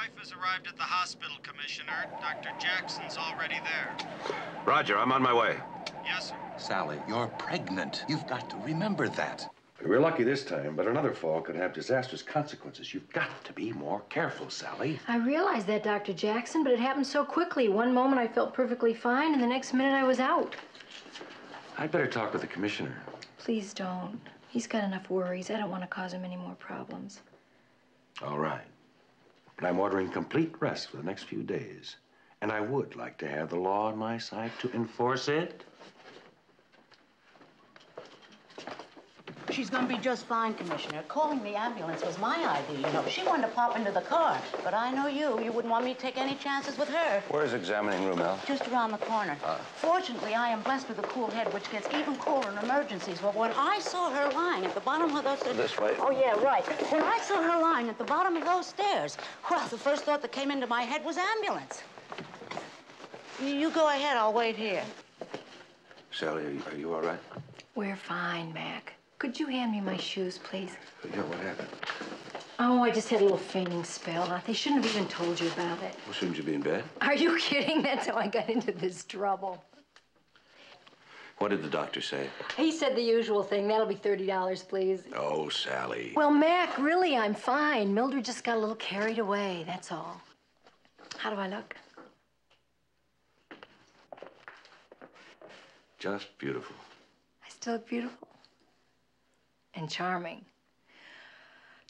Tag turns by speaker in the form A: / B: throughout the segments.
A: wife has arrived at the hospital, Commissioner. Dr. Jackson's already there.
B: Roger, I'm on my way.
A: Yes, sir.
C: Sally, you're pregnant. You've got to remember that.
B: We're lucky this time, but another fall could have disastrous consequences. You've got to be more careful, Sally.
D: I realize that, Dr. Jackson, but it happened so quickly. One moment I felt perfectly fine, and the next minute I was out.
B: I'd better talk with the commissioner.
D: Please don't. He's got enough worries. I don't want to cause him any more problems.
B: All right. But I'm ordering complete rest for the next few days. And I would like to have the law on my side to enforce it.
E: She's gonna be just fine, Commissioner. Calling the ambulance was my idea, you know. She wanted to pop into the car, but I know you. You wouldn't want me to take any chances with her.
B: Where's examining room, Al?
E: Just around the corner. Fortunately, I am blessed with a cool head, which gets even cooler in emergencies. But when I saw her lying at the bottom of those stairs...
B: This way.
E: Oh, yeah, right. When I saw her lying at the bottom of those stairs, well, the first thought that came into my head was ambulance. You go ahead. I'll wait here.
B: Sally, are you all right?
D: We're fine, Mac. Could you hand me my shoes, please?
B: Yeah, what happened?
D: Oh, I just had a little fainting spell. They shouldn't have even told you about it.
B: Well, shouldn't you be in bed?
D: Are you kidding? That's how I got into this trouble.
B: What did the doctor say?
D: He said the usual thing. That'll be $30, please.
B: Oh, Sally.
D: Well, Mac, really, I'm fine. Mildred just got a little carried away, that's all. How do I look?
B: Just beautiful.
D: I still look beautiful? And charming.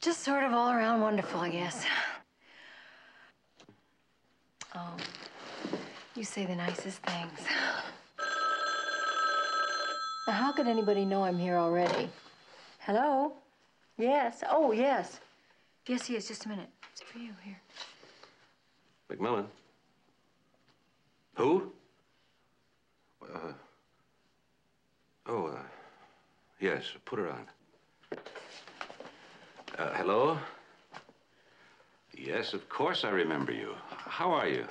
D: Just sort of all around wonderful, I guess. Oh, you say the nicest things. Now, how could anybody know I'm here already? Hello? Yes. Oh, yes. Yes, he is. Just a minute. It's for you. Here.
B: McMillan? Who? Yes, put her on. Hello? Yes, of course I remember you. How are you?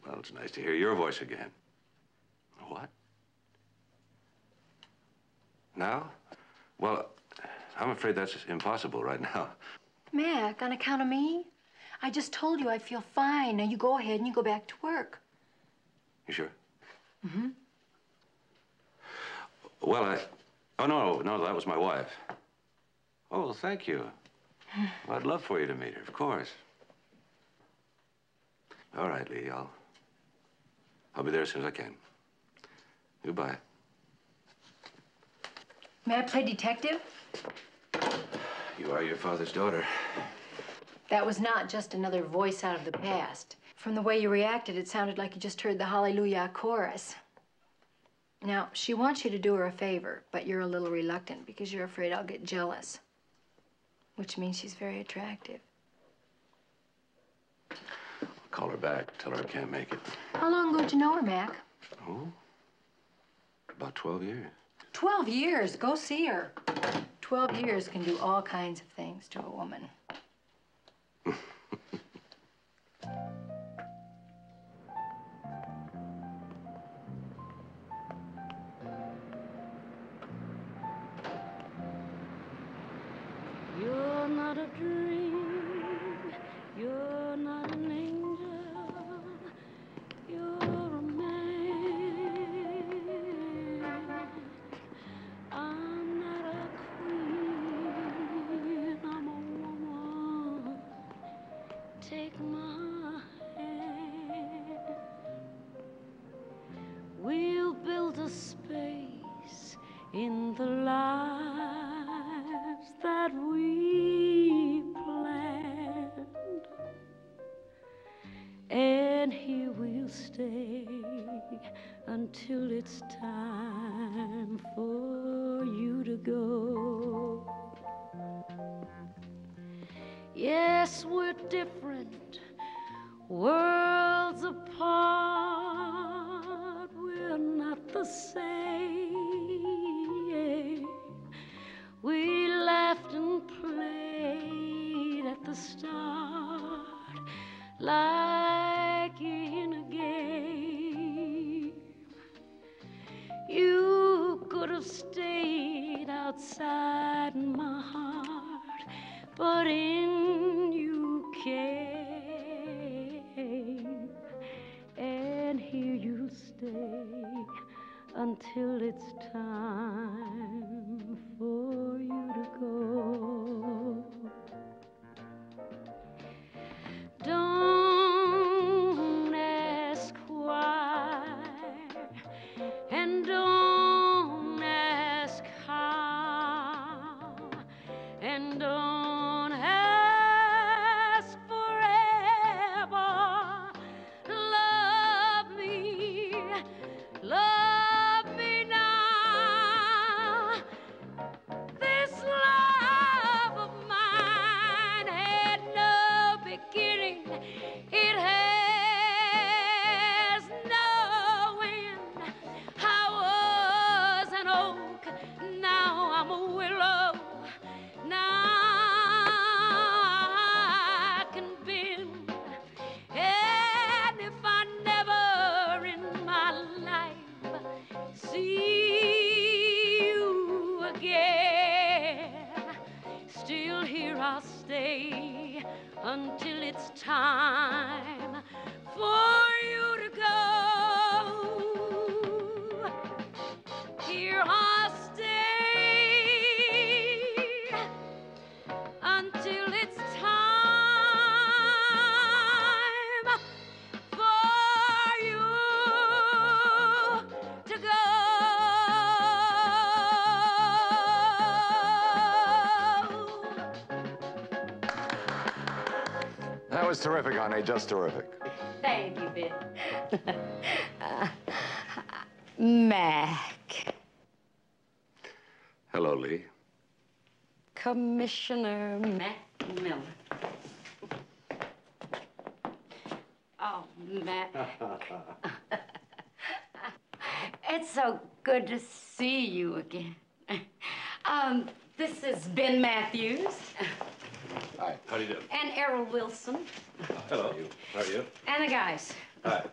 B: Well, it's nice to hear your voice again. What? Now? Well, I'm afraid that's impossible right now.
D: Mac, on account of me? I just told you I feel fine. Now you go ahead and you go back to work.
B: You sure?
D: Mm-hmm.
B: Well, oh, no, that was my wife. Oh, thank you. Well, I'd love for you to meet her, of course. All right, Lee, I'll be there as soon as I can. Goodbye.
D: May I play detective?
B: You are your father's daughter.
D: That was not just another voice out of the past. From the way you reacted, it sounded like you just heard the Hallelujah chorus. Now, she wants you to do her a favor, but you're a little reluctant because you're afraid I'll get jealous, which means she's very attractive.
B: I'll call her back, tell her I can't make it.
D: How long ago did you know her, Mac?
B: Oh, about 12 years.
D: 12 years? Go see her. 12 years can do all kinds of things to a woman.
F: You're not a dream, you're not an angel, you're a man. I'm not a queen, I'm a woman. Take my hand. We'll build a space in the lives that we planned, and here we'll stay until it's time for you to go. Yes, we're different, worlds apart, we're not the same. We laughed and played at the start like in a game. You could have stayed outside my heart, but in you until it's time for you to go. Don't ask why, and don't ask how, and don't ask forever. Love me now. This love of mine had no beginning. It has no end. I was an oak, now I'm a willow. Now I can bend. And if I never in my life see you again, still here I'll stay until it's time for you to go. Here I'll stay until it's time for you to go.
B: That was terrific, honey. Just terrific.
E: Thank you, Ben. Mac.
B: Hello, Lee.
E: Commissioner McMillan. Oh, Mac. It's so good to see you again. This is Ben Matthews.
B: Hi. How do you do?
E: And Errol Wilson.
B: Hello. How are you?
E: And the guys.
B: Hi.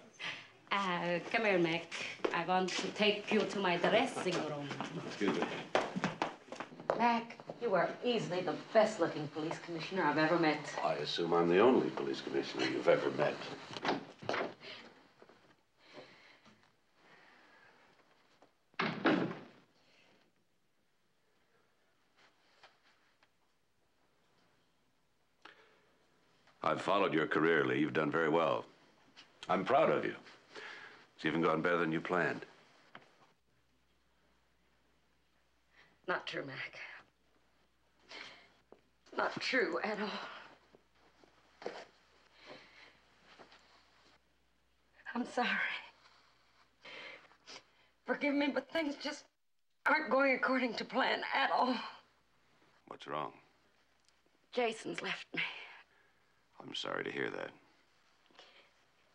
E: Come here, Mac. I want to take you to my dressing room.
B: Excuse me.
E: Mac, you are easily the best-looking police commissioner I've ever met.
B: I assume I'm the only police commissioner you've ever met. I've followed your career, Lee. You've done very well. I'm proud of you. It's even gone better than you planned.
E: Not true, Mac. Not true at all. I'm sorry. Forgive me, but things just aren't going according to plan at all.
B: What's wrong?
E: Jason's left me.
B: I'm sorry to hear that.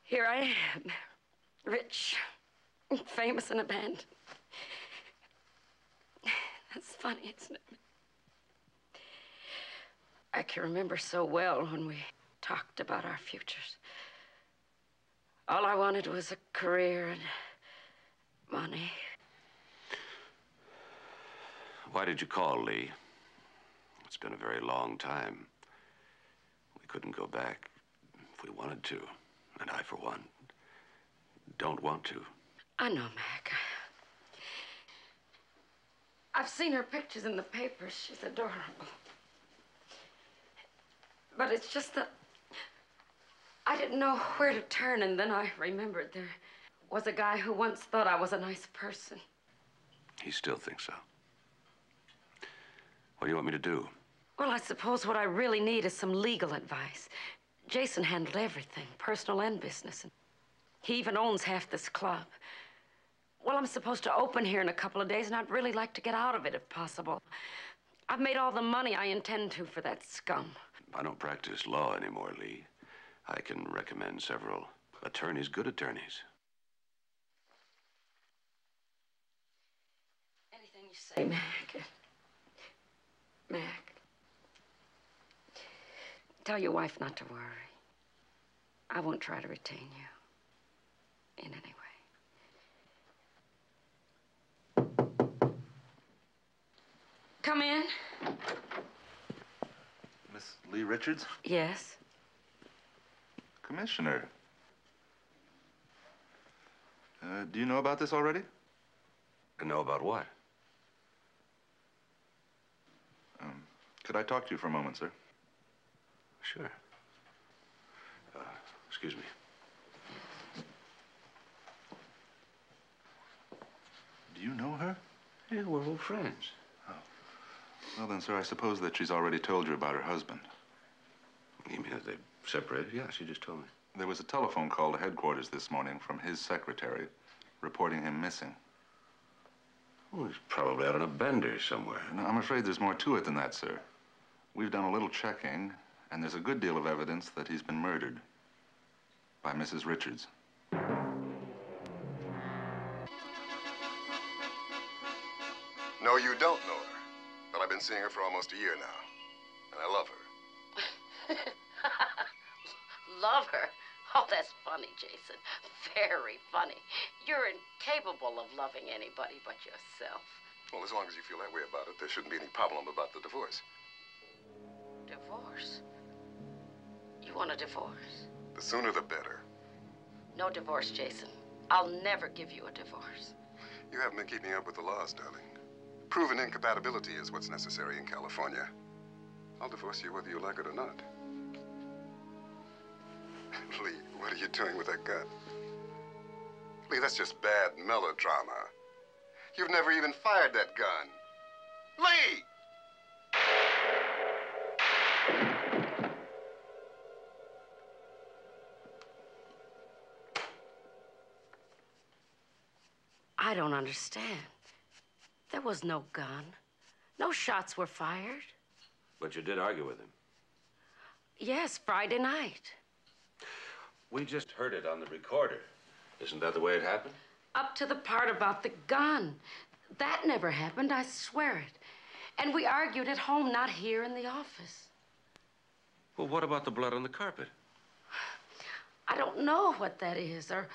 E: Here I am, rich, famous, and abandoned. That's funny, isn't it? I can remember so well when we talked about our futures. All I wanted was a career and money.
B: Why did you call, Lee? It's been a very long time. We couldn't go back if we wanted to. And I, for one, don't want to.
E: I know, Mac. I've seen her pictures in the papers. She's adorable. But it's just that I didn't know where to turn, and then I remembered there was a guy who once thought I was a nice person.
B: He still thinks so. What do you want me to do?
E: Well, I suppose what I really need is some legal advice. Jason handled everything, personal and business. And he even owns half this club. Well, I'm supposed to open here in a couple of days, and I'd really like to get out of it if possible. I've made all the money I intend to for that scum.
B: I don't practice law anymore, Lee. I can recommend several attorneys, good attorneys.
E: Anything you say, Mac. Mac. Tell your wife not to worry. I won't try to retain you in any way. Come in.
G: Miss Lee Richards?
E: Yes.
G: Commissioner. Do you know about this already?
B: And know about what?
G: Could I talk to you for a moment, sir?
B: Sure. Excuse me.
G: Do you know her?
B: Yeah, we're old friends.
G: Well then, sir, I suppose that she's already told you about her husband.
B: You mean that they separated? Yeah, she just told me.
G: There was a telephone call to headquarters this morning from his secretary reporting him missing.
B: Well, he's probably out on a bender somewhere.
G: No, I'm afraid there's more to it than that, sir. We've done a little checking, and there's a good deal of evidence that he's been murdered by Mrs. Richards.
H: No, you don't know her. But I've been seeing her for almost a year now. And I love her.
E: Love her? Oh, that's funny, Jason. Very funny. You're incapable of loving anybody but yourself.
H: Well, as long as you feel that way about it, there shouldn't be any problem about the divorce.
E: Divorce? You want a divorce?
H: The sooner the better.
E: No divorce, Jason. I'll never give you a divorce.
H: You haven't been keeping up with the laws, darling. Proven incompatibility is what's necessary in California. I'll divorce you whether you like it or not. Lee, what are you doing with that gun? Lee, that's just bad melodrama. You've never even fired that gun. Lee!
E: I don't understand. There was no gun. No shots were fired.
B: But you did argue with him.
E: Yes, Friday night.
B: We just heard it on the recorder. Isn't that the way it happened?
E: Up to the part about the gun. That never happened, I swear it. And we argued at home, not here in the office.
B: Well, what about the blood on the carpet?
E: I don't know what that is or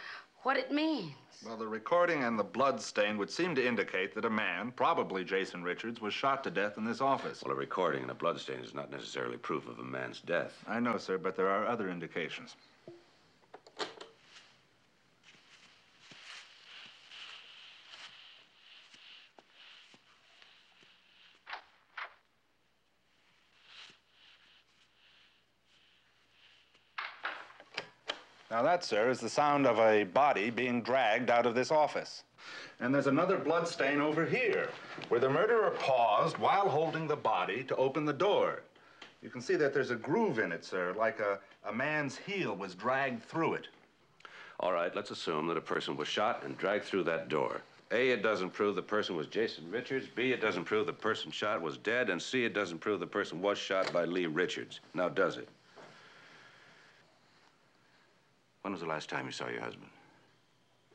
E: what it means.
G: Well, the recording and the blood stain would seem to indicate that a man, probably Jason Richards, was shot to death in this office.
B: Well, a recording and a blood stain is not necessarily proof of a man's death.
G: I know, sir, but there are other indications. Now that, sir, is the sound of a body being dragged out of this office. And there's another blood stain over here, where the murderer paused while holding the body to open the door. You can see that there's a groove in it, sir, like a man's heel was dragged through it.
B: All right, let's assume that a person was shot and dragged through that door. A, it doesn't prove the person was Jason Richards. B, it doesn't prove the person shot was dead. And C, it doesn't prove the person was shot by Lee Richards. Now, does it? When was the last time you saw your husband?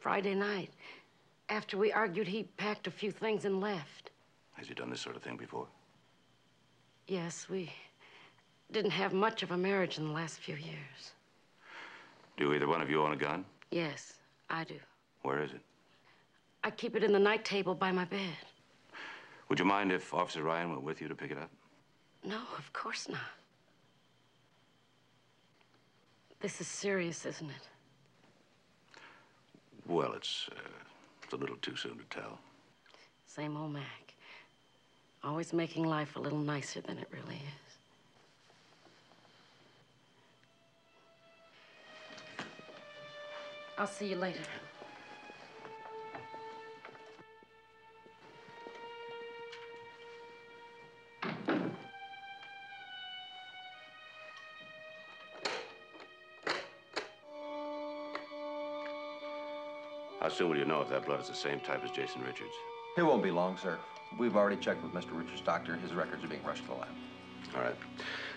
E: Friday night. After we argued, he packed a few things and left.
B: Has he done this sort of thing before?
E: Yes, we didn't have much of a marriage in the last few years.
B: Do either one of you own a gun?
E: Yes, I do.
B: Where is it?
E: I keep it in the night table by my bed.
B: Would you mind if Officer Ryan went with you to pick it up?
E: No, of course not. This is serious, isn't it?
B: Well, it's a little too soon to tell.
E: Same old Mac. Always making life a little nicer than it really is. I'll see you later.
B: How soon will you know if that blood is the same type as Jason Richards?
I: It won't be long, sir. We've already checked with Mr. Richards' doctor. His records are being rushed to the lab.
B: All right.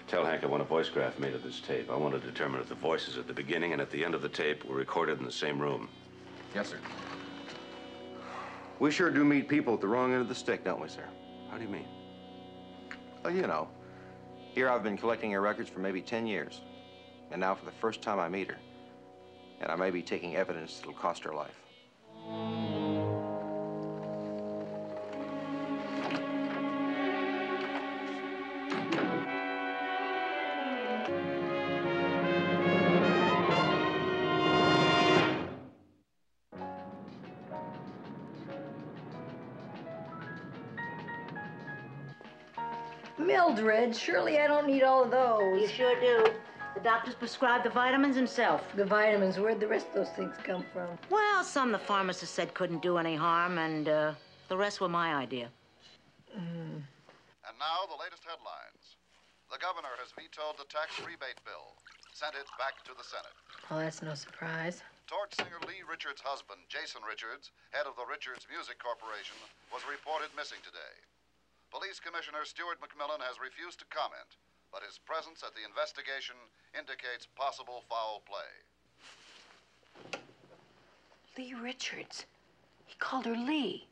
B: Tell Hank I want a voice graph made of this tape. I want to determine if the voices at the beginning and at the end of the tape were recorded in the same room.
I: Yes, sir.
J: We sure do meet people at the wrong end of the stick, don't we, sir?
B: How do you mean?
J: Well, you know, here I've been collecting her records for maybe 10 years. And now for the first time I meet her. And I may be taking evidence that'll cost her life.
D: Mildred, surely I don't need all of those.
K: You sure do. The doctor's prescribed the vitamins himself.
D: The vitamins, where'd the rest of those things come from?
K: Well, some the pharmacist said couldn't do any harm, and the rest were my idea.
H: And now, the latest headlines. The governor has vetoed the tax rebate bill, sent it back to the Senate.
D: Well, that's no surprise.
H: Torch singer Lee Richards' husband, Jason Richards, head of the Richards Music Corporation, was reported missing today. Police Commissioner Stuart McMillan has refused to comment, but his presence at the investigation indicates possible foul play.
D: Lee Richards. He called her Lee.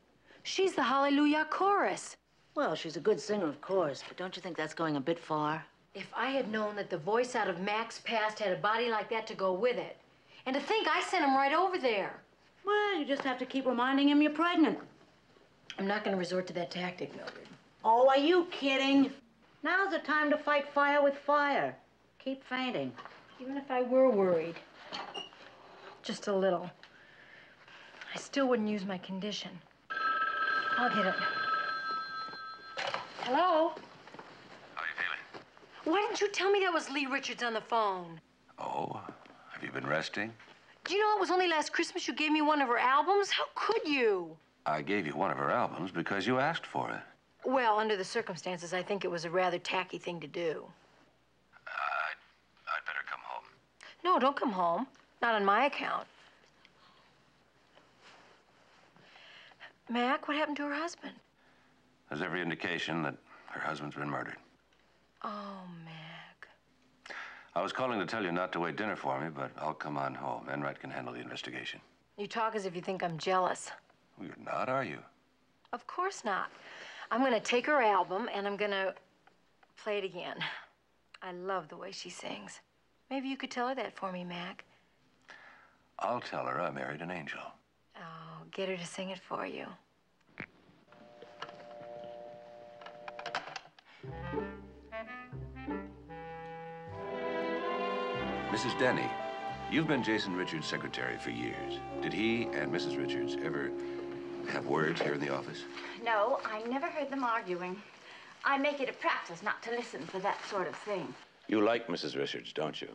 D: She's the Hallelujah Chorus.
K: Well, she's a good singer, of course, but don't you think that's going a bit far?
D: If I had known that the voice out of Mac's past had a body like that to go with it, and to think I sent him right over there.
K: Well, you just have to keep reminding him you're pregnant.
D: I'm not going to resort to that tactic, Mildred.
K: Oh, are you kidding? Now's the time to fight fire with fire. Keep fainting.
D: Even if I were worried, just a little, I still wouldn't use my condition. I'll get it. Hello?
B: How are you feeling?
D: Why didn't you tell me that was Lee Richards on the phone?
B: Oh, have you been resting?
D: Do you know it was only last Christmas you gave me one of her albums? How could you?
B: I gave you one of her albums because you asked for it.
D: Well, under the circumstances, I think it was a rather tacky thing to do.
B: I'd better come home.
D: No, don't come home. Not on my account. Mac, what happened to her husband?
B: There's every indication that her husband's been murdered.
D: Oh, Mac.
B: I was calling to tell you not to wait dinner for me, but I'll come on home. Enright can handle the investigation.
D: You talk as if you think I'm jealous.
B: Well, you're not, are you?
D: Of course not. I'm going to take her album and I'm going to play it again. I love the way she sings. Maybe you could tell her that for me, Mac.
B: I'll tell her I married an angel.
D: Oh, get her to sing it for you.
B: Mrs. Denny, you've been Jason Richards' secretary for years. Did he and Mrs. Richards ever have words here in the office?
L: No, I never heard them arguing. I make it a practice not to listen for that sort of thing.
B: You like Mrs. Richards, don't you?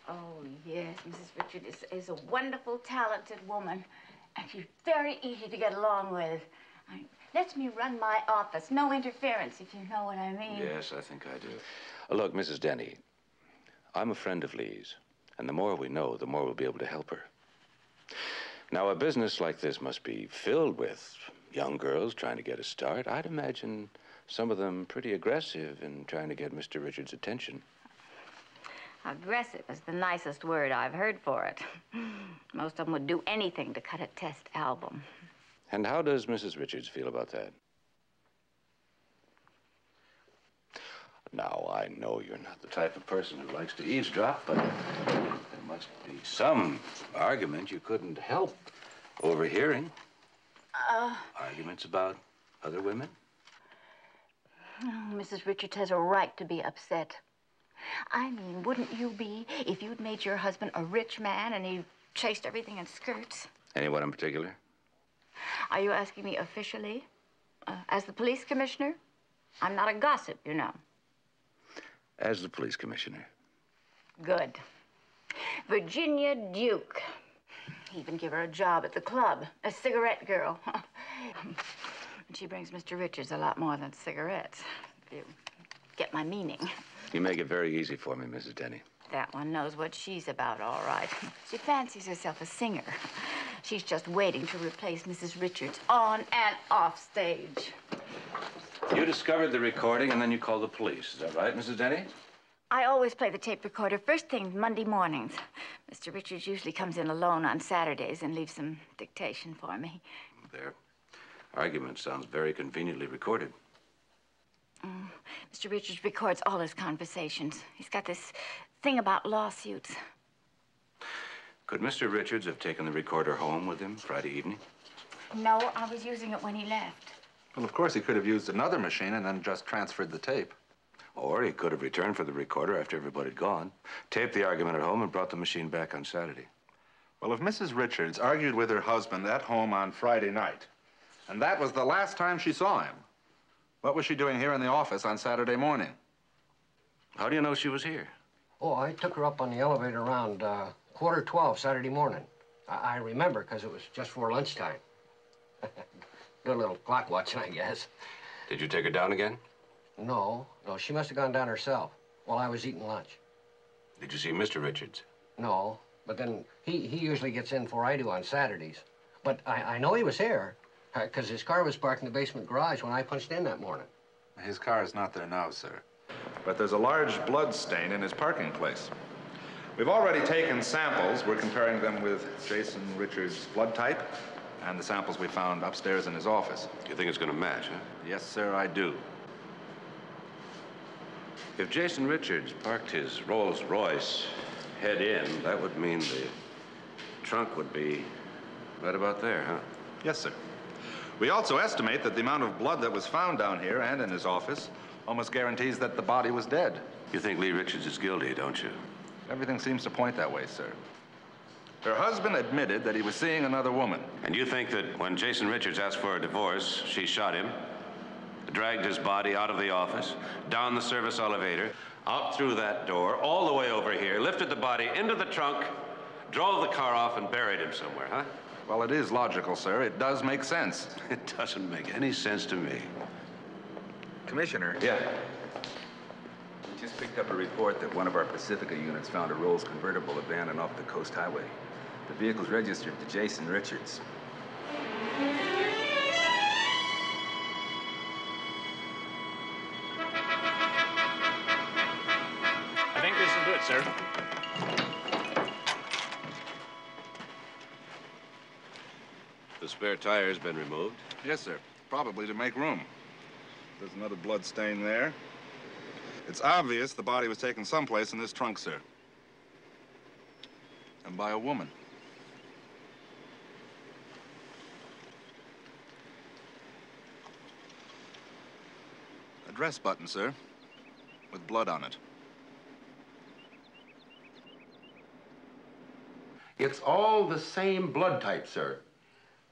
L: Oh, yes, Mrs. Richards is a wonderful, talented woman, and she's very easy to get along with. Lets me run my office. No interference, if you know what I mean.
B: Yes, I think I do. Look, Mrs. Denny, I'm a friend of Lee's, and the more we know, the more we'll be able to help her. Now, a business like this must be filled with young girls trying to get a start. I'd imagine some of them pretty aggressive in trying to get Mr. Richards' attention.
L: Aggressive is the nicest word I've heard for it. Most of them would do anything to cut a test album.
B: And how does Mrs. Richards feel about that? Now, I know you're not the type of person who likes to eavesdrop, but there must be some argument you couldn't help overhearing. Arguments about other women?
L: Oh, Mrs. Richards has a right to be upset. I mean, wouldn't you be if you'd made your husband a rich man and he chased everything in skirts?
B: Anyone in particular?
L: Are you asking me officially? As the police commissioner? I'm not a gossip, you know.
B: As the police commissioner.
L: Good. Virginia Duke. Even give her a job at the club, a cigarette girl. She brings Mr. Richards a lot more than cigarettes, if you get my meaning.
B: You make it very easy for me, Mrs. Denny.
L: That one knows what she's about, all right. She fancies herself a singer. She's just waiting to replace Mrs. Richards on and off stage.
B: You discovered the recording and then you called the police. Is that right, Mrs. Denny?
L: I always play the tape recorder first thing Monday mornings. Mr. Richards usually comes in alone on Saturdays and leaves some dictation for me.
B: Their argument sounds very conveniently recorded.
L: Mr. Richards records all his conversations. He's got this thing about lawsuits.
B: Could Mr. Richards have taken the recorder home with him Friday evening?
L: No, I was using it when he left.
G: Well, of course, he could have used another machine and then just transferred the tape.
B: Or he could have returned for the recorder after everybody had gone, taped the argument at home, and brought the machine back on Saturday.
G: Well, if Mrs. Richards argued with her husband at home on Friday night, and that was the last time she saw him, what was she doing here in the office on Saturday morning?
B: How do you know she was here?
M: Oh, I took her up on the elevator around 11:45 Saturday morning. I remember because it was just before lunchtime. Good little clock watching, I guess.
B: Did you take her down again?
M: No, she must have gone down herself while I was eating lunch.
B: Did you see Mr. Richards?
M: No, but then he usually gets in before I do on Saturdays. But I know he was here because his car was parked in the basement garage when I punched in that morning.
G: His car is not there now, sir. But there's a large blood stain in his parking place. We've already taken samples. We're comparing them with Jason Richards' blood type and the samples we found upstairs in his office.
B: You think it's going to match, huh?
G: Yes, sir, I do.
B: If Jason Richards parked his Rolls Royce head in, that would mean the trunk would be right about there, huh?
G: Yes, sir. We also estimate that the amount of blood that was found down here and in his office almost guarantees that the body was dead.
B: You think Lee Richards is guilty, don't you?
G: Everything seems to point that way, sir. Her husband admitted that he was seeing another woman.
B: And you think that when Jason Richards asked for a divorce, she shot him, dragged his body out of the office, down the service elevator, out through that door, all the way over here, lifted the body into the trunk, drove the car off, and buried him somewhere, huh?
G: Well, it is logical, sir. It does make sense.
B: It doesn't make any sense to me.
N: Commissioner.
B: Yeah.
N: We just picked up a report that one of our Pacifica units found a Rolls convertible abandoned off the Coast Highway. The vehicle's registered to Jason Richards.
O: I think this will do it, sir.
B: The spare tire's been removed?
G: Yes, sir. Probably to make room. There's another blood stain there. It's obvious the body was taken someplace in this trunk, sir. And by a woman. A dress button, sir, with blood on it.
P: It's all the same blood type, sir.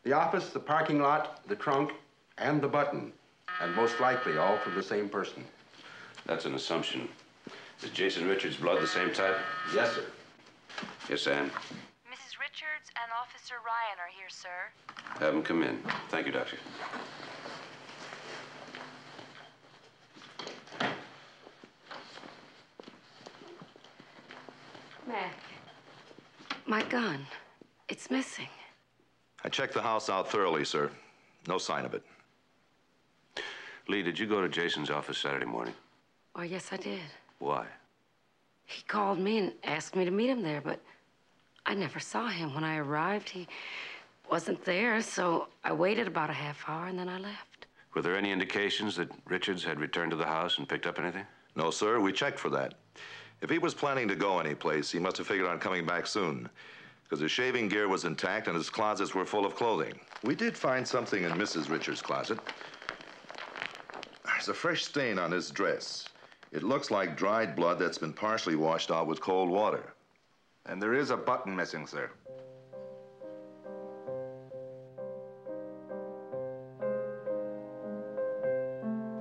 P: The office, the parking lot, the trunk, and the button. And most likely all from the same person.
B: That's an assumption. Is Jason Richards' blood the same type?
P: Yes, sir.
B: Yes, Ann.
Q: Mrs. Richards and Officer Ryan are here, sir.
B: Have him come in. Thank you, Doctor.
E: Mac, my gun. It's missing.
R: I checked the house out thoroughly, sir. No sign of it.
B: Lee, did you go to Jason's office Saturday morning?
E: Oh, yes, I did.
B: Why?
E: He called me and asked me to meet him there, but I never saw him. When I arrived, he wasn't there, so I waited about a half hour and then I left.
B: Were there any indications that Richards had returned to the house and picked up anything?
R: No, sir. We checked for that. If he was planning to go anyplace, he must have figured on coming back soon, because his shaving gear was intact and his closets were full of clothing. We did find something in Mrs. Richards' closet. There's a fresh stain on his dress. It looks like dried blood that's been partially washed out with cold water.
G: And there is a button missing, sir.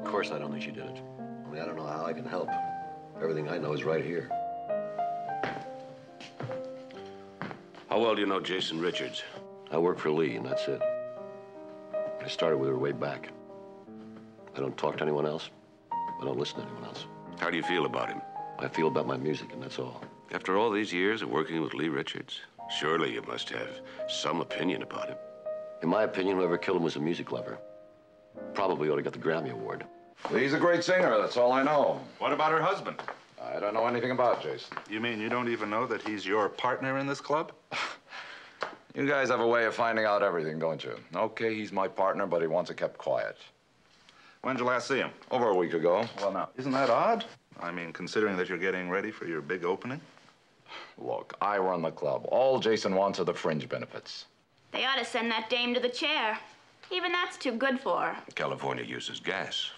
S: Of course I don't think she did it. Only I don't know how I can help. Everything I know is right here.
B: How well do you know Jason Richards?
S: I work for Lee, and that's it. I started with her way back. I don't talk to anyone else. I don't listen to anyone else.
B: How do you feel about him?
S: I feel about my music, and that's all.
B: After all these years of working with Lee Richards, surely you must have some opinion about him.
S: In my opinion, whoever killed him was a music lover. Probably ought to get the Grammy Award.
T: Lee's a great singer, that's all I know.
G: What about her husband?
T: I don't know anything about Jason.
G: You mean you don't even know that he's your partner in this club?
T: You guys have a way of finding out everything, don't you? Okay, he's my partner, but he wants it kept quiet.
G: When'd you last see him?
T: Over a week ago.
G: Well, now, isn't that odd? I mean, considering that you're getting ready for your big opening?
T: Look, I run the club. All Jason wants are the fringe benefits.
U: They ought to send that dame to the chair. Even that's too good for her.
B: California uses gas,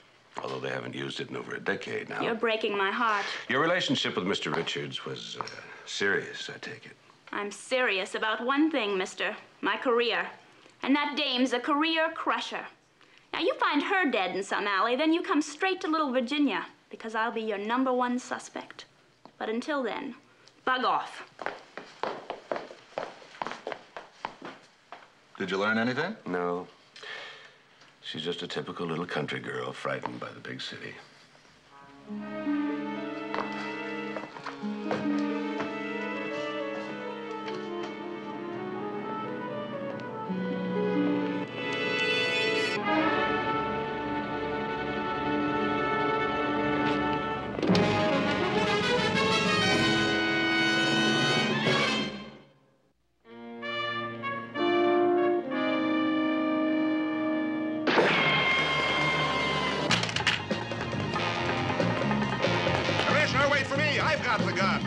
B: although they haven't used it in over a decade now.
U: You're breaking my heart.
B: Your relationship with Mr. Richards was serious, I take it.
U: I'm serious about one thing, mister. My career. And that dame's a career crusher. Now, you find her dead in some alley, then you come straight to little Virginia. because I'll be your #1 suspect. But until then, bug off.
G: Did you learn anything?
B: No. She's just a typical little country girl frightened by the big city.
R: Commissioner, wait for me. I've got the gun.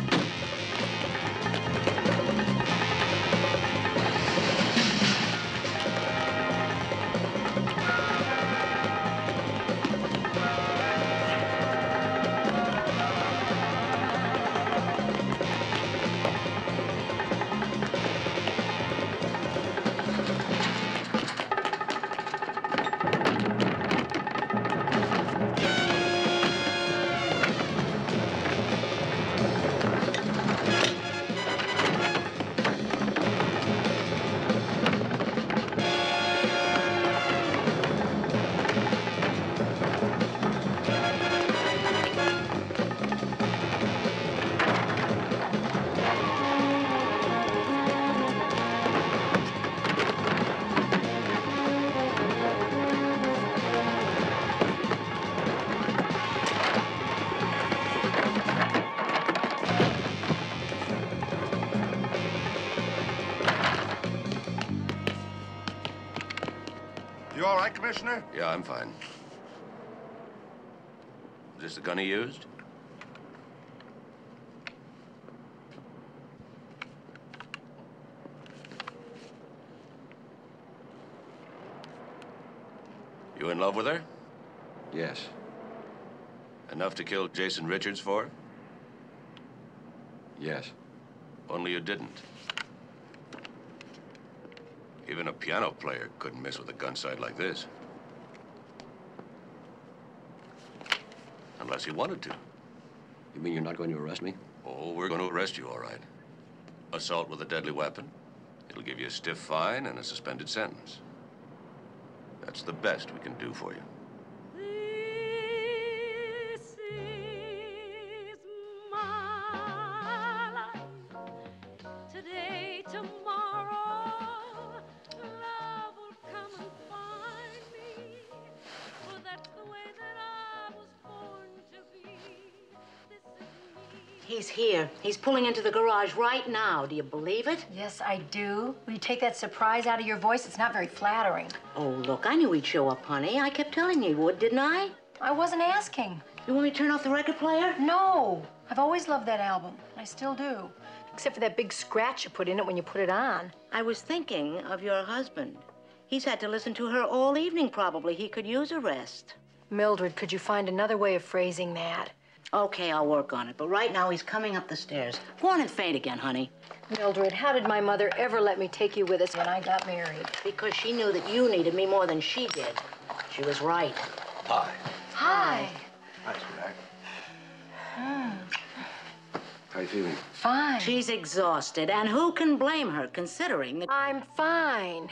R: You all right, Commissioner?
B: Yeah, I'm fine. Is this the gun he used? You in love with her?
J: Yes.
B: Enough to kill Jason Richards for?
J: Yes.
B: Only you didn't. Even a piano player couldn't mess with a gun sight like this. Unless he wanted to.
S: You mean you're not going to arrest me?
B: Oh, we're going to arrest you, all right. Assault with a deadly weapon. It'll give you a stiff fine and a suspended sentence. That's the best we can do for you.
F: This is my life. Today, tomorrow, love will come and find me. For that's the way that I was born to be. This is me.
K: He's here. He's pulling into the garage right now. Do you believe it?
D: Yes, I do. Will you take that surprise out of your voice? It's not very flattering.
K: Oh, look, I knew he'd show up, honey. I kept telling you he would, didn't I?
D: I wasn't asking.
K: You want me to turn off the record player?
D: No. I've always loved that album. I still do. Except for that big scratch you put in it when you put it on.
K: I was thinking of your husband. He's had to listen to her all evening, probably. He could use a rest.
D: Mildred, could you find another way of phrasing that?
K: Okay, I'll work on it. But right now, he's coming up the stairs. Go on and faint again, honey.
D: Mildred, how did my mother ever let me take you with us when I got married?
K: Because she knew that you needed me more than she did. She was right.
S: Hi.
D: Hi.
S: Hi, sweetheart. How you feeling?
D: Fine.
K: She's exhausted, and who can blame her, considering that...
D: I'm fine.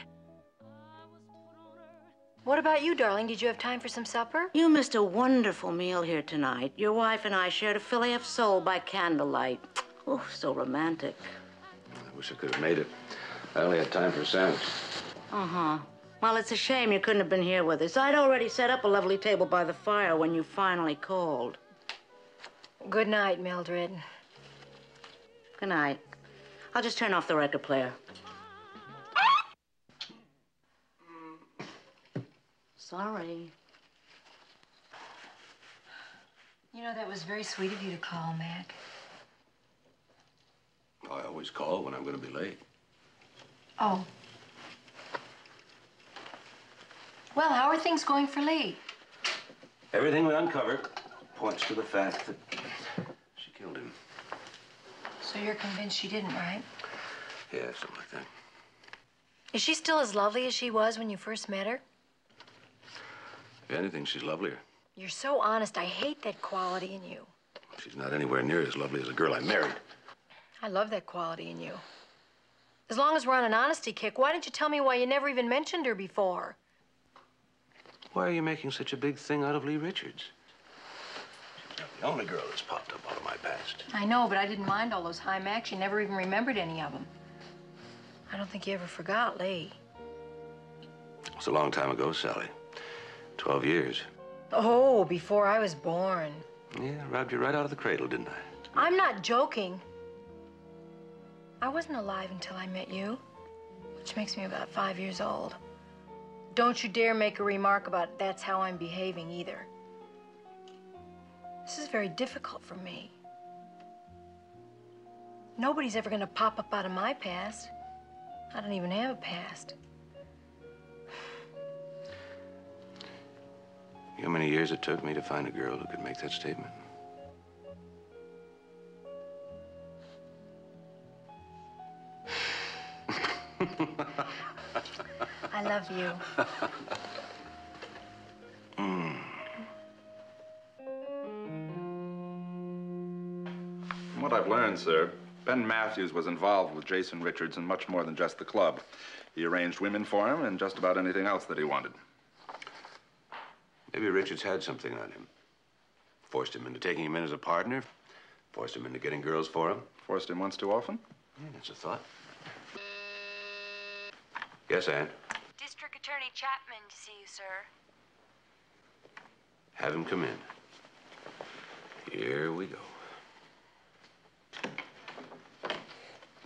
D: What about you, darling? Did you have time for some supper?
K: You missed a wonderful meal here tonight. Your wife and I shared a fillet of sole by candlelight. Oh, so romantic.
S: I wish I could have made it. I only had time for a sandwich.
K: Uh-huh. Well, it's a shame you couldn't have been here with us. I'd already set up a lovely table by the fire when you finally called.
D: Good night, Mildred.
K: Good night. I'll just turn off the record player. Sorry.
D: You know, that was very sweet of you to call, Mac.
B: I always call when I'm going to be late.
D: Oh. Well, how are things going for Lee?
B: Everything we uncovered points to the fact that she killed him.
D: So you're convinced she didn't, right?
B: Yeah, something like that.
D: Is she still as lovely as she was when you first met her?
B: If anything, she's lovelier.
D: You're so honest. I hate that quality in you.
B: She's not anywhere near as lovely as the girl I married.
D: I love that quality in you. As long as we're on an honesty kick, why didn't you tell me why you never even mentioned her before?
B: Why are you making such a big thing out of Lee Richards? She's not the only girl that's popped up out of my past.
D: I know, but I didn't mind all those high macs. You never even remembered any of them. I don't think you ever forgot Lee.
B: It was a long time ago, Sally. 12 years.
D: Oh, before I was born.
B: Yeah, I robbed you right out of the cradle, didn't I?
D: I'm not joking. I wasn't alive until I met you, which makes me about 5 years old. Don't you dare make a remark about that's how I'm behaving either. This is very difficult for me. Nobody's ever gonna pop up out of my past. I don't even have a past.
B: You know how many years it took me to find a girl who could make that statement?
D: I love you.
G: From what I've learned, sir, Ben Matthews was involved with Jason Richards in much more than just the club. He arranged women for him and just about anything else that he wanted.
B: Maybe Richards had something on him. Forced him into taking him in as a partner. Forced him into getting girls for him.
G: Forced him once too often?
B: Yeah, that's a thought. Yes, Ann?
Q: District Attorney Chapman to see you, sir.
B: Have him come in. Here we go.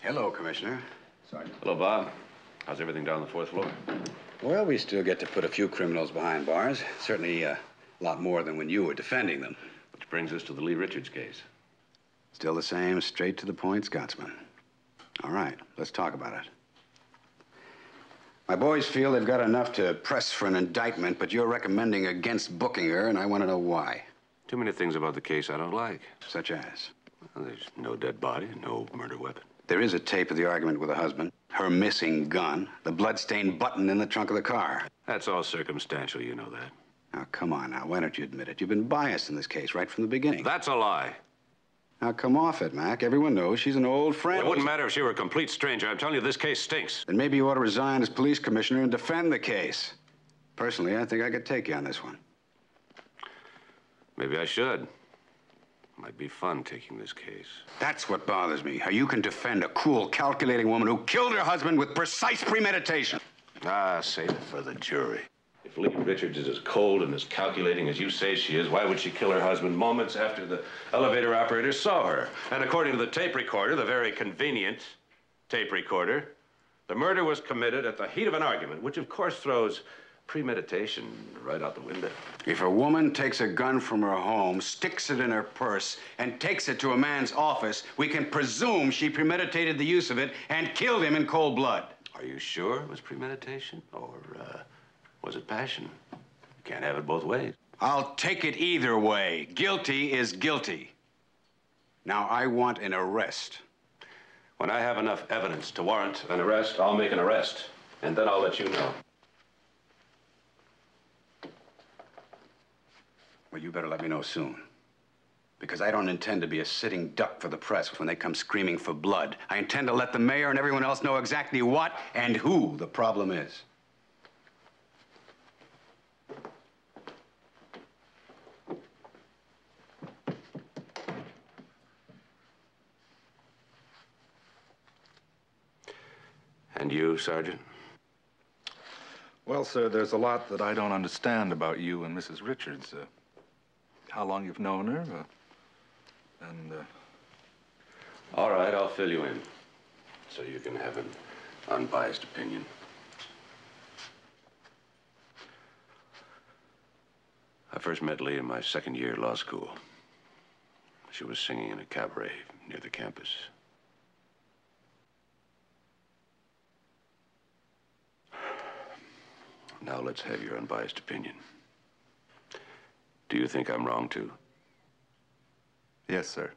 A: Hello, Commissioner.
B: Sergeant. Hello, Bob. How's everything down on the 4th floor?
A: Well, we still get to put a few criminals behind bars. Certainly a lot more than when you were defending them.
B: Which brings us to the Lee Richards case.
A: Still the same, straight to the point, Scotsman. All right, let's talk about it. My boys feel they've got enough to press for an indictment, but you're recommending against booking her, and I want to know why.
B: Too many things about the case I don't like.
A: Such as?
B: Well, there's no dead body, no murder weapon.
A: There is a tape of the argument with her husband, her missing gun, the blood-stained button in the trunk of the car.
B: That's all circumstantial, you know that.
A: Now, come on now, why don't you admit it? You've been biased in this case right from the beginning.
B: That's a lie.
A: Now, come off it, Mac. Everyone knows she's an old friend.
B: It wouldn't matter if she were a complete stranger. I'm telling you, this case stinks.
A: Then maybe you ought to resign as police commissioner and defend the case. Personally, I think I could take you on this one.
B: Maybe I should. Might be fun taking this case.
A: That's what bothers me, how you can defend a cool, calculating woman who killed her husband with precise premeditation.
B: Ah, save it for the jury. If Lee Richards is as cold and as calculating as you say she is, why would she kill her husband moments after the elevator operator saw her? And according to the tape recorder, the very convenient tape recorder, the murder was committed at the heat of an argument, which of course throws premeditation right out the window.
A: If a woman takes a gun from her home, sticks it in her purse, and takes it to a man's office, we can presume she premeditated the use of it and killed him in cold blood.
B: Are you sure it was premeditation? Or, was it passion? You can't have it both ways.
A: I'll take it either way. Guilty is guilty. Now, I want an arrest.
B: When I have enough evidence to warrant an arrest, I'll make an arrest. And then I'll let you know.
A: Well, you better let me know soon. Because I don't intend to be a sitting duck for the press when they come screaming for blood. I intend to let the mayor and everyone else know exactly what and who the problem is.
B: And you, Sergeant?
G: Well, sir, there's a lot that I don't understand about you and Mrs. Richards. How long you've known her,
B: All right, I'll fill you in so you can have an unbiased opinion. I first met Lee in my second year at law school. She was singing in a cabaret near the campus. Now let's have your unbiased opinion. Do you think I'm wrong, too?
G: Yes, sir.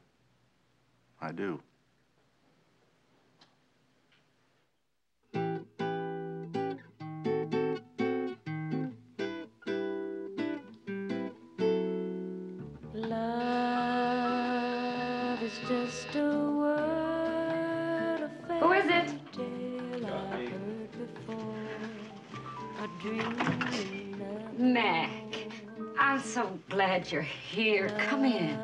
G: I do.
F: just a word of
E: Who is it?
F: tale I heard before. A dream in love.
E: Mac, I'm so glad you're here. Come in.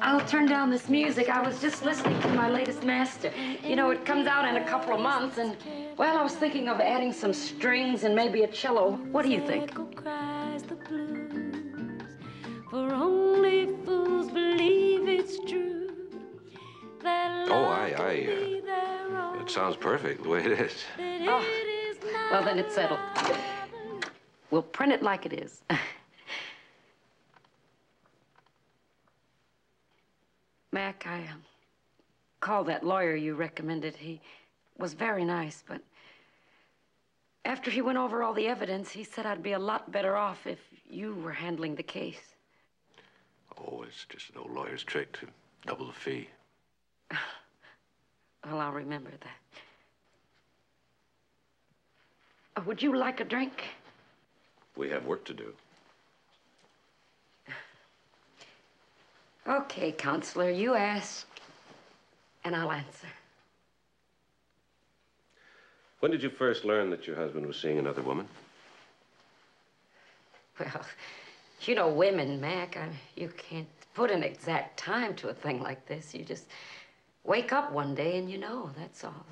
E: I'll turn down this music. I was just listening to my latest master. You know, it comes out in a couple of months, and, well, I was thinking of adding some strings and maybe a cello. What do you think?
F: Cries the blues, for only fools believe it's true.
B: It sounds perfect the way it is.
E: Oh, well, then it's settled. We'll print it like it is. Mac, I called that lawyer you recommended. He was very nice, but after he went over all the evidence, he said I'd be a lot better off if you were handling the case.
B: Oh, it's just an old lawyer's trick to double the fee.
E: Well, I'll remember that. Would you like a drink?
B: We have work to do.
E: Okay, counselor, you ask, and I'll answer.
B: When did you first learn that your husband was seeing another woman?
E: Well, you know women, Mac. You can't put an exact time to a thing like this. You just wake up one day and you know, that's all.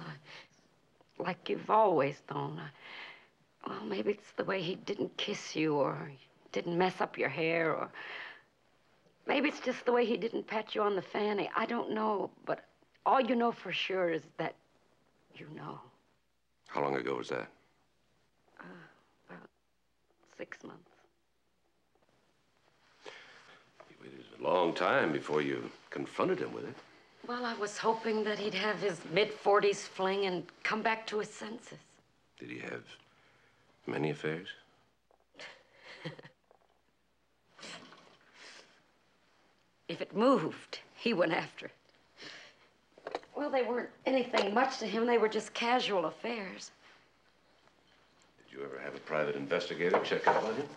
E: Like you've always known. Well, maybe it's the way he didn't kiss you or didn't mess up your hair or maybe it's just the way he didn't pat you on the fanny. I don't know, but all you know for sure is that you know.
B: How long ago was that?
E: About 6 months.
B: You waited a long time before you confronted him with it.
E: Well, I was hoping that he'd have his mid-40s fling and come back to his senses.
B: Did he have many affairs?
E: If it moved, he went after it. Well, they weren't anything much to him. They were just casual affairs.
B: Did you ever have a private investigator check up on him?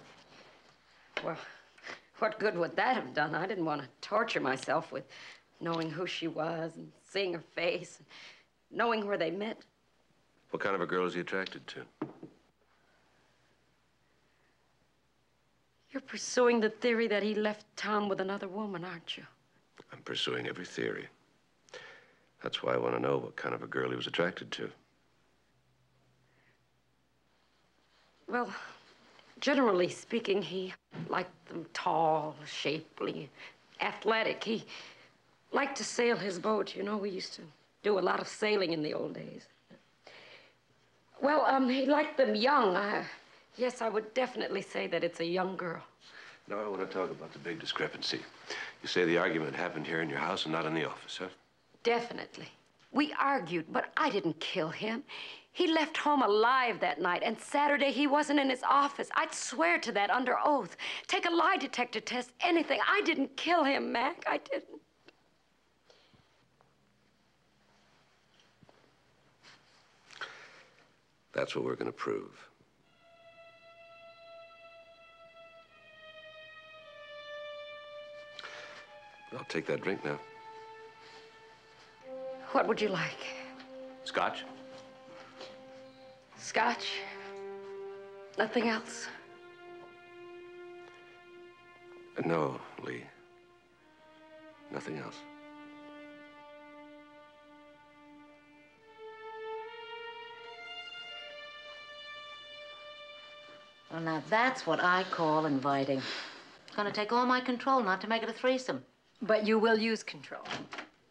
E: Well, what good would that have done? I didn't want to torture myself with knowing who she was and seeing her face and knowing where they met.
B: What kind of a girl is he attracted to?
E: You're pursuing the theory that he left town with another woman, aren't you?
B: I'm pursuing every theory. That's why I want to know what kind of a girl he was attracted to.
E: Well, generally speaking, he liked them tall, shapely, athletic. He liked to sail his boat. You know, we used to do a lot of sailing in the old days. Well, he liked them young. Yes, I would definitely say that it's a young girl.
B: Now I want to talk about the big discrepancy. You say the argument happened here in your house and not in the office, huh?
E: Definitely. We argued, but I didn't kill him. He left home alive that night, and Saturday he wasn't in his office. I'd swear to that under oath. Take a lie detector test, anything. I didn't kill him, Mac. I didn't.
B: That's what we're going to prove. I'll take that drink now.
E: What would you like?
B: Scotch?
E: Scotch? Nothing else?
B: No, Lee. Nothing else.
K: Well, now that's what I call inviting. It's gonna take all my control not to make it a threesome.
D: But you will use control.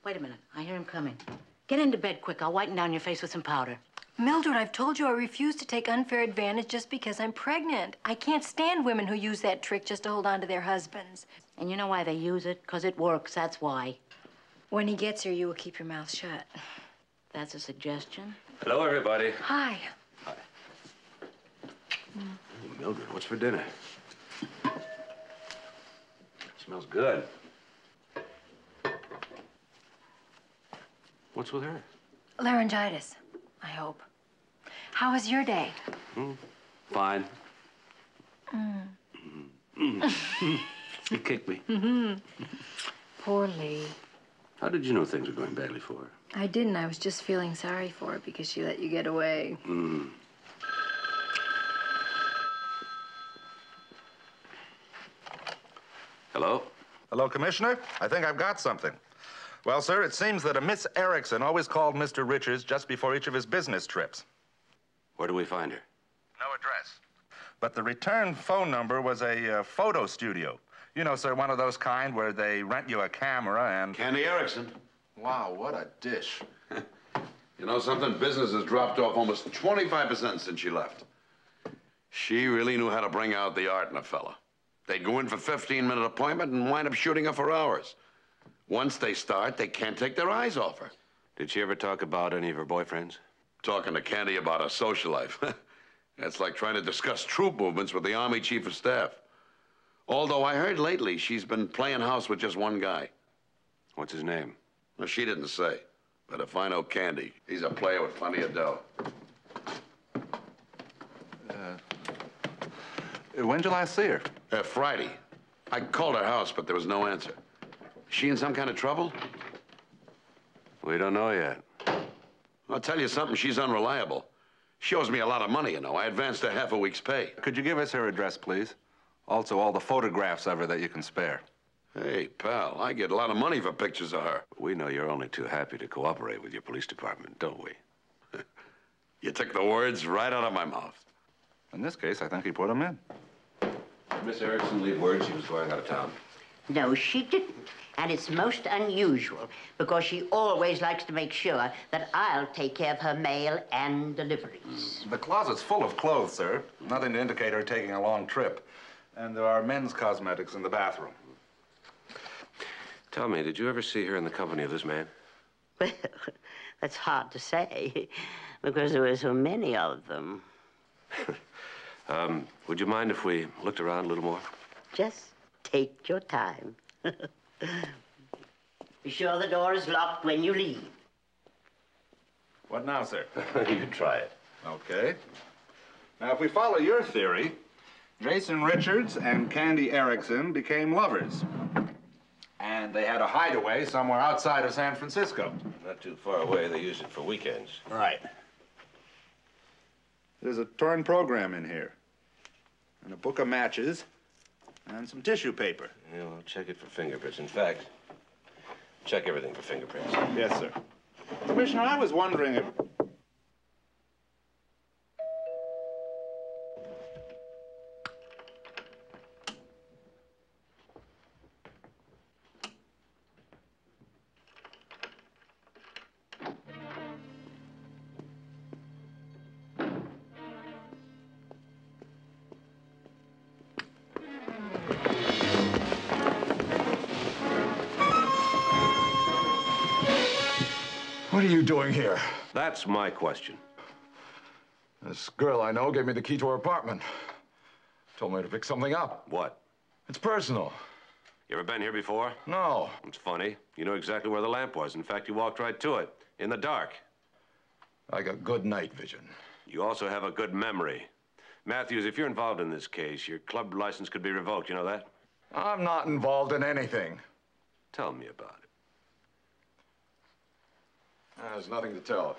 K: Wait a minute. I hear him coming. Get into bed quick. I'll whiten down your face with some powder.
D: Mildred, I've told you I refuse to take unfair advantage just because I'm pregnant. I can't stand women who use that trick just to hold on to their husbands.
K: And you know why they use it? Because it works, that's why.
D: When he gets here, you will keep your mouth shut.
K: That's a suggestion.
B: Hello, everybody.
D: Hi.
B: Hi. Oh, Mildred, what's for dinner? Smells good. What's with her?
D: Laryngitis, I hope. How was your day?
B: Fine. You kicked me.
D: Poor Lee.
B: How did you know things were going badly for her?
D: I didn't. I was just feeling sorry for her because she let you get away.
B: Mm. Hello?
G: Hello, Commissioner. I think I've got something. Well, sir, it seems that a Miss Erickson always called Mr. Richards just before each of his business trips.
B: Where do we find her?
G: No address. But the return phone number was a photo studio. You know, sir, one of those kind where they rent you a camera and...
A: Candy Erickson.
G: Wow, what a dish.
A: You know something? Business has dropped off almost 25% since she left. She really knew how to bring out the art in a fella. They'd go in for 15-minute appointment and wind up shooting her for hours. Once they start, they can't take their eyes off her.
B: Did she ever talk about any of her boyfriends?
A: Talking to Candy about her social life. That's like trying to discuss troop movements with the Army Chief of Staff. Although I heard lately she's been playing house with just one guy.
B: What's his name?
A: Well, she didn't say. But if I know Candy, he's a player with plenty of dough.
G: When'd you last see her?
A: Friday. I called her house, but there was no answer. She in some kind of trouble?
B: We don't know yet.
A: I'll tell you something, she's unreliable. She owes me a lot of money, you know. I advanced her half a week's pay.
G: Could you give us her address, please? Also, all the photographs of her that you can spare.
A: Hey, pal, I get a lot of money for pictures of her.
B: We know you're only too happy to cooperate with your police department, don't we?
A: You took the words right out of my mouth.
G: In this case, I think he put them in.
B: Miss Erickson leave word she was going out of town?
K: No, she didn't. And it's most unusual because she always likes to make sure that I'll take care of her mail and deliveries.
G: The closet's full of clothes, sir. Nothing to indicate her taking a long trip. And there are men's cosmetics in the bathroom.
B: Tell me, did you ever see her in the company of this man?
K: Well, that's hard to say because there were so many of them.
B: Would you mind if we looked around a little more?
K: Just take your time. Be sure the door is locked when you leave.
G: What now, sir?
B: You try it.
G: Okay. Now, if we follow your theory, Jason Richards and Candy Erickson became lovers. And they had a hideaway somewhere outside of San Francisco.
B: Not too far away. They use it for weekends.
G: Right. There's a torn program in here. And a book of matches. And some tissue paper.
B: Yeah, well, check it for fingerprints. In fact, check everything for fingerprints.
G: Yes, sir. Commissioner, I was wondering if...
S: What are you doing here?
B: That's my question.
S: This girl I know gave me the key to her apartment. Told me to pick something up.
B: What?
S: It's personal.
B: You ever been here before?
S: No.
B: It's funny. You know exactly where the lamp was. In fact, you walked right to it, in the dark.
S: I got good night vision.
B: You also have a good memory. Matthews, if you're involved in this case, your club license could be revoked. You know that?
S: I'm not involved in anything.
B: Tell me about it.
S: There's nothing to tell.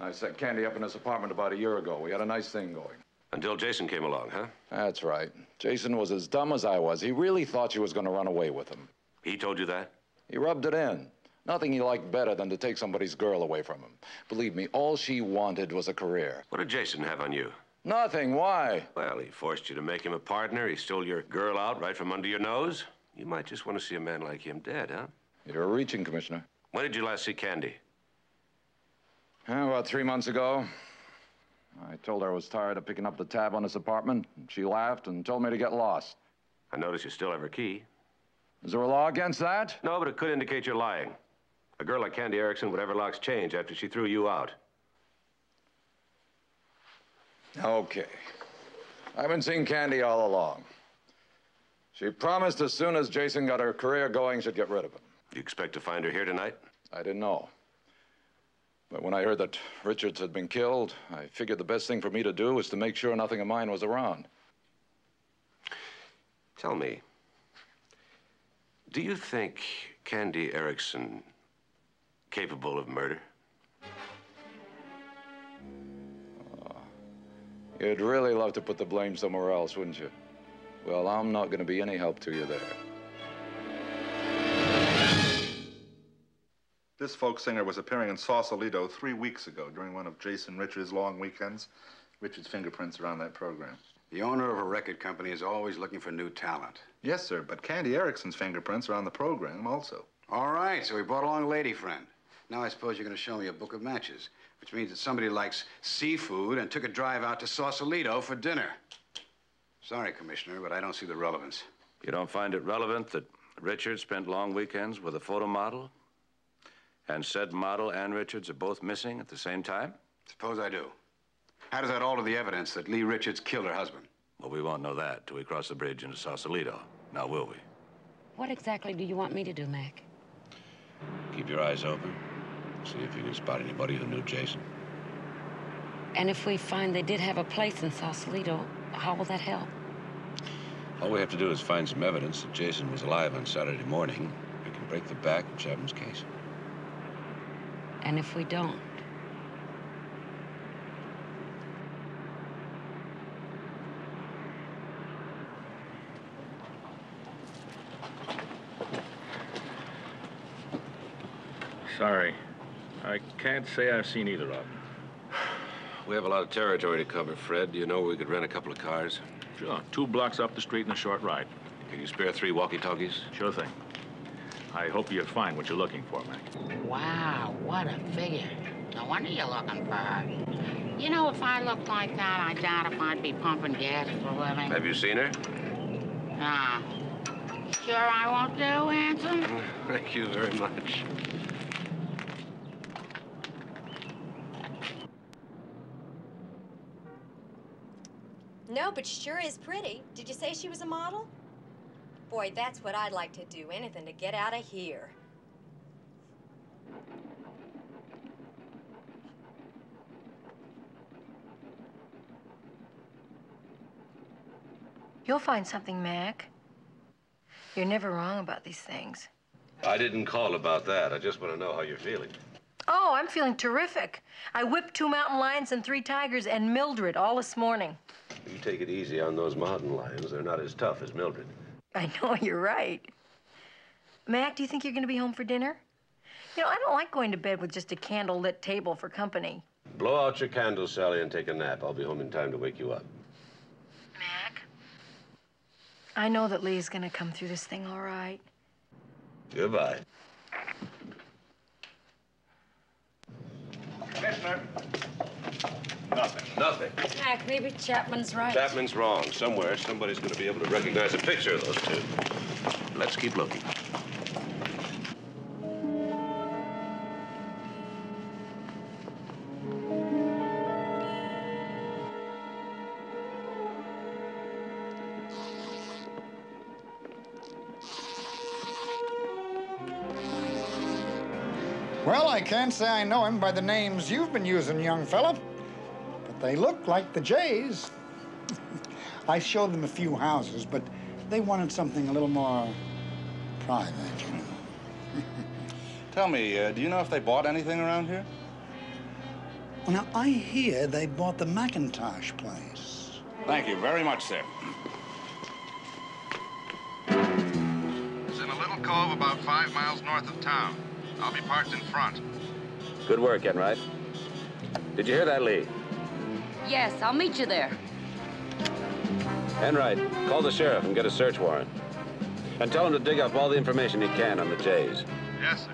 S: I set Candy up in his apartment about a year ago. We had a nice thing going.
B: Until Jason came along, huh?
S: That's right. Jason was as dumb as I was. He really thought she was going to run away with him.
B: He told you that?
S: He rubbed it in. Nothing he liked better than to take somebody's girl away from him. Believe me, all she wanted was a career.
B: What did Jason have on you?
S: Nothing. Why?
B: Well, he forced you to make him a partner. He stole your girl out right from under your nose. You might just want to see a man like him dead, huh?
S: You're reaching, Commissioner.
B: When did you last see Candy?
S: About 3 months ago. I told her I was tired of picking up the tab on this apartment. She laughed and told me to get lost.
B: I notice you still have her key.
S: Is there a law against that?
B: No, but it could indicate you're lying. A girl like Candy Erickson would ever locks change after she threw you out.
S: Okay. I've been seeing Candy all along. She promised as soon as Jason got her career going, she'd get rid of him.
B: You expect to find her here tonight?
S: I didn't know. But when I heard that Richards had been killed, I figured the best thing for me to do was to make sure nothing of mine was around.
B: Tell me, do you think Candy Erickson capable of murder?
S: You'd really love to put the blame somewhere else, wouldn't you? Well, I'm not going to be any help to you there.
G: This folk singer was appearing in Sausalito 3 weeks ago during one of Jason Richards' long weekends. Richards' fingerprints are on that program.
A: The owner of a record company is always looking for new talent.
G: Yes, sir, but Candy Erickson's fingerprints are on the program also.
A: All right, so we brought along a lady friend. Now I suppose you're going to show me a book of matches, which means that somebody likes seafood and took a drive out to Sausalito for dinner. Sorry, Commissioner, but I don't see the relevance.
B: You don't find it relevant that Richards spent long weekends with a photo model? And said model and Richards are both missing at the same time?
A: Suppose I do. How does that alter the evidence that Lee Richards killed her husband?
B: Well, we won't know that till we cross the bridge into Sausalito. Now, will we?
E: What exactly do you want me to do, Mac?
B: Keep your eyes open. See if you can spot anybody who knew Jason.
E: And if we find they did have a place in Sausalito, how will that help?
B: All we have to do is find some evidence that Jason was alive on Saturday morning. We can break the back of Chapman's case.
E: And if we don't?
O: Sorry. I can't say I've seen either of them.
B: We have a lot of territory to cover, Fred. Do you know where we could rent a couple of cars?
O: Sure. 2 blocks up the street and a short ride.
B: Can you spare 3 walkie-talkies?
O: Sure thing. I hope you find what you're looking for, Mac.
C: Wow, what a figure. No wonder you're looking for her. You know, if I looked like that, I doubt if I'd be pumping gas for a living.
B: Have you seen her?
C: Nah. Sure I won't do, handsome?
B: Thank you very much.
V: No, but she sure is pretty. Did you say she was a model? Boy, that's what I'd like to do. Anything to get out of here.
D: You'll find something, Mac. You're never wrong about these things.
B: I didn't call about that. I just want to know how you're feeling.
D: Oh, I'm feeling terrific. I whipped 2 mountain lions and 3 tigers and Mildred all this morning.
B: You take it easy on those mountain lions. They're not as tough as Mildred.
D: I know, you're right. Mac, do you think you're going to be home for dinner? You know, I don't like going to bed with just a candle-lit table for company.
B: Blow out your candle, Sally, and take a nap. I'll be home in time to wake you up.
D: Mac? I know that Lee's going to come through this thing all right.
B: Goodbye.
G: Commissioner. Nothing.
B: Nothing.
E: Mac, maybe Chapman's right.
B: Chapman's wrong. Somewhere, somebody's going to be able to recognize a picture of those 2. Let's keep looking.
W: Well, I can't say I know him by the names you've been using, young fella. But they look like the Jays. I showed them a few houses, but they wanted something a little more private, you know.
G: Tell me, do you know if they bought anything around here?
W: Well, now, I hear they bought the McIntosh place.
G: Thank you very much, sir.
J: It's in a little cove about 5 miles north of town. I'll be parked in front.
B: Good work, Enright. Did you hear that, Lee?
E: Yes, I'll meet you there.
B: Enright, call the sheriff and get a search warrant. And tell him to dig up all the information he can on the Jays.
J: Yes, sir.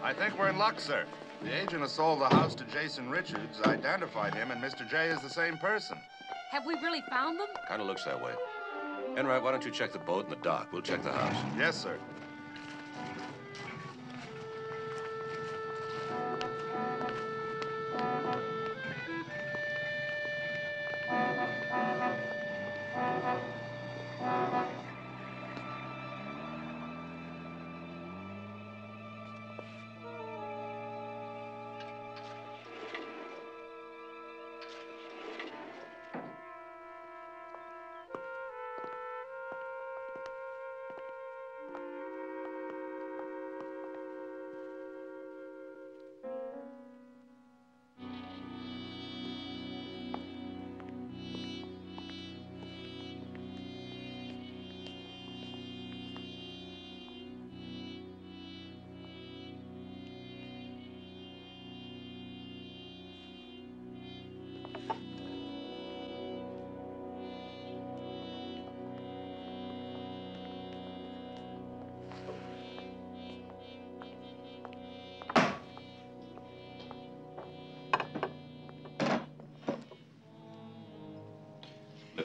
J: I think we're in luck, sir. The agent who sold the house to Jason Richards identified him, and Mr. J is the same person.
E: Have we really found them?
B: Kind of looks that way. Enright, why don't you check the boat and the dock? We'll check the house.
J: Yes, sir.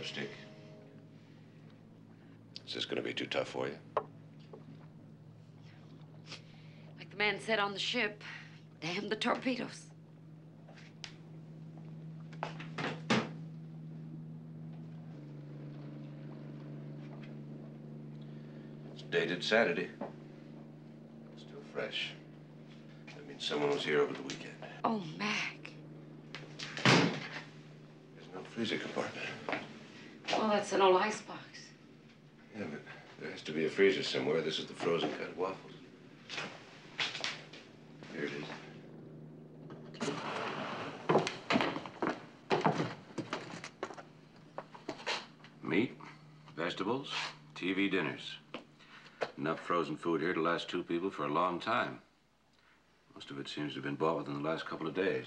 B: stick. Is this going to be too tough for you?
E: Like the man said on the ship, damn the torpedoes.
B: It's dated Saturday. Still fresh. That means someone was here over the weekend.
E: Oh, Mac.
B: There's no freezer compartment.
E: Well, that's an old icebox.
B: Yeah, but there has to be a freezer somewhere. This is the frozen cut of waffles. Here it is. Meat, vegetables, TV dinners. Enough frozen food here to last 2 people for a long time. Most of it seems to have been bought within the last couple of days.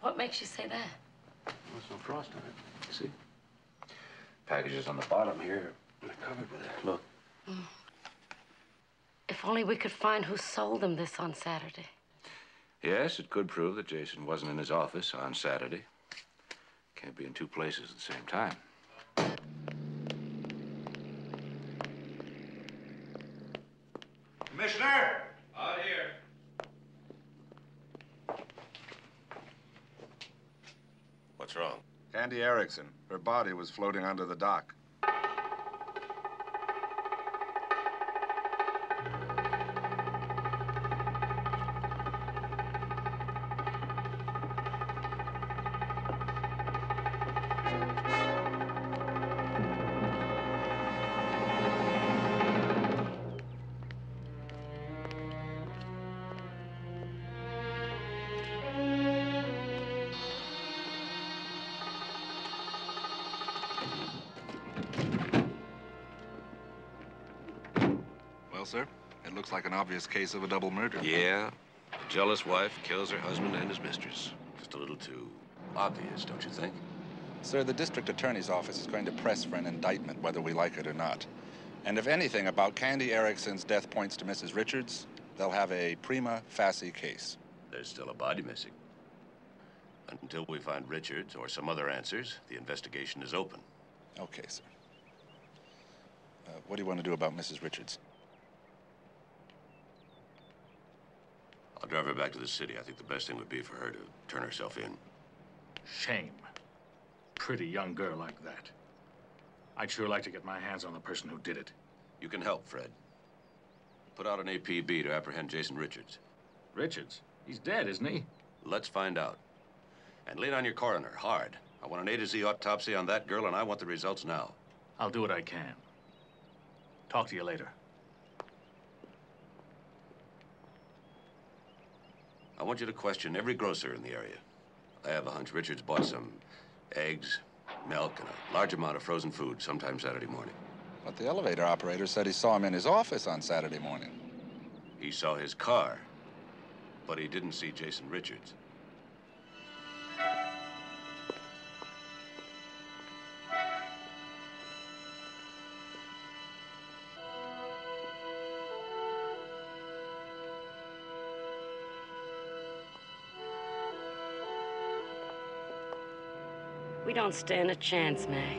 E: What makes you say that?
B: Well, there's no frost on it. See? Packages on the bottom here. They're covered with it. Look.
E: If only we could find who sold them this on Saturday.
B: Yes, it could prove that Jason wasn't in his office on Saturday. Can't be in 2 places at the same time.
G: Commissioner!
B: Out here. What's wrong?
G: Candy Erickson. Her body was floating under the dock. Well, sir, it looks like an obvious case of a double murder.
B: Yeah. A jealous wife kills her husband and his mistress. Just a little too obvious, don't you think?
G: Sir, the district attorney's office is going to press for an indictment, whether we like it or not. And if anything about Candy Erickson's death points to Mrs. Richards, they'll have a prima facie case.
B: There's still a body missing. Until we find Richards or some other answers, the investigation is open.
G: Okay, sir. What do you want to do about Mrs. Richards?
B: I'll drive her back to the city. I think the best thing would be for her to turn herself in.
O: Shame. Pretty young girl like that. I'd sure like to get my hands on the person who did it.
B: You can help, Fred. Put out an APB to apprehend Jason Richards.
O: Richards? He's dead, isn't he?
B: Let's find out. And lean on your coroner, hard. I want an A to Z autopsy on that girl, and I want the results now.
O: I'll do what I can. Talk to you later.
B: I want you to question every grocer in the area. I have a hunch Richards bought some eggs, milk, and a large amount of frozen food sometime Saturday morning.
G: But the elevator operator said he saw him in his office on Saturday morning.
B: He saw his car, but he didn't see Jason Richards.
E: We don't stand a chance, May.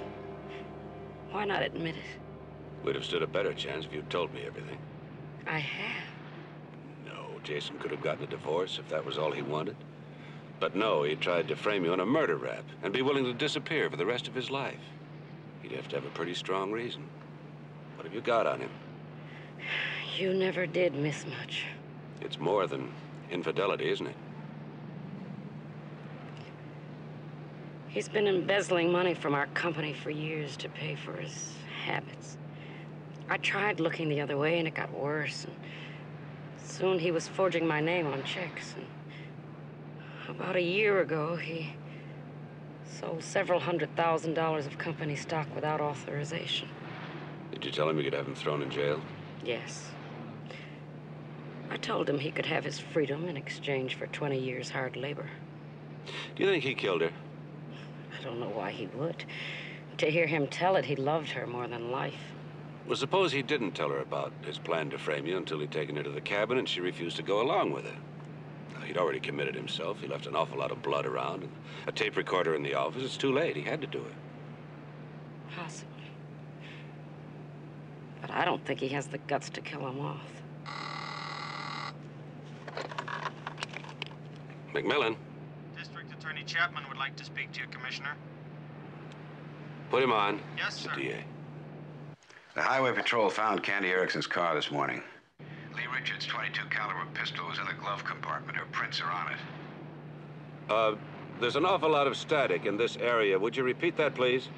E: Why not admit it?
B: We'd have stood a better chance if you'd told me everything.
E: I have.
B: No, Jason could have gotten a divorce if that was all he wanted. But no, he tried to frame you on a murder rap and be willing to disappear for the rest of his life. He'd have to have a pretty strong reason. What have you got on him?
E: You never did miss much.
B: It's more than infidelity, isn't it?
E: He's been embezzling money from our company for years to pay for his habits. I tried looking the other way, and it got worse. And soon he was forging my name on checks. And about a year ago, he sold several $100,000 of company stock without authorization.
B: Did you tell him you could have him thrown in jail?
E: Yes. I told him he could have his freedom in exchange for 20 years hard labor.
B: Do you think he killed her?
E: I don't know why he would. To hear him tell it, he loved her more than life.
B: Well, suppose he didn't tell her about his plan to frame you until he'd taken her to the cabin and she refused to go along with it. Now, he'd already committed himself. He left an awful lot of blood around and a tape recorder in the office. It's too late. He had to do it.
E: Possibly. But I don't think he has the guts to kill him off.
B: McMillan,
H: District Attorney Chapman would like to speak to you, Commissioner.
B: put him on.
H: Yes, sir.
B: The DA.
A: The Highway Patrol found Candy Erickson's car this morning. Lee Richards' .22 caliber pistol was in the glove compartment. Her prints are on it.
B: There's an awful lot of static in this area. Would you repeat that, please?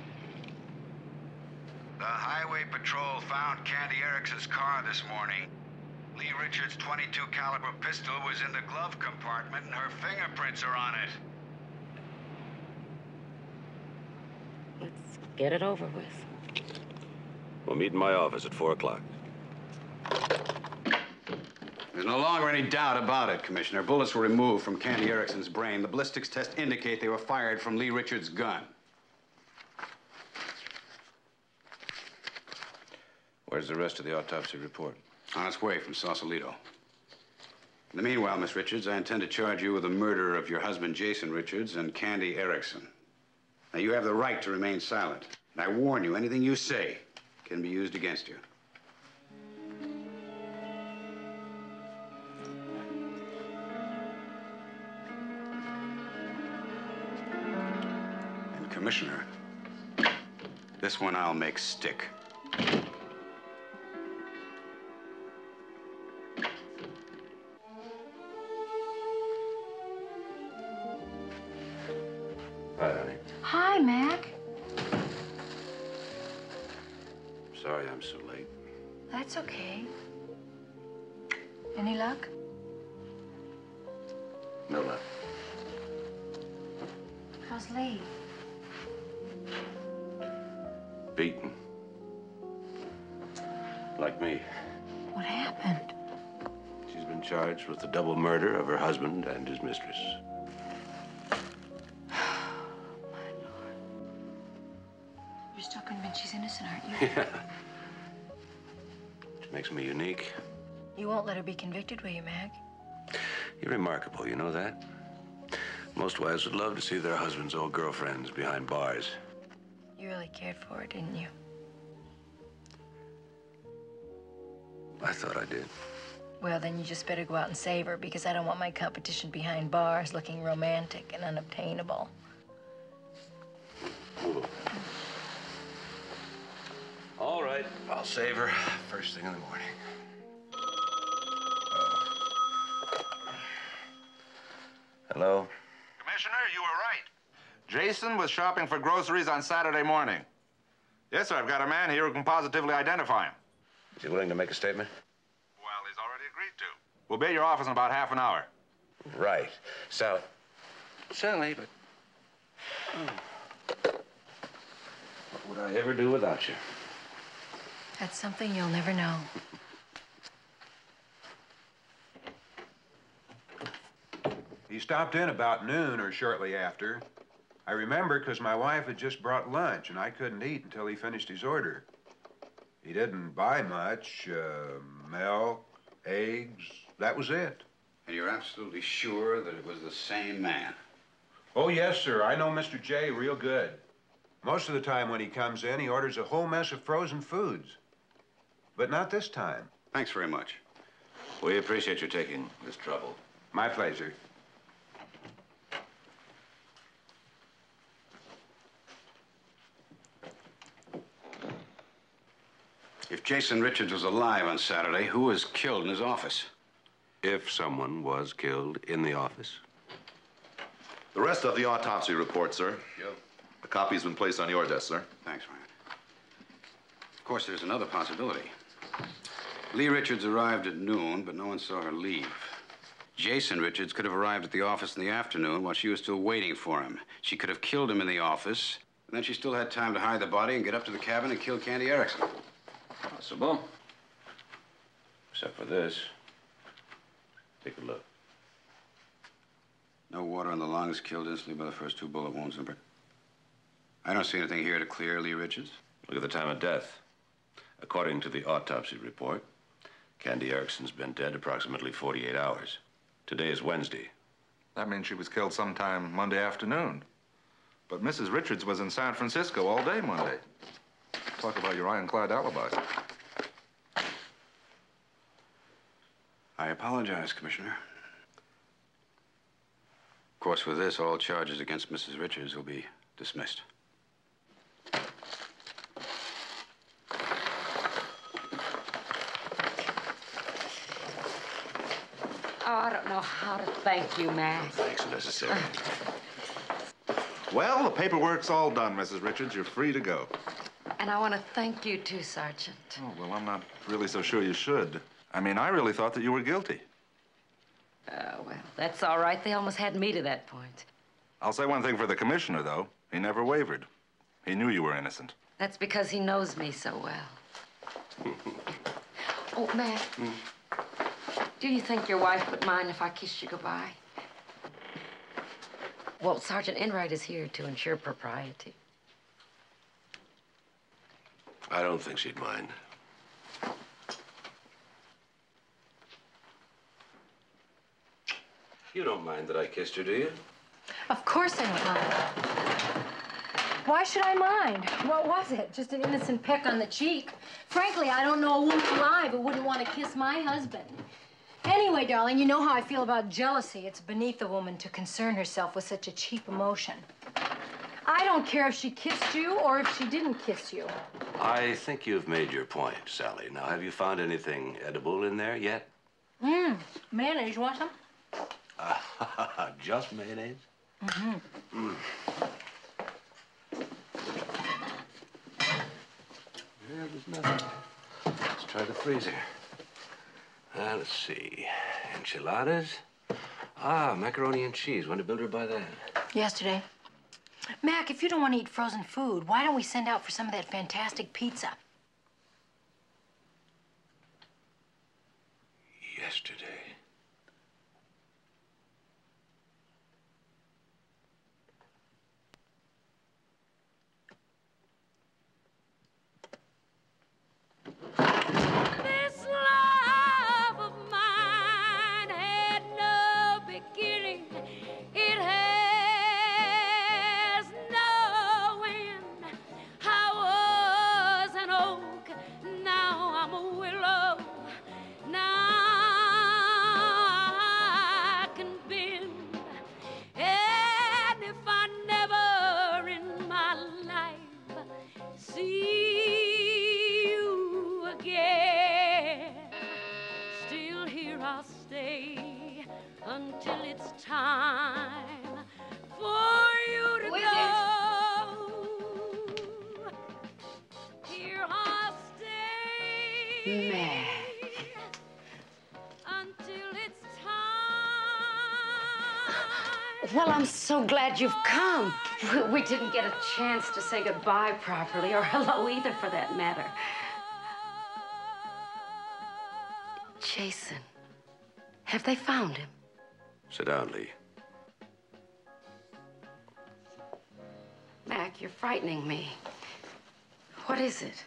A: The Highway Patrol found Candy Erickson's car this morning. Lee Richards' .22 caliber pistol was in the glove compartment, and her fingerprints are on it.
E: Let's get it over with.
B: We'll meet in my office at 4 o'clock.
A: There's no longer any doubt about it, Commissioner. Bullets were removed from Candy Erickson's brain. The ballistics test indicate they were fired from Lee Richards' gun.
B: Where's the rest of the autopsy report?
A: On its way from Sausalito. In the meanwhile, Miss Richards, I intend to charge you with the murder of your husband, Jason Richards, and Candy Erickson. Now, you have the right to remain silent. And I warn you, anything you say can be used against you. And, Commissioner, this one I'll make stick.
B: Hi, honey.
D: Hi, Mac.
B: Sorry I'm so late.
D: That's okay. Any luck?
B: No luck.
D: How's Lee?
B: Beaten. Like me.
D: What happened?
B: She's been charged with the double murder of her husband and his mistress.
D: You're still convinced she's innocent, aren't you?
B: Yeah. Which makes me unique.
D: You won't let her be convicted, will you, Mac?
B: You're remarkable, you know that? Most wives would love to see their husbands' old girlfriends behind bars.
D: You really cared for her, didn't you?
B: I thought I did.
D: Well, then you just better go out and save her, because I don't want my competition behind bars looking romantic and unobtainable.
B: All right, I'll save her first thing in the morning. Hello?
G: Commissioner, you were right. Jason was shopping for groceries on Saturday morning. Yes, sir, I've got a man here who can positively identify him.
B: Is he willing to make a statement?
G: Well, he's already agreed to. We'll be at your office in about half an hour.
B: Right. Sally. Sally, but... what would I ever do without you?
D: That's something you'll never know.
P: He stopped in about noon or shortly after. I remember because my wife had just brought lunch and I couldn't eat until he finished his order. He didn't buy much, milk, eggs, that was it.
A: And you're absolutely sure that it was the same man?
P: Oh, yes, sir. I know Mr. J real good. Most of the time when he comes in, he orders a whole mess of frozen foods. But not this time.
A: Thanks very much.
B: We appreciate you taking this trouble.
P: My pleasure.
A: If Jason Richards was alive on Saturday, who was killed in his office?
B: If someone was killed in the office.
R: The rest of the autopsy report, sir.
A: Yep.
R: A copy's been placed on your desk, sir.
A: Thanks, Ryan. Of course, there's another possibility. Lee Richards arrived at noon, but no one saw her leave. Jason Richards could have arrived at the office in the afternoon while she was still waiting for him. She could have killed him in the office, and then she still had time to hide the body and get up to the cabin and kill Candy Erickson.
B: Possible. Except for this. Take a look.
A: No water on the lungs, killed instantly by the first 2 bullet wounds. I don't see anything here to clear Lee Richards.
B: Look at the time of death. According to the autopsy report, Candy Erickson's been dead approximately 48 hours. Today is Wednesday.
T: That means she was killed sometime Monday afternoon.
G: But Mrs. Richards was in San Francisco all day Monday. Talk about your ironclad alibi.
A: I apologize, Commissioner. Of course, with this, all charges against Mrs. Richards will be dismissed.
E: Oh, I don't know how to thank you, Mac.
B: Thanks are necessary.
G: Well, the paperwork's all done, Mrs. Richards. You're free to go.
E: And I want to thank you, too, Sergeant.
G: Oh, well, I'm not really so sure you should. I mean, I really thought that you were guilty.
E: Well, that's all right. They almost had me to that point.
G: I'll say one thing for the commissioner, though. He never wavered. He knew you were innocent.
E: That's because he knows me so well. Oh, Mac, do you think your wife would mind if I kissed you goodbye? Well, Sergeant Enright is here to ensure propriety.
B: I don't think she'd mind. You don't mind that I kissed her, do you?
D: Of course I don't mind. Why should I mind? What was it? Just an innocent peck on the cheek. Frankly, I don't know a woman alive who wouldn't want to kiss my husband. Anyway, darling, you know how I feel about jealousy. It's beneath a woman to concern herself with such a cheap emotion. I don't care if she kissed you or if she didn't kiss you.
B: I think you've made your point, Sally. Now, have you found anything edible in there yet?
D: Mayonnaise, you want some?
B: Just mayonnaise?
D: Mm-hmm.
B: Yeah, there's nothing. Let's try the freezer. Let's see. Enchiladas? Macaroni and cheese. When did Mildred buy that?
D: Yesterday. Mac, if you don't want to eat frozen food, why don't we send out for some of that fantastic pizza?
B: Yesterday.
F: This love of mine had no beginning. It has no end. I was an oak, now I'm a willow. Now I can bend. And if I never in my life see you again, still here I'll stay until it's time for you to go. Here I'll stay
E: Mac.
F: until it's time.
E: Well, I'm so glad you've come. We didn't get a chance to say goodbye properly, or hello either, for that matter. Jason, have they found him?
B: Sit down, Lee.
E: Mac, you're frightening me. What is it?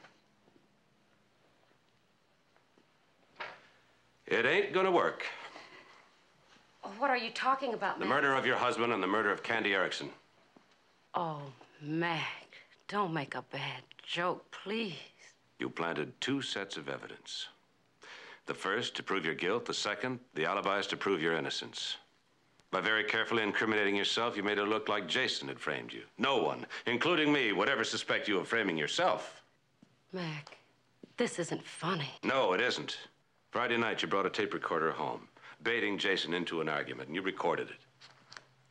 B: It ain't gonna work.
E: What are you talking about,
B: The
E: Mac?
B: murder of your husband and the murder of Candy Erickson.
E: Oh, Mac, don't make a bad joke, please.
B: You planted two sets of evidence. The first to prove your guilt, the second, the alibis to prove your innocence. By very carefully incriminating yourself, you made it look like Jason had framed you. No one, including me, would ever suspect you of framing yourself.
E: Mac, this isn't funny.
B: No, it isn't. Friday night, you brought a tape recorder home, baiting Jason into an argument, and you recorded it.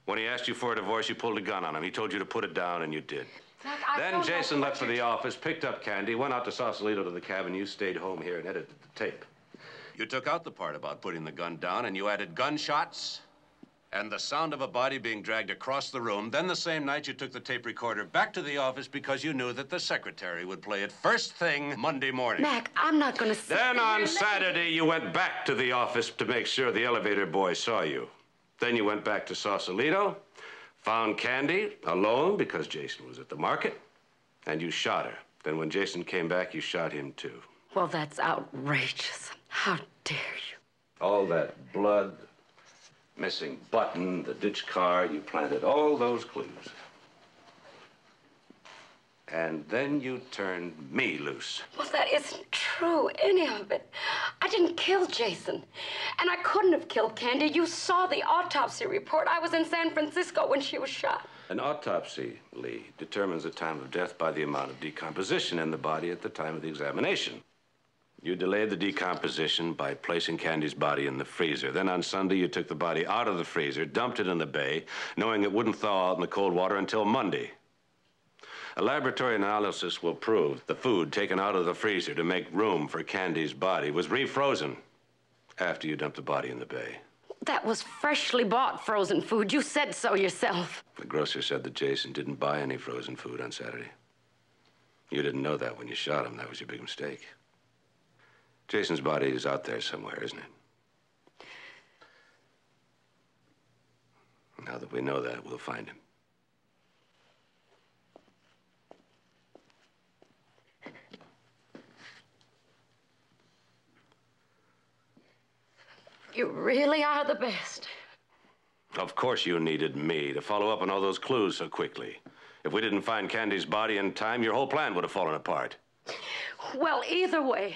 B: When he asked you for a divorce, you pulled a gun on him. He told you to put it down, and you did.
E: Mac, I
B: Then
E: don't know
B: Jason
E: what
B: left for the office, picked up Candy, went out to Sausalito to the cabin. You stayed home here and edited the tape. You took out the part about putting the gun down, and you added gunshots and the sound of a body being dragged across the room. Then the same night, you took the tape recorder back to the office because you knew that the secretary would play it first thing Monday morning.
E: Mac, I'm not going to sit
B: Then
E: there
B: on
E: and
B: Saturday, you went back to the office to make sure the elevator boy saw you. Then you went back to Sausalito, found Candy alone because Jason was at the market, and you shot her. Then when Jason came back, you shot him too.
E: Well, that's outrageous. How dare you?
B: All that blood, missing button, the ditch car, you planted all those clues. And then you turned me loose.
E: Well, that isn't true, any of it. I didn't kill Jason. And I couldn't have killed Candy. You saw the autopsy report. I was in San Francisco when she was shot.
B: An autopsy, Lee, determines the time of death by the amount of decomposition in the body at the time of the examination. You delayed the decomposition by placing Candy's body in the freezer. Then on Sunday, you took the body out of the freezer, dumped it in the bay, knowing it wouldn't thaw out in the cold water until Monday. A laboratory analysis will prove the food taken out of the freezer to make room for Candy's body was refrozen after you dumped the body in the bay.
E: That was freshly bought frozen food. You said so yourself.
B: The grocer said that Jason didn't buy any frozen food on Saturday. You didn't know that when you shot him. That was your big mistake. Jason's body is out there somewhere, isn't it? Now that we know that, we'll find him.
E: You really are the best.
B: Of course you needed me to follow up on all those clues so quickly. If we didn't find Candy's body in time, your whole plan would have fallen apart.
E: Well, either way,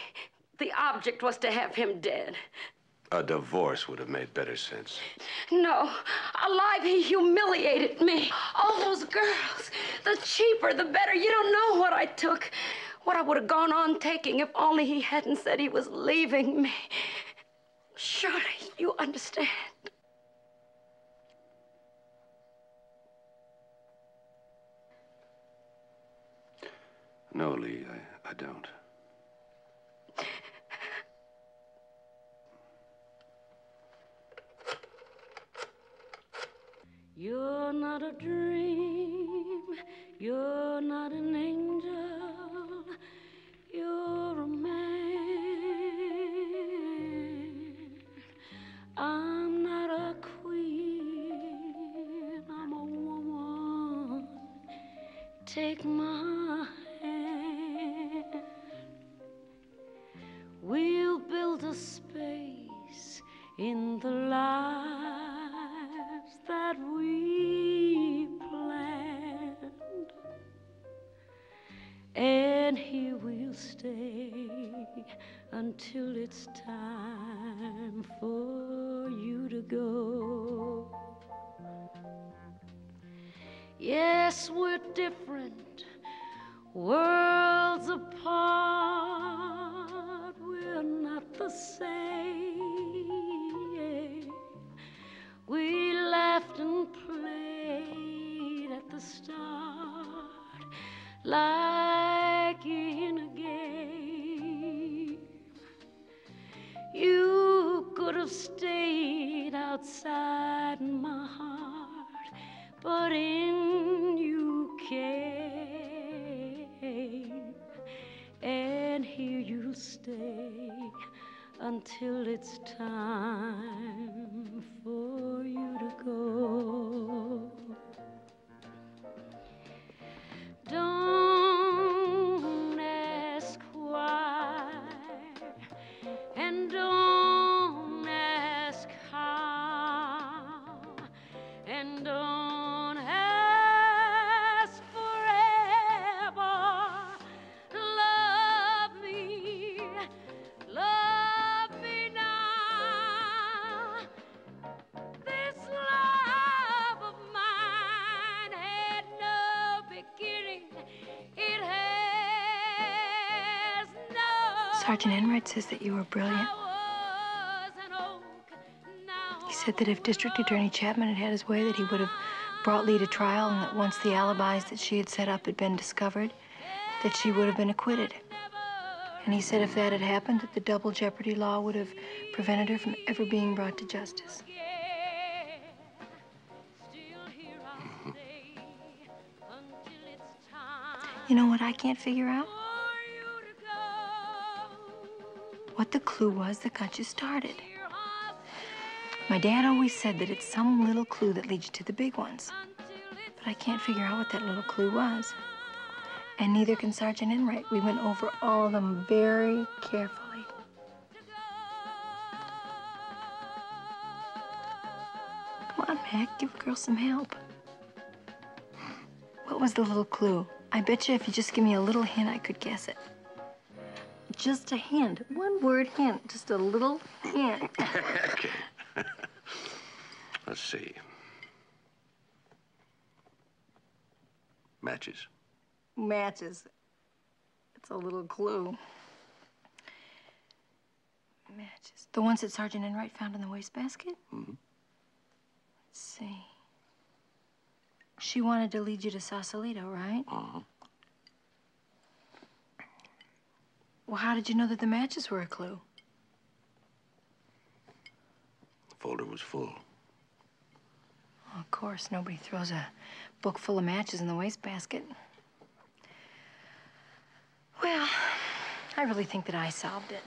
E: the object was to have him dead.
B: A divorce would have made better sense.
E: No, alive, he humiliated me. All those girls, the cheaper, the better. You don't know what I took, what I would have gone on taking if only he hadn't said he was leaving me. Surely you understand.
B: No, Lee, I don't.
F: You're not a dream, you're not an angel, you're a man. I'm not a queen, I'm a woman. Take my hand. We'll build a space in the lives that we planned, and here we'll stay until it's time for you to go. Yes, we're different, worlds apart, we're not the same. We laughed and played at the start like in a game. You could have stayed outside my heart, but in you came, and here you'll stay until it's time for you to go. Don't ask why, and don't ask how, and don't ask forever. Love me, love me now. This love of mine had no beginning. It has no.
D: Sergeant Enright says that you were brilliant. He said that if District Attorney Chapman had had his way, that he would have brought Lee to trial, and that once the alibis that she had set up had been discovered, that she would have been acquitted. And he said if that had happened, that the double jeopardy law would have prevented her from ever being brought to justice. You know what I can't figure out? What the clue was that got you started. My dad always said that it's some little clue that leads you to the big ones. But I can't figure out what that little clue was. And neither can Sergeant Enright. We went over all of them very carefully. Come on, Mac, give a girl some help. What was the little clue I bet you if you just give me a little hint, I could guess it. Just a hint. One word hint. Just a little hint.
B: Okay. Let's see. Matches.
D: Matches. It's a little clue. Matches. The ones that Sergeant Enright found in the wastebasket?
B: Mm-hmm.
D: Let's see. She wanted to lead you to Sausalito, right?
B: Uh-huh.
D: Well, how did you know that the matches were a clue?
B: The folder was full.
D: Well, of course, nobody throws a book full of matches in the wastebasket. Well, I really think that I solved it.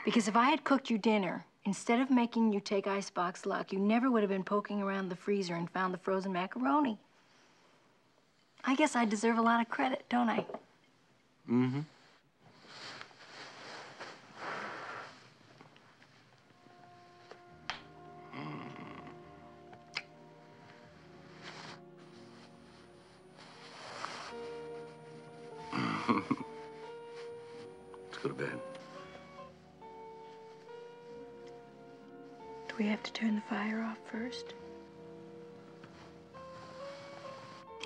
D: Because if I had cooked you dinner, instead of making you take icebox luck, you never would have been poking around the freezer and found the frozen macaroni. I guess I deserve a lot of credit, don't I?
B: Mm-hmm. Let's go to bed.
D: Do we have to turn the fire off first?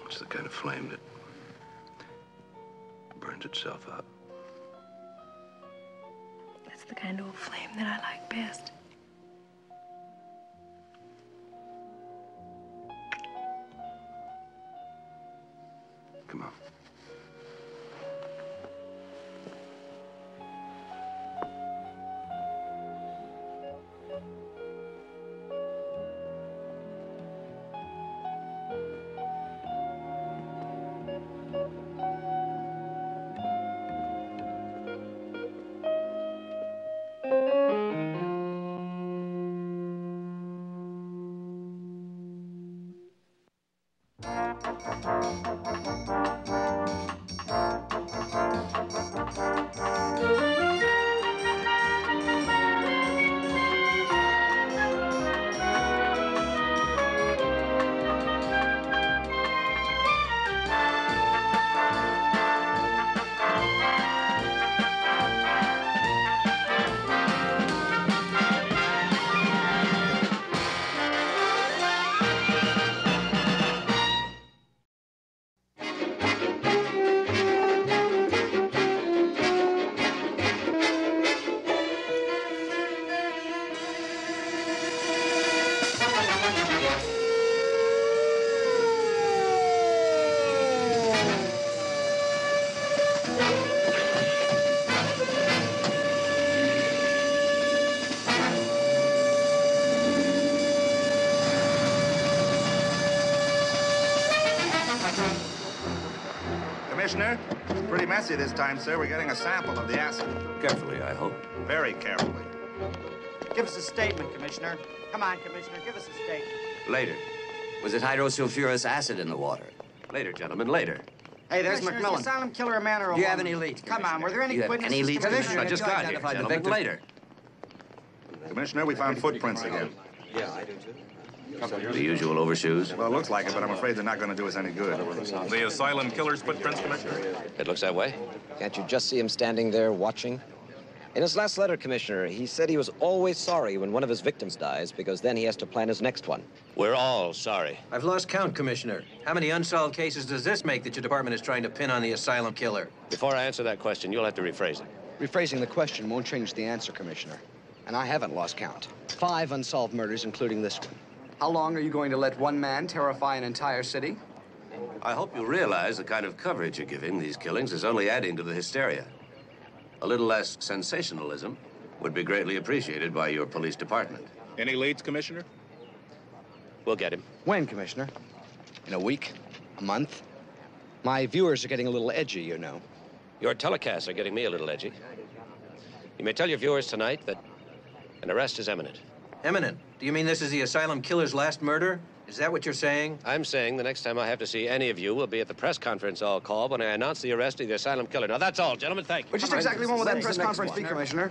B: It's the kind of flame that burns itself out.
D: That's the kind of old flame that I like best.
B: Come on.
G: Commissioner, it's pretty messy this time, sir. We're getting a sample of the acid.
B: Carefully, I hope.
G: Very carefully.
H: Give us a statement, Commissioner. Come on, Commissioner, give us a statement.
B: Later.
I: Was it hydrosulfurous acid in the water?
B: Later, gentlemen, later.
H: Hey, there's
I: Commissioner, is
H: McMillan.
I: the
H: asylum killer a man or a
I: Do you have
H: woman?
I: any leads,
H: Come on, were there any
I: Do you have
H: witnesses?
I: any leads,
H: Commissioner,
B: I just got here,
I: identify the
B: gentlemen.
I: victim?
B: Later.
G: Commissioner, we found footprints again.
I: Yeah, I do too.
B: The usual overshoes?
G: Well, it looks like it, but I'm afraid they're not going to do us any good.
L: The asylum killer's footprints, Commissioner?
B: It looks that way.
J: Can't you just see him standing there watching? In his last letter, Commissioner, he said he was always sorry when one of his victims dies because then he has to plan his next one.
B: We're all sorry.
M: I've lost count, Commissioner. How many unsolved cases does this make that your department is trying to pin on the asylum killer?
B: Before I answer that question, you'll have to rephrase it.
X: Rephrasing the question won't change the answer, Commissioner. And I haven't lost count. 5 unsolved murders, including this one. How long are you going to let one man terrify an entire city?
B: I hope you realize the kind of coverage you're giving these killings is only adding to the hysteria. A little less sensationalism would be greatly appreciated by your police department.
G: Any leads, Commissioner?
B: We'll get him.
X: When, Commissioner? In a week? A month? My viewers are getting a little edgy, you know.
B: Your telecasts are getting me a little edgy. You may tell your viewers tonight that an arrest is imminent.
M: Imminent? Do you mean this is the asylum killer's last murder? Is that what you're saying?
B: I'm saying the next time I have to see any of you will be at the press conference I'll call when I announce the arrest of the asylum killer. Now, that's all, gentlemen. Thank you.
X: But just exactly when will that press conference be, Commissioner?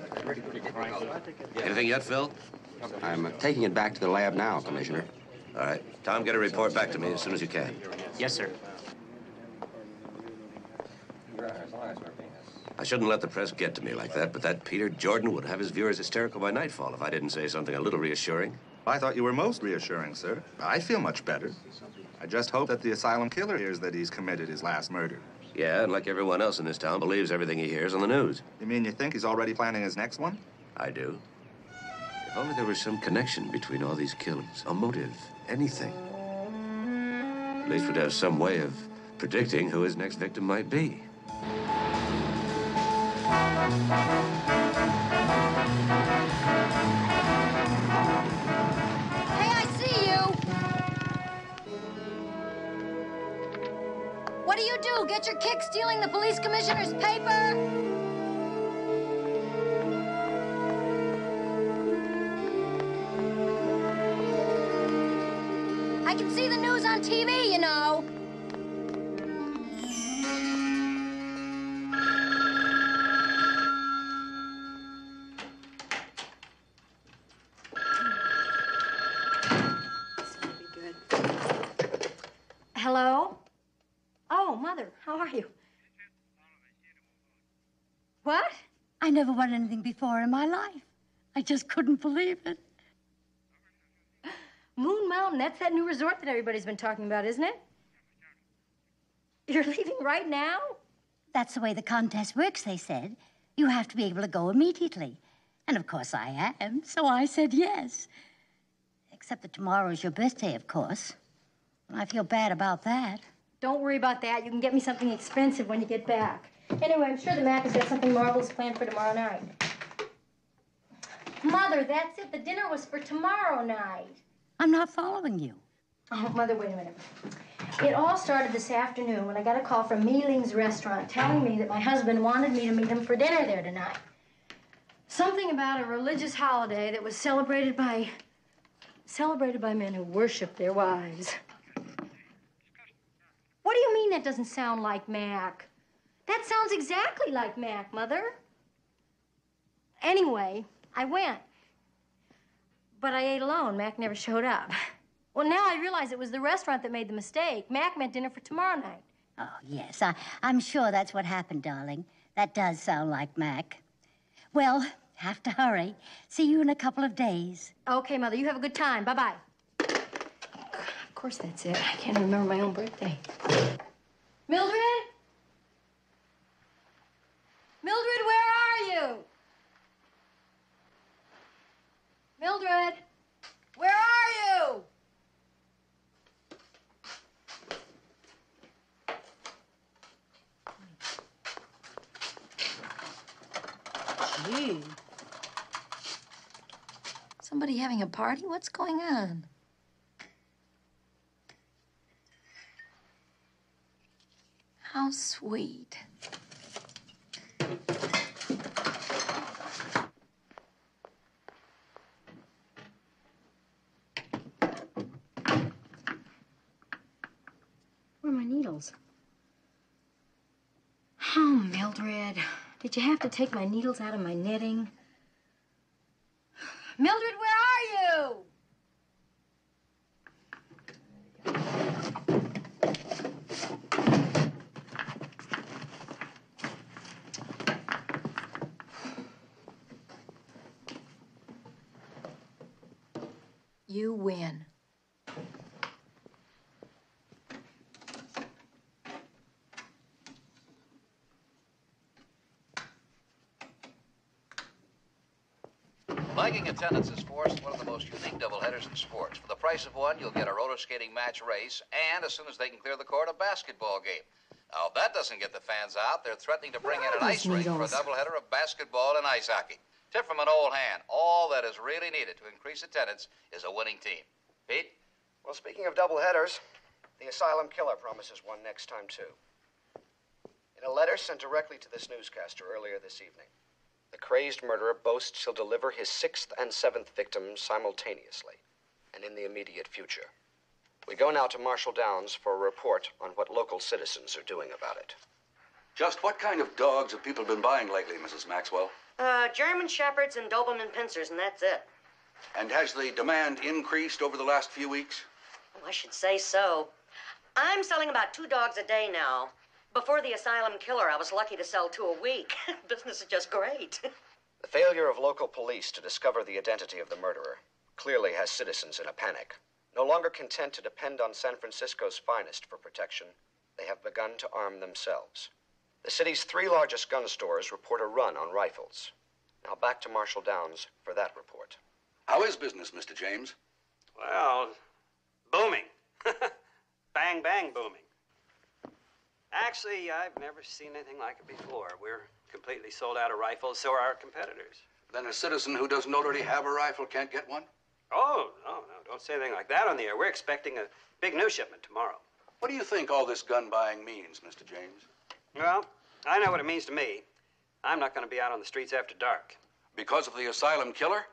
B: Anything yet, Phil?
I: I'm taking it back to the lab now, Commissioner.
B: All right. Tom, get a report back to me as soon as you can.
H: Yes, sir.
B: I shouldn't let the press get to me like that, but that Peter Jordan would have his viewers hysterical by nightfall if I didn't say something a little reassuring.
G: I thought you were most reassuring, sir. I feel much better. I just hope that the asylum killer hears that he's committed his last murder.
B: Yeah, and like everyone else in this town, believes everything he hears on the news.
G: You mean you think he's already planning his next one?
B: I do. If only there was some connection between all these killings, a motive, anything. At least we'd have some way of predicting who his next victim might be.
K: Hey, I see you! What do you do? Get your kick stealing the police commissioner's paper? I can see the news on TV, you know.
D: Hello? Oh, Mother, how are you? What?
K: I never won anything before in my life. I just couldn't believe it.
D: Moon Mountain, that's that new resort that everybody's been talking about, isn't it? You're leaving right now?
K: That's the way the contest works, they said. You have to be able to go immediately. And of course I am, so I said yes. Except that tomorrow's your birthday, of course. And I feel bad about that.
D: Don't worry about that. You can get me something expensive when you get back. Anyway, I'm sure the Mac has got something marvelous planned for tomorrow night. Mother, that's it. The dinner was for tomorrow night.
K: I'm not following you.
D: Oh, Mother, wait a minute. It all started this afternoon when I got a call from McMillan's restaurant telling me that my husband wanted me to meet him for dinner there tonight. Something about a religious holiday that was celebrated by men who worship their wives. What do you mean that doesn't sound like Mac? That sounds exactly like Mac, Mother. Anyway, I went. But I ate alone. Mac never showed up. Well, now I realize it was the restaurant that made the mistake. Mac meant dinner for tomorrow night.
K: Oh, yes, I'm sure that's what happened, darling. That does sound like Mac. Well, have to hurry. See you in a couple of days.
D: Okay, Mother, you have a good time. Bye-bye. Of course that's it. I can't remember my own birthday. Mildred? Mildred, where are you? Mildred, where are you? Gee. Somebody having a party? What's going on? How sweet. Where are my needles? Oh, Mildred. Did you have to take my needles out of my knitting? Mildred, where are you? You win.
N: Flagging attendance is forced one of the most unique doubleheaders in sports. For the price of one, you'll get a roller skating match race, and as soon as they can clear the court, a basketball game. Now, if that doesn't get the fans out, they're threatening to bring in an ice rink for a doubleheader of basketball and ice hockey. Tip from an old hand, all that is really needed to increase attendance is a winning team. Pete?
X: Well, speaking of doubleheaders, the asylum killer promises one next time, too. In a letter sent directly to this newscaster earlier this evening, the crazed murderer boasts he'll deliver his 6th and 7th victims simultaneously and in the immediate future. We go now to Marshall Downs for a report on what local citizens are doing about it.
Q: Just what kind of dogs have people been buying lately, Mrs. Maxwell?
U: German Shepherds and Doberman Pinschers, and that's it.
Q: And has the demand increased over the last few weeks?
U: Well, I should say so. I'm selling about 2 dogs a day now. Before the asylum killer, I was lucky to sell 2 a week. Business is just great.
X: The failure of local police to discover the identity of the murderer clearly has citizens in a panic. No longer content to depend on San Francisco's finest for protection, they have begun to arm themselves. The city's 3 largest gun stores report a run on rifles. Now back to Marshall Downs for that report.
Q: How is business, Mr. James?
C: Well, booming. Bang, bang, booming. Actually, I've never seen anything like it before. We're completely sold out of rifles, so are our competitors.
Q: Then a citizen who doesn't already have a rifle can't get one?
C: Oh, no, don't say anything like that on the air. We're expecting a big new shipment tomorrow.
Q: What do you think all this gun buying means, Mr. James?
C: Well, I know what it means to me. I'm not going to be out on the streets after dark.
Q: Because of the asylum killer?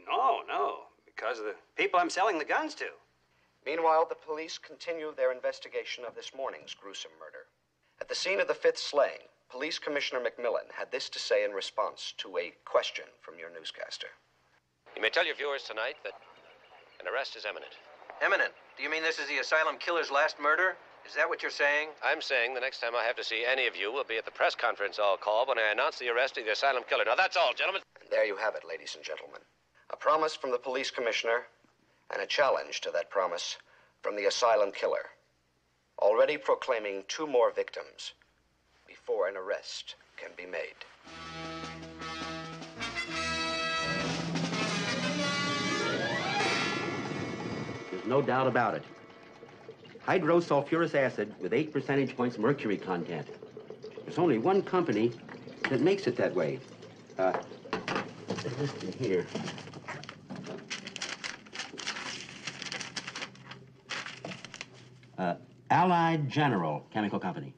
C: No, because of the people I'm selling the guns to.
X: Meanwhile, the police continue their investigation of this morning's gruesome murder. At the scene of the 5th slaying, Police Commissioner McMillan had this to say in response to a question from your newscaster.
S: You may tell your viewers tonight that an arrest is imminent.
M: Imminent? Do you mean this is the asylum killer's last murder? Is that what you're saying?
S: I'm saying the next time I have to see any of you will be at the press conference I'll call when I announce the arrest of the asylum killer. Now, that's all, gentlemen.
X: And there you have it, ladies and gentlemen. A promise from the police commissioner and a challenge to that promise from the asylum killer, already proclaiming 2 more victims before an arrest can be made.
V: There's no doubt about it. Hydrosulfurous acid with 8 percentage points mercury content. There's only one company that makes it that way. Listen here. Allied General Chemical Company.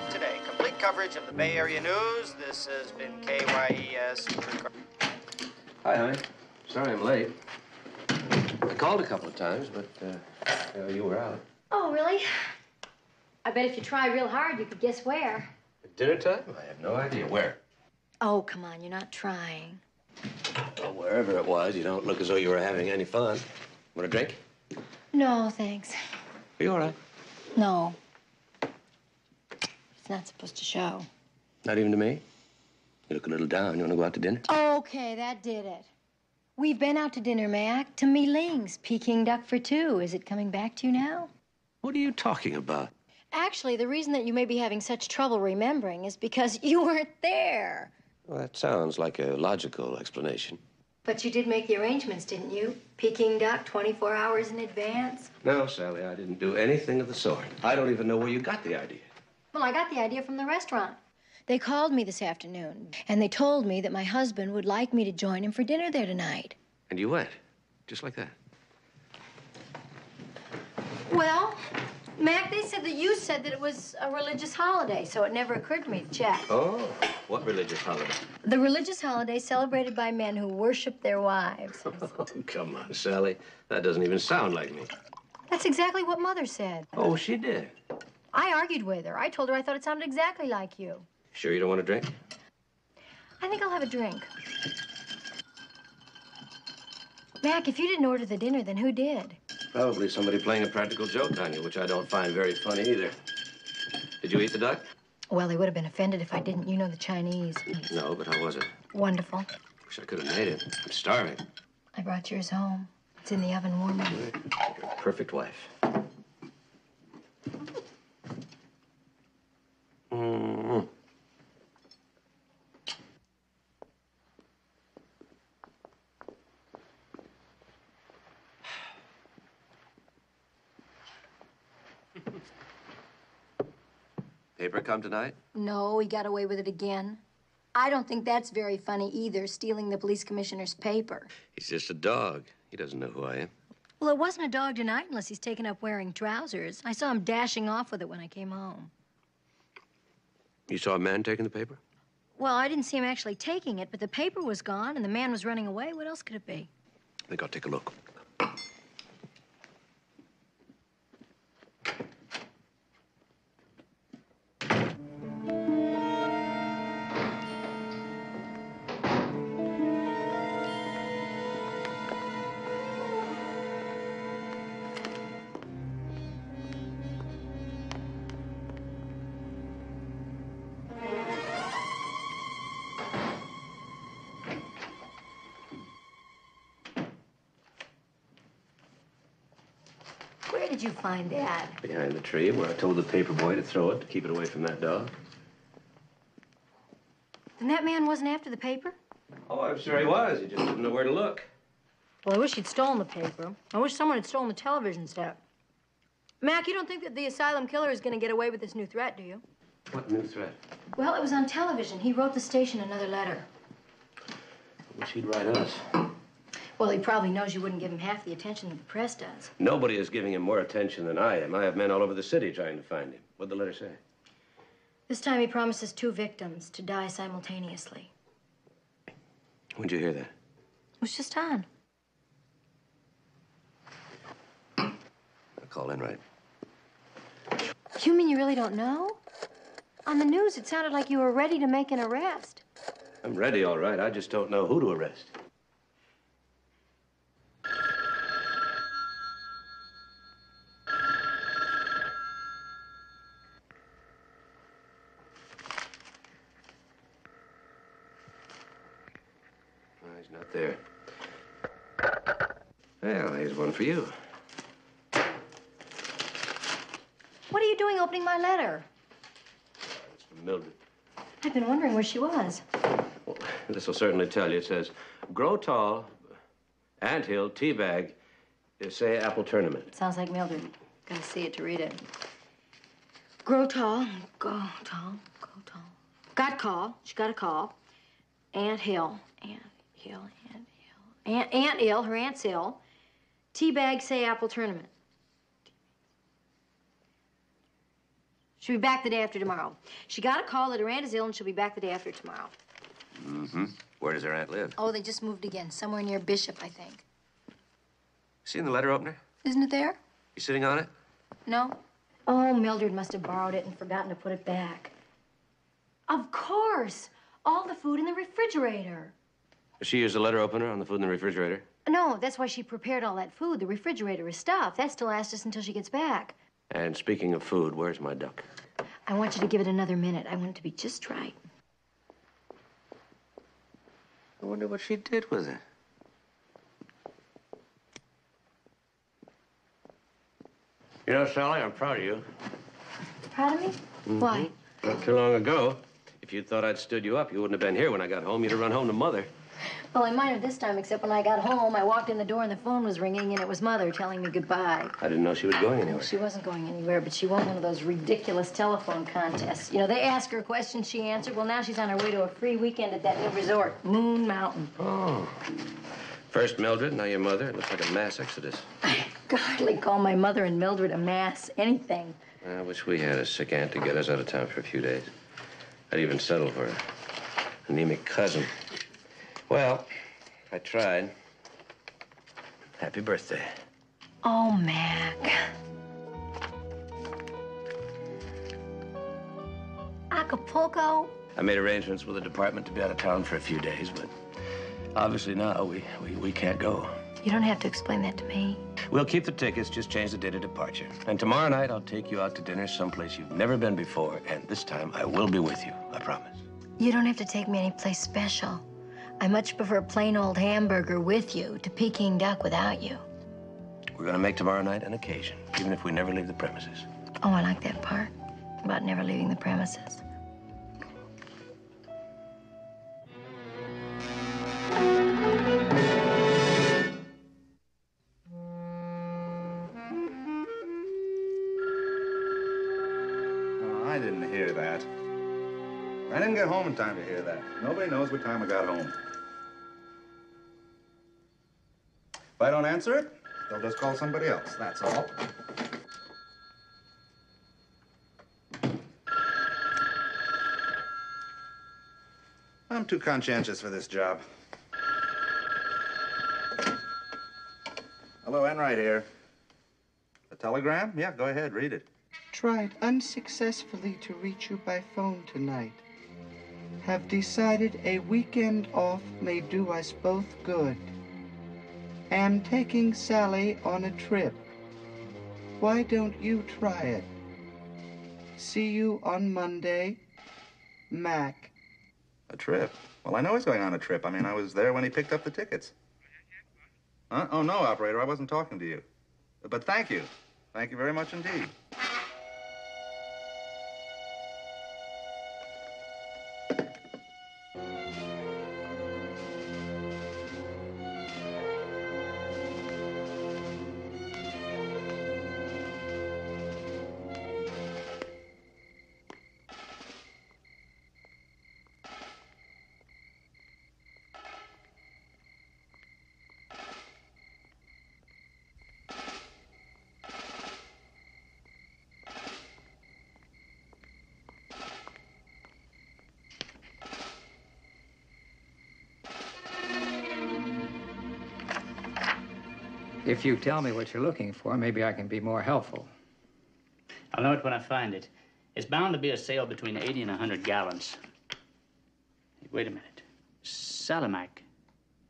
H: Today, complete coverage of the Bay Area news. This has been KYES.
W: Hi, honey. Sorry I'm late. I called a couple of times, but you were out.
D: Oh, really? I bet if you try real hard, you could guess where.
W: At dinner time? I have no idea. Where?
D: Oh, come on, you're not trying.
W: Well, wherever it was, you don't look as though you were having any fun. Want a drink?
D: No, thanks.
W: Are you all right?
D: No. It's not supposed to show.
W: Not even to me? You look a little down. You want to go out to dinner?
D: Okay, that did it. We've been out to dinner, Mac, to Mei-Ling's Peking duck for 2. Is it coming back to you now?
W: What are you talking about?
D: Actually, the reason that you may be having such trouble remembering is because you weren't there.
W: Well, that sounds like a logical explanation.
D: But you did make the arrangements, didn't you? Peking duck 24 hours in advance.
W: No, Sally, I didn't do anything of the sort. I don't even know where you got the idea.
D: Well, I got the idea from the restaurant. They called me this afternoon, and they told me that my husband would like me to join him for dinner there tonight.
W: And you went, just like that.
D: Well, Mac, they said that you said that it was a religious holiday, so it never occurred to me to check.
W: Oh, what religious holiday?
D: The religious holiday celebrated by men who worship their wives.
W: Oh, come on, Sally. That doesn't even sound like me.
D: That's exactly what Mother said.
W: Oh, she did?
D: I argued with her. I told her I thought it sounded exactly like you.
W: Sure you don't want a drink?
D: I think I'll have a drink. Mac, if you didn't order the dinner, then who did?
W: Probably somebody playing a practical joke on you, which I don't find very funny either. Did you eat the duck?
D: Well, they would have been offended if I didn't. You know the Chinese.
W: No, but how was it?
D: Wonderful.
W: Wish I could have made it. I'm starving.
D: I brought yours home. It's in the oven warming.
W: You're a perfect wife. Mm-hmm. Paper come tonight?
D: No, he got away with it again. I don't think that's very funny either, stealing the police commissioner's paper.
W: He's just a dog. He doesn't know who I am.
D: Well, it wasn't a dog tonight unless he's taken up wearing trousers. I saw him dashing off with it when I came home.
W: You saw a man taking the paper?
D: Well, I didn't see him actually taking it, but the paper was gone and the man was running away. What else could it be?
W: I think I'll take a look.
D: Where did you find that?
W: Behind the tree where I told the paper boy to throw it to keep it away from that dog.
D: Then that man wasn't after the paper?
W: Oh, I'm sure he was. He just didn't know where to look.
D: Well, I wish he'd stolen the paper. I wish someone had stolen the television set. Mac, you don't think that the asylum killer is going to get away with this new threat, do you?
W: What new threat?
D: Well, it was on television. He wrote the station another letter.
W: I wish he'd write us.
D: Well, he probably knows you wouldn't give him half the attention that the press does.
W: Nobody is giving him more attention than I am. I have men all over the city trying to find him. What'd the letter say?
D: This time he promises 2 victims to die simultaneously.
W: When'd you hear that?
D: It was just on.
W: I'll call in right.
D: You mean you really don't know? On the news, it sounded like you were ready to make an arrest.
W: I'm ready, all right. I just don't know who to arrest. He's not there. Well, here's one for you.
D: What are you doing opening my letter?
W: It's from Mildred.
D: I've been wondering where she was.
W: Well, this will certainly tell you. It says, grow tall, anthill, teabag, say apple tournament.
D: Sounds like Mildred. Gotta see it to read it. Grow tall, go tall, go tall. Got call, she got a call. Aunt Hill, Aunt Hill, Aunt Hill. Aunt ill, her aunt's ill. Teabag, say apple tournament. She'll be back the day after tomorrow. She got a call that her aunt is ill and she'll be back the day after tomorrow.
W: Mm-hmm. Where does her aunt live?
D: Oh, they just moved again. Somewhere near Bishop, I think.
W: Seen the letter opener?
D: Isn't it there?
W: You sitting on it?
D: No? Oh, Mildred must have borrowed it and forgotten to put it back. Of course! All the food in the refrigerator.
W: She used the letter opener on the food in the refrigerator?
D: No, that's why she prepared all that food. The refrigerator is stuffed. That's to last us until she gets back.
W: And speaking of food, where's my duck?
D: I want you to give it another minute. I want it to be just right.
W: I wonder what she did with it. You know, Sally, I'm proud of you.
D: Proud of me?
W: Mm-hmm.
D: Why?
W: Not too long ago, if you'd thought I'd stood you up, you wouldn't have been here when I got home. You'd have run home to Mother.
D: Well, I might have this time, except when I got home, I walked in the door and the phone was ringing, and it was Mother telling me goodbye.
W: I didn't know she was going anywhere.
D: She wasn't going anywhere, but she won one of those ridiculous telephone contests. You know, they ask her questions, she answered. Well, now she's on her way to a free weekend at that new resort, Moon Mountain.
W: Oh. First Mildred, now your mother. It looks like a mass exodus.
D: I could hardly call my mother and Mildred a mass anything.
W: I wish we had a sick aunt to get us out of town for a few days. I'd even settle for an anemic cousin. Well, I tried. Happy birthday.
D: Oh, Mac. Acapulco?
W: I made arrangements with the department to be out of town for a few days, but obviously now we can't go.
D: You don't have to explain that to me.
W: We'll keep the tickets, just change the date of departure. And tomorrow night, I'll take you out to dinner someplace you've never been before, and this time I will be with you, I promise.
D: You don't have to take me anyplace special. I much prefer a plain old hamburger with you to Peking duck without you.
W: We're gonna make tomorrow night an occasion, even if we never leave the premises.
D: Oh, I like that part about never leaving the premises.
G: I didn't hear that. I didn't get home in time to hear that. Nobody knows what time I got home. If I don't answer it, they'll just call somebody else, that's all. I'm too conscientious for this job. Hello, Enright here. A telegram? Yeah, go ahead, read it.
O: Tried unsuccessfully to reach you by phone tonight. Have decided a weekend off may do us both good. Am taking Sally on a trip. Why don't you try it? See you on Monday. Mac.
G: A trip? Well, I know he's going on a trip. I mean, I was there when he picked up the tickets. Huh? Oh, no, operator, I wasn't talking to you. But thank you. Thank you very much indeed.
P: If you tell me what you're looking for, maybe I can be more helpful.
R: I'll know it when I find it. It's bound to be a sale between 80 and 100 gallons. Hey, wait a minute. Salamac.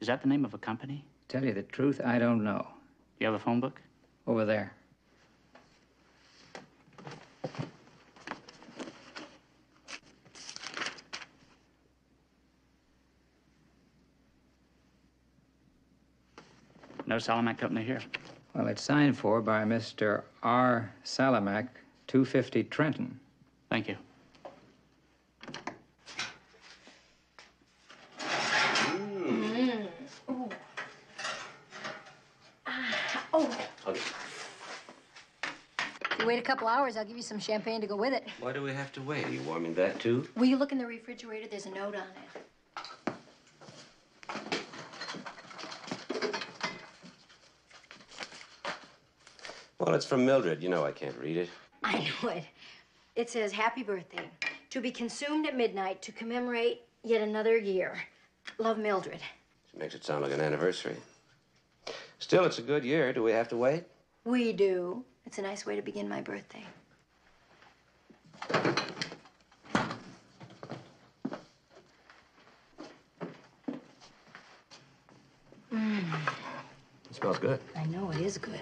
R: Is that the name of a company?
P: Tell you the truth, I don't know.
R: Do you have a phone book?
P: Over there.
R: No Salamac company here.
P: Well, it's signed for by Mr. R. Salamac, 250 Trenton.
R: Thank you.
D: Ooh. Oh.
W: Okay.
D: If you wait a couple hours, I'll give you some champagne to go with it.
W: Why do we have to wait? Are you warming that too?
D: Will you look in the refrigerator? There's a note on it.
W: Well, it's from Mildred. You know I can't read it.
D: I know it. It says, "Happy birthday. To be consumed at midnight to commemorate yet another year. Love, Mildred."
W: She makes it sound like an anniversary. Still, it's a good year. Do we have to wait?
D: We do. It's a nice way to begin my birthday.
W: It smells good.
D: I know it is good.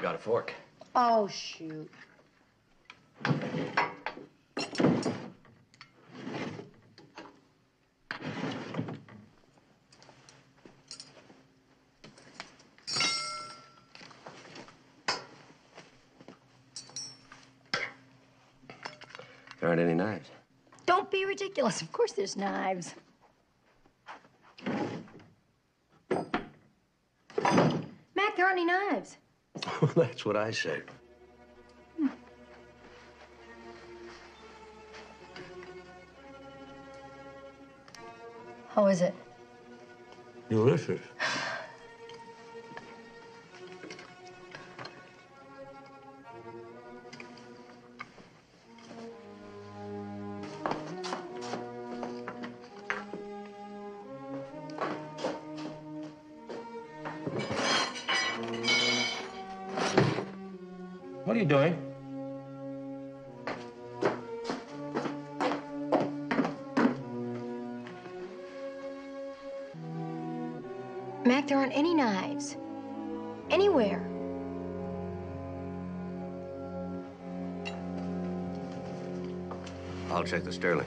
W: Got a fork.
D: Oh, shoot.
W: There aren't any knives.
D: Don't be ridiculous. Of course there's knives. Mac, there aren't any knives.
W: That's what I say.
D: How is it?
W: Delicious. What are you doing?
D: Mac, there aren't any knives. Anywhere.
W: I'll check the Sterling.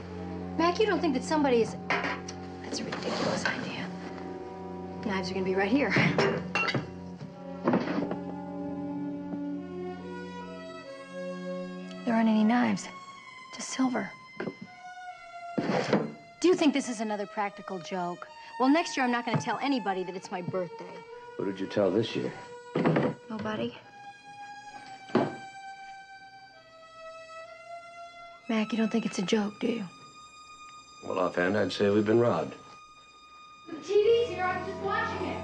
D: Mac, you don't think that somebody is... That's a ridiculous idea. Knives are gonna be right here. There aren't any knives. Just silver. Do you think this is another practical joke? Well, next year I'm not gonna tell anybody that it's my birthday.
W: Who did you tell this year?
D: Nobody? Mac, you don't think it's a joke, do you?
W: Well, offhand, I'd say we've been robbed.
D: The TV's here. I'm just watching it.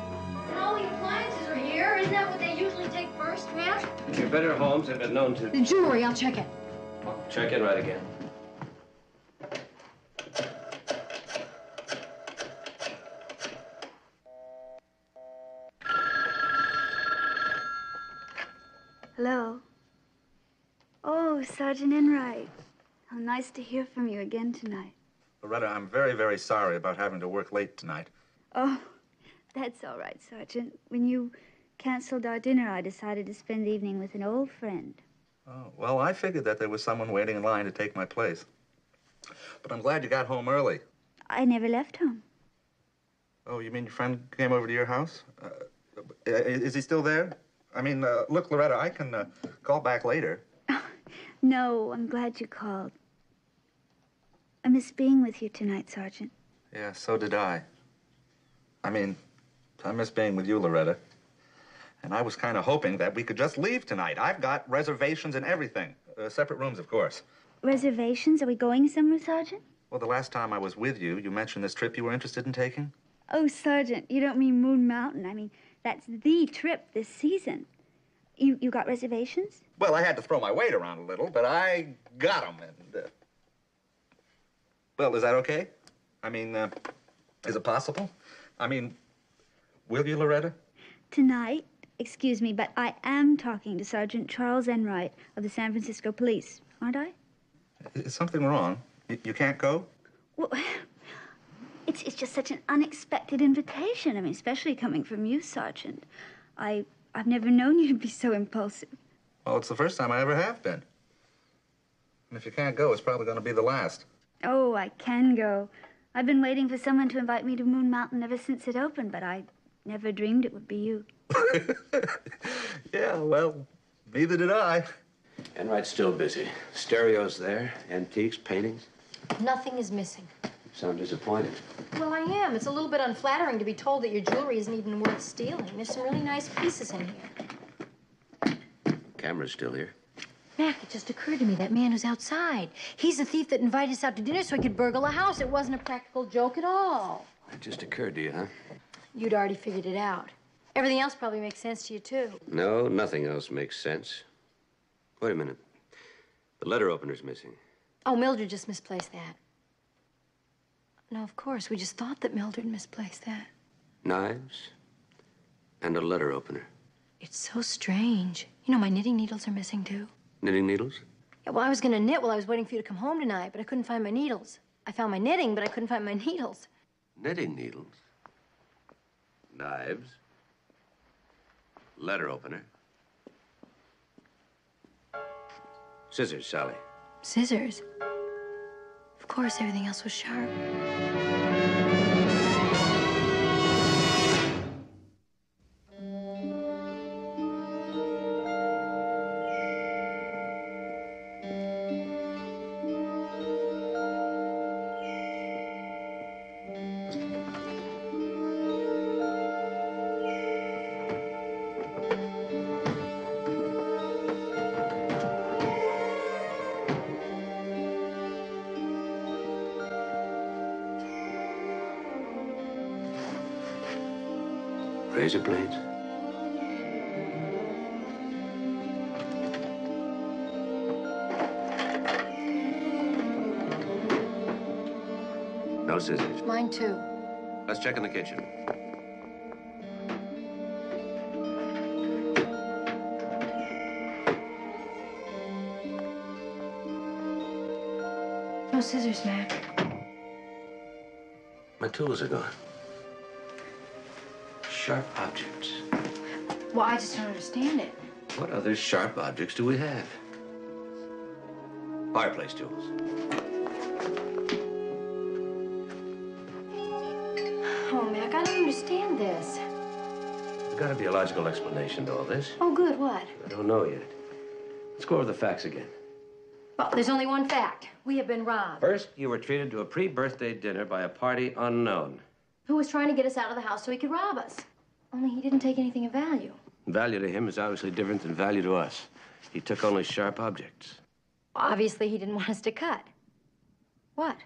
D: And all the appliances are here. Isn't that what they usually take first, Mac?
W: Your better homes have been known to...
D: The jewelry, I'll check it.
W: I'll check in right again.
A: Hello. Oh, Sergeant Enright. How nice to hear from you again tonight.
G: Loretta, I'm very, very sorry about having to work late tonight.
A: Oh, that's all right, Sergeant. When you canceled our dinner, I decided to spend the evening with an old friend.
G: Oh, well, I figured that there was someone waiting in line to take my place. But I'm glad you got home early.
A: I never left home.
G: Oh, you mean your friend came over to your house? Is he still there? I mean, look, Loretta, I can call back later.
A: No, I'm glad you called. I miss being with you tonight, Sergeant.
G: Yeah, so did I. I mean, I miss being with you, Loretta. And I was kind of hoping that we could just leave tonight. I've got reservations and everything. Separate rooms, of course.
A: Reservations? Are we going somewhere, Sergeant?
G: Well, the last time I was with you, you mentioned this trip you were interested in taking.
A: Oh, Sergeant, you don't mean Moon Mountain. I mean, that's the trip this season. You got reservations?
G: Well, I had to throw my weight around a little, but I got them. And, well, is that okay? I mean, is it possible? I mean, will you, Loretta?
A: Tonight? Excuse me, but I am talking to Sergeant Charles Enright of the San Francisco Police, aren't I?
G: Is something wrong? You can't go?
A: Well, it's just such an unexpected invitation. I mean, especially coming from you, Sergeant. I've never known you to be so impulsive.
G: Well, it's the first time I ever have been. And if you can't go, it's probably going to be the last.
A: Oh, I can go. I've been waiting for someone to invite me to Moon Mountain ever since it opened, but I never dreamed it would be you.
G: Yeah, well, neither did I.
W: Enright's still busy. Stereos there, antiques, paintings.
D: Nothing is missing.
W: You sound disappointed.
D: Well, I am. It's a little bit unflattering to be told that your jewelry isn't even worth stealing. There's some really nice pieces in here.
W: Camera's still here.
D: Mac, it just occurred to me, that man who's outside. He's the thief that invited us out to dinner so he could burgle a house. It wasn't a practical joke at all.
W: It just occurred to you, huh?
D: You'd already figured it out. Everything else probably makes sense to you, too.
W: No, nothing else makes sense. Wait a minute. The letter opener's missing.
D: Oh, Mildred just misplaced that. No, of course. We just thought that Mildred misplaced that.
W: Knives and a letter opener.
D: It's so strange. You know, my knitting needles are missing, too.
W: Knitting needles?
D: Yeah, well, I was going to knit while I was waiting for you to come home tonight, but I couldn't find my needles. I found my knitting, but I couldn't find my needles.
W: Knitting needles? Knives? Letter opener? Scissors, Sally.
D: Scissors? Of course, everything else was sharp.
W: Razor blades? No scissors.
D: Mine, too.
W: Let's check in the kitchen.
D: No scissors, Mac.
W: My tools are gone. Sharp objects.
D: Well, I just don't understand it.
W: What other sharp objects do we have? Fireplace tools.
D: Oh, Mac, I don't understand this.
W: There's got to be a logical explanation to all this.
D: Oh, good, what?
W: I don't know yet. Let's go over the facts again.
D: Well, there's only one fact. We have been robbed.
W: First, you were treated to a pre-birthday dinner by a party unknown.
D: Who was trying to get us out of the house so he could rob us. Only he didn't take anything of value.
W: Value to him is obviously different than value to us. He took only sharp objects.
D: Obviously, he didn't want us to cut. What?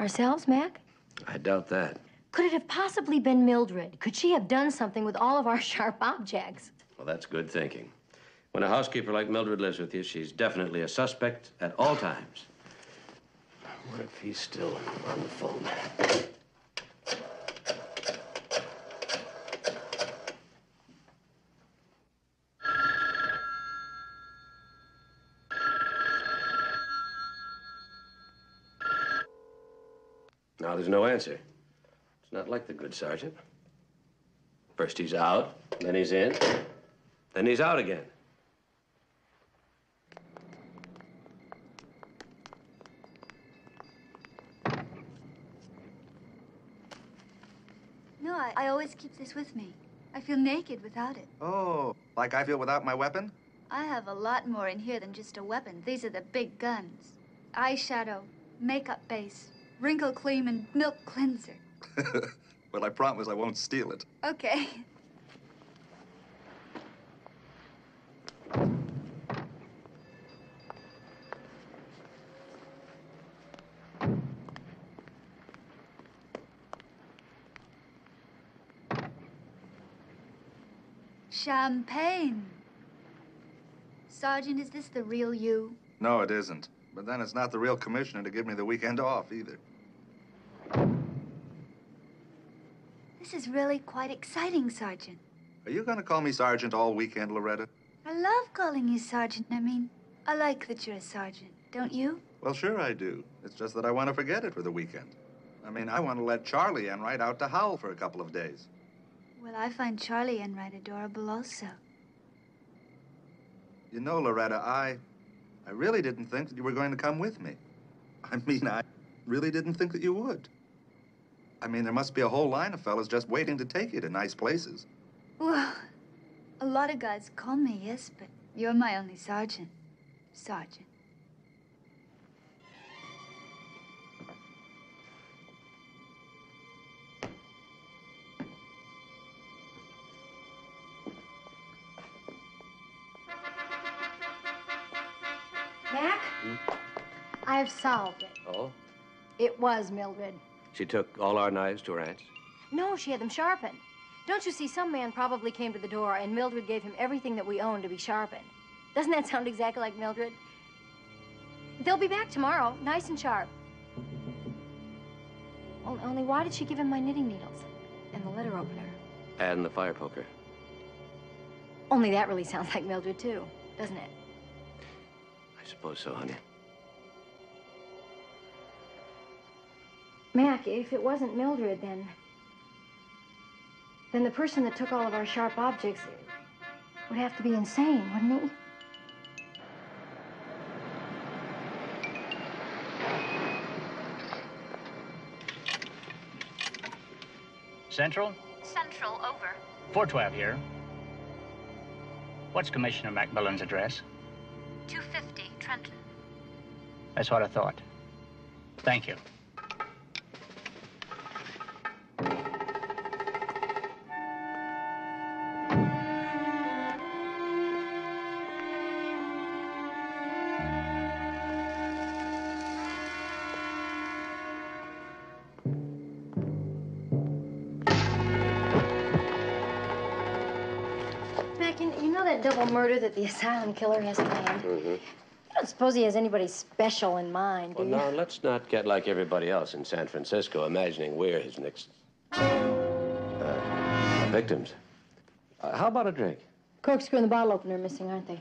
D: Ourselves, Mac?
W: I doubt that.
D: Could it have possibly been Mildred? Could she have done something with all of our sharp objects?
W: Well, that's good thinking. When a housekeeper like Mildred lives with you, she's definitely a suspect at all times. What if he's still on the phone? Now there's no answer. It's not like the good sergeant. First he's out, then he's in, then he's out again.
A: No, I always keep this with me. I feel naked without it.
G: Oh, like I feel without my weapon?
A: I have a lot more in here than just a weapon. These are the big guns. Eyeshadow, makeup base, wrinkle cream, and milk cleanser.
G: Well, I promise I won't steal it.
A: Okay. Champagne. Sergeant, is this the real you?
G: No, it isn't. But then it's not the real commissioner to give me the weekend off, either.
A: This is really quite exciting, Sergeant.
G: Are you going to call me Sergeant all weekend, Loretta?
A: I love calling you Sergeant. I mean, I like that you're a sergeant, don't you?
G: Well, sure I do. It's just that I want to forget it for the weekend. I mean, I want to let Charlie Enright out to howl for a couple of days.
A: Well, I find Charlie Enright adorable also.
G: You know, Loretta, I really didn't think that you were going to come with me. I mean, I really didn't think that you would. I mean, there must be a whole line of fellas just waiting to take you to nice places.
A: Well, a lot of guys call me, yes, but you're my only sergeant. Sergeant.
D: Mac? I've solved it.
W: Oh?
D: It was Mildred.
W: She took all our knives to her aunt's?
D: No, she had them sharpened. Don't you see, some man probably came to the door and Mildred gave him everything that we own to be sharpened. Doesn't that sound exactly like Mildred? They'll be back tomorrow, nice and sharp. Only why did she give him my knitting needles and the letter opener?
W: And the fire poker.
D: Only that really sounds like Mildred, too, doesn't it?
W: I suppose so, honey.
D: Mac, if it wasn't Mildred, then the person that took all of our sharp objects would have to be insane, wouldn't he?
R: Central?
E: Central, over.
R: 412 here. What's Commissioner McMillan's address?
E: 250, Trenton.
R: That's what I thought. Thank you.
D: Mac, you know that double murder that the asylum killer has planned?
W: Mm-hmm.
D: I don't suppose he has anybody special in mind, do
W: Well,
D: you?
W: now, let's not get like everybody else in San Francisco, imagining we're his next victims. How about a drink?
D: Corkscrew and the bottle opener are missing, aren't they?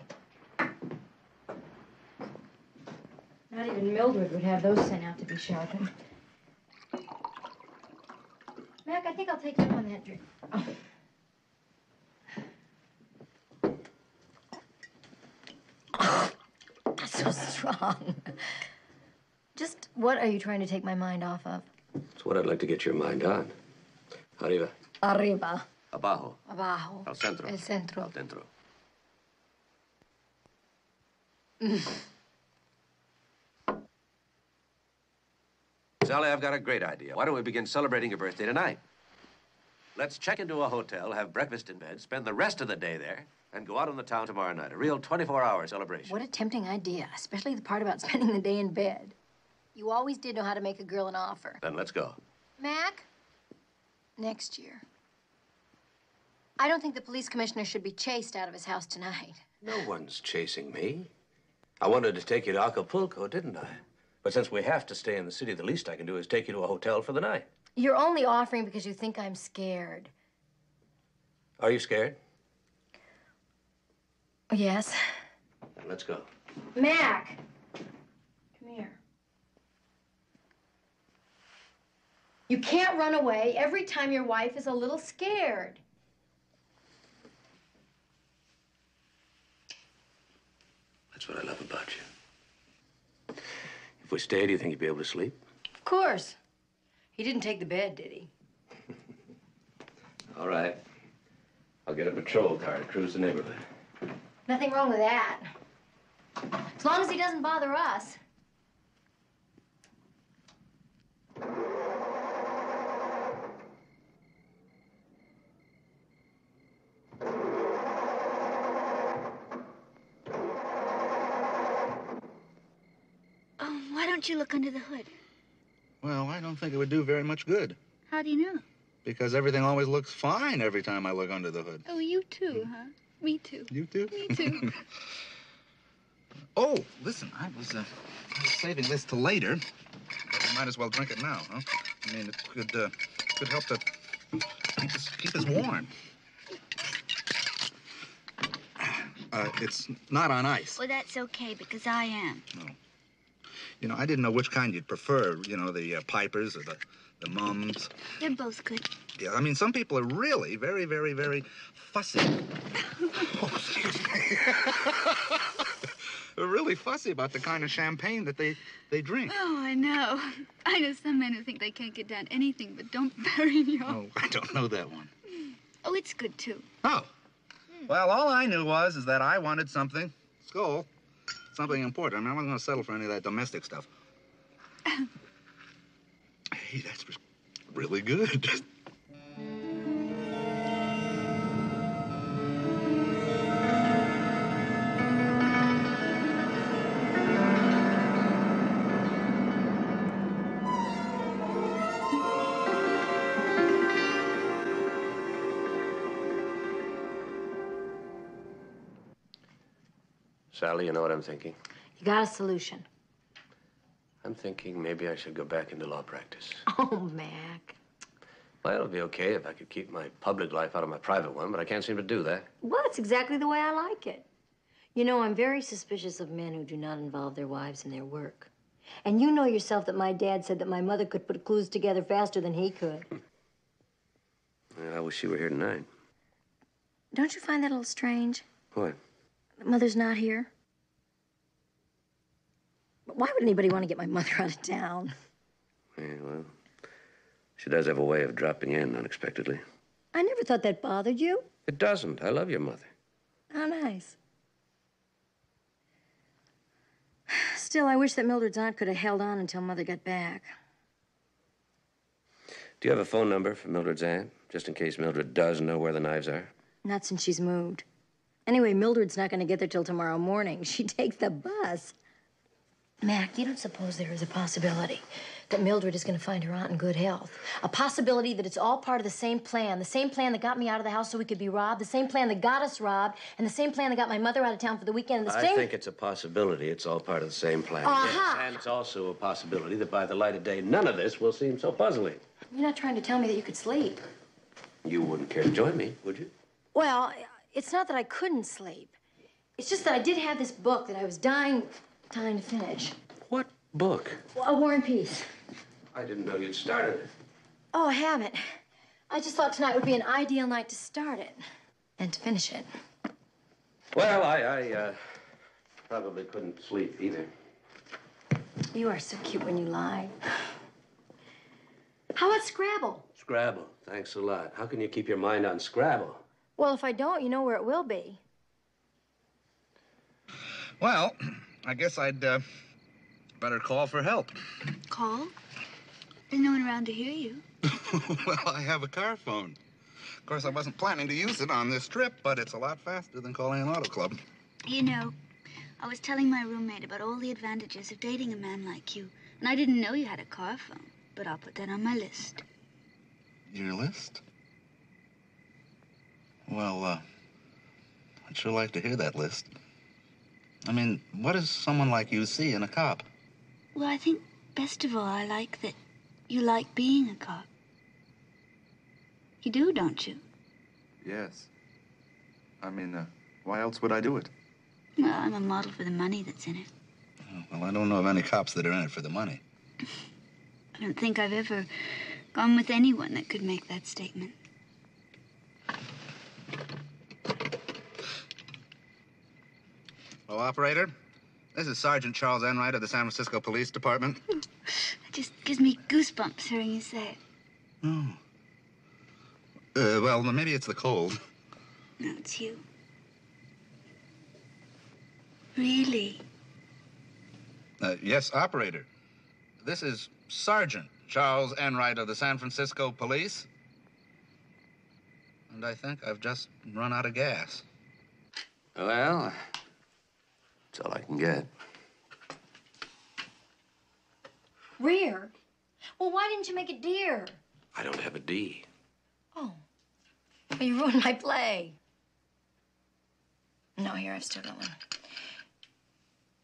D: Not even Mildred would have those sent out to be sharpened. Mac, I think I'll take you up on that drink. Oh. That's so strong. Just what are you trying to take my mind off of?
W: It's what I'd like to get your mind on. Arriba.
D: Arriba.
W: Abajo.
D: Abajo.
W: Al centro.
D: El centro.
W: Al dentro. Sally, I've got a great idea. Why don't we begin celebrating your birthday tonight? Let's check into a hotel, have breakfast in bed, spend the rest of the day there, and go out on the town tomorrow night. A real 24-hour celebration.
D: What a tempting idea, especially the part about spending the day in bed. You always did know how to make a girl an offer.
W: Then let's go.
D: Mac, next year. I don't think the police commissioner should be chased out of his house tonight.
W: No one's chasing me. I wanted to take you to Acapulco, didn't I? But since we have to stay in the city, the least I can do is take you to a hotel for the night.
D: You're only offering because you think I'm scared.
W: Are you scared?
D: Yes.
W: Then let's go.
D: Mac! Come here. You can't run away every time your wife is a little scared.
W: That's what I love about you. If we stay, do you think you'd be able to sleep?
D: Of course. He didn't take the bed, did he?
W: All right. I'll get a patrol car to cruise the neighborhood.
D: Nothing wrong with that. As long as he doesn't bother us.
A: Oh, why don't you look under the hood?
G: Well, I don't think it would do very much good.
A: How do you know?
G: Because everything always looks fine every time I look under the hood.
A: Oh, you too, huh? Me too.
G: You too?
A: Me too.
G: Oh, listen, I was saving this till later. But we might as well drink it now, huh? I mean, it could help to keep us warm. It's not on ice.
A: Well, that's okay, because I am.
G: No. You know, I didn't know which kind you'd prefer. You know, the pipers or the mums.
A: They're both good.
G: Yeah, I mean, some people are really very, very, very fussy. Oh, excuse me. They're really fussy about the kind of champagne that they drink.
A: Oh, I know. I know some men who think they can't get down anything but Dom Perignon.
G: Oh, I don't know that one.
A: Oh, it's good, too.
G: Oh. Well, all I knew is that I wanted something, something important. I mean, I wasn't going to settle for any of that domestic stuff. Hey, that's really good.
W: Sally, you know what I'm thinking?
D: You got a solution.
W: I'm thinking maybe I should go back into law practice.
D: Oh, Mac.
W: Well, it'll be okay if I could keep my public life out of my private one, but I can't seem to do that.
D: Well, it's exactly the way I like it. You know, I'm very suspicious of men who do not involve their wives in their work. And you know yourself that my dad said that my mother could put clues together faster than he could.
W: Well, I wish she were here tonight.
D: Don't you find that a little strange?
W: What?
D: That Mother's not here? But why would anybody want to get my mother out of town?
W: Yeah, well, she does have a way of dropping in unexpectedly.
D: I never thought that bothered you.
W: It doesn't. I love your mother.
D: How nice. Still, I wish that Mildred's aunt could have held on until Mother got back.
W: Do you have a phone number for Mildred's aunt, just in case Mildred does know where the knives are?
D: Not since she's moved. Anyway, Mildred's not going to get there till tomorrow morning. She takes the bus. Mac, you don't suppose there is a possibility that Mildred is going to find her aunt in good health? A possibility that it's all part of the same plan that got me out of the house so we could be robbed, the same plan that got us robbed, and the same plan that got my mother out of town for the weekend, and the
W: I
D: same...
W: think it's a possibility. It's all part of the same plan.
D: Aha!
W: Yes, and it's also a possibility that by the light of day, none of this will seem so puzzling.
D: You're not trying to tell me that you could sleep.
W: You wouldn't care to join me, would you?
D: Well, it's not that I couldn't sleep. It's just that I did have this book that I was dying to finish.
W: What book?
D: A War and Peace.
W: I didn't know you'd started it.
D: Oh, I haven't. I just thought tonight would be an ideal night to start it and to finish it.
W: Well, I probably couldn't sleep either.
D: You are so cute when you lie. How about Scrabble?
W: Scrabble, thanks a lot. How can you keep your mind on Scrabble?
D: Well, if I don't, you know where it will be.
G: Well, I guess I'd better call for help.
A: Call? There's no one around to hear you.
G: Well, I have a car phone. Of course, I wasn't planning to use it on this trip, but it's a lot faster than calling an auto club.
A: You know, I was telling my roommate about all the advantages of dating a man like you, and I didn't know you had a car phone, but I'll put that on my list.
G: Your list? Well, I'd sure like to hear that list. I mean, what does someone like you see in a cop?
A: Well, I think best of all, I like that you like being a cop. You do, don't you?
G: Yes. I mean, why else would I do it?
A: Well, I'm a model for the money that's in it.
G: Oh, well, I don't know of any cops that are in it for the money.
A: I don't think I've ever gone with anyone that could make that statement.
G: Hello, operator. This is Sergeant Charles Enright of the San Francisco Police Department.
A: It just gives me goosebumps hearing you say it.
G: Oh. Well, maybe it's the cold.
A: No, it's you. Really?
G: Yes, operator. This is Sergeant Charles Enright of the San Francisco Police. And I think I've just run out of gas.
W: Well, that's all I can get.
D: Rear? Well, why didn't you make it deer?
W: I don't have a D.
D: Oh. Well, you ruined my play. No, here, I've still got one.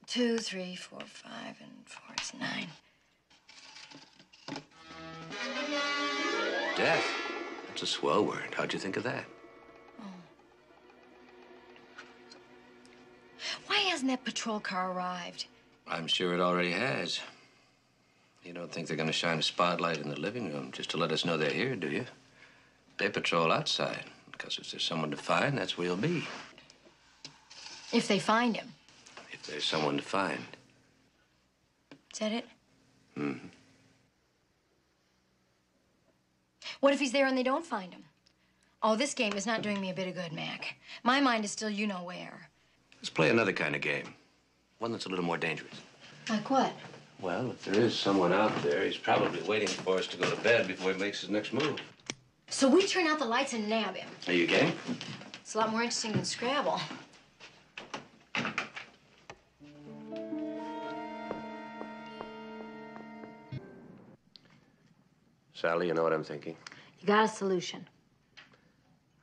D: 2, 3, 4, 5, and 4 is 9.
W: Death. That's a swell word. How'd you think of that?
D: Why hasn't that patrol car arrived?
W: I'm sure it already has. You don't think they're going to shine a spotlight in the living room just to let us know they're here, do you? They patrol outside, because if there's someone to find, that's where you'll be.
D: If they find him.
W: If there's someone to find.
D: Is that it?
W: Mm-hmm.
D: What if he's there and they don't find him? Oh, this game is not doing me a bit of good, Mac. My mind is still you-know-where.
W: Let's play another kind of game. One that's a little more dangerous.
D: Like what?
W: Well, if there is someone out there, he's probably waiting for us to go to bed before he makes his next move.
D: So we turn out the lights and nab him.
W: Are you game?
D: It's a lot more interesting than Scrabble.
W: Sally, you know what I'm thinking?
D: You got a solution.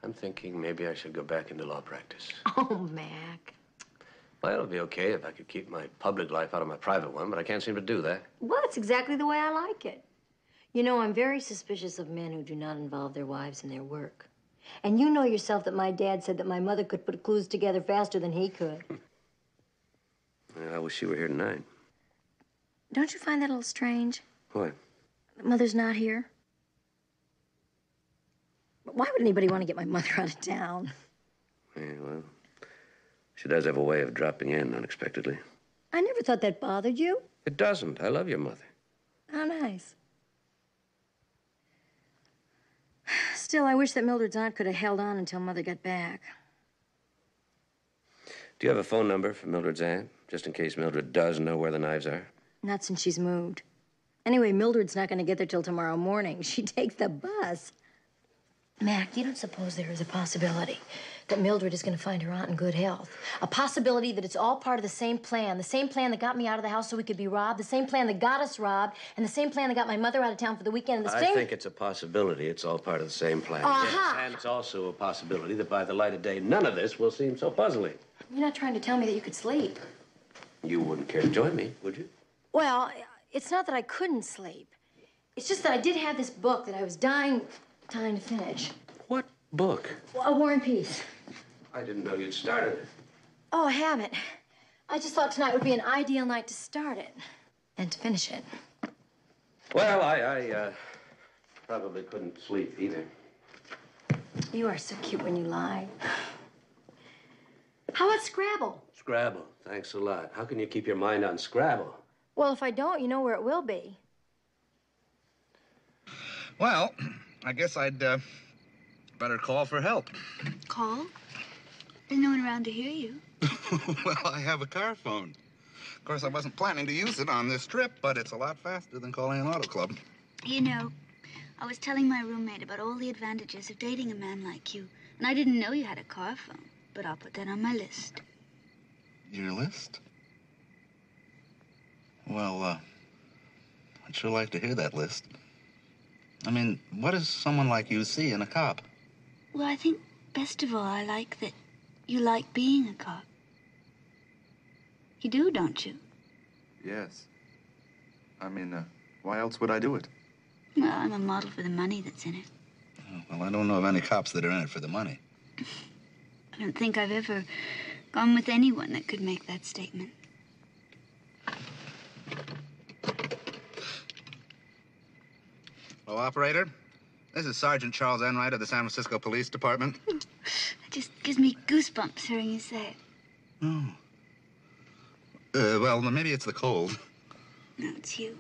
W: I'm thinking maybe I should go back into law practice.
D: Oh, Mac.
W: Well, it'll be okay if I could keep my public life out of my private one, but I can't seem to do that.
F: Well, it's exactly the way I like it. You know, I'm very suspicious of men who do not involve their wives in their work. And you know yourself that my dad said that my mother could put clues together faster than he could.
W: I wish she were here tonight.
F: Don't you find that a little strange?
W: What?
F: That Mother's not here? But why would anybody want to get my mother out of town?
W: Yeah, well, she does have a way of dropping in unexpectedly.
F: I never thought that bothered you.
W: It doesn't. I love your mother.
F: How nice. Still, I wish that Mildred's aunt could have held on until Mother got back.
W: Do you have a phone number for Mildred's aunt, just in case Mildred does know where the knives are?
F: Not since she's moved. Anyway, Mildred's not going to get there till tomorrow morning. She takes the bus. Mac, you don't suppose there is a possibility that Mildred is going to find her aunt in good health? A possibility that it's all part of the same plan that got me out of the house so we could be robbed, the same plan that got us robbed, and the same plan that got my mother out of town for the weekend.
W: I think it's a possibility. It's all part of the same plan.
F: Uh-huh.
W: Yes, and it's also a possibility that by the light of day, none of this will seem so puzzling.
F: You're not trying to tell me that you could sleep.
W: You wouldn't care to join me, would you?
F: Well, it's not that I couldn't sleep. It's just that I did have this book that I was dying to finish.
W: What book?
F: A War and Peace.
W: I didn't know you'd started it.
F: Oh, I haven't. I just thought tonight would be an ideal night to start it and to finish it.
W: Well, I probably couldn't sleep either.
F: You are so cute when you lie. How about Scrabble?
W: Scrabble. Thanks a lot. How can you keep your mind on Scrabble?
F: Well, if I don't, you know where it will be.
G: Well, I guess I'd better call for help.
A: Call? There's no one around to hear you.
G: Well, I have a car phone. Of course, I wasn't planning to use it on this trip, but it's a lot faster than calling an auto club.
A: You know, I was telling my roommate about all the advantages of dating a man like you, and I didn't know you had a car phone, but I'll put that on my list.
G: Your list? Well, I'd sure like to hear that list. I mean, what does someone like you see in a cop?
A: Well, I think best of all, I like that You like being a cop. You do, don't you?
G: Yes. I mean, why else would I do it?
A: Well, I'm a model for the money that's in it.
G: Oh, well, I don't know of any cops that are in it for the money.
A: I don't think I've ever gone with anyone that could make that statement.
G: Hello, operator. This is Sergeant Charles Enright of the San Francisco Police Department.
A: It just gives me goosebumps hearing you say it.
G: Oh. Well, maybe it's the cold.
A: No, it's you.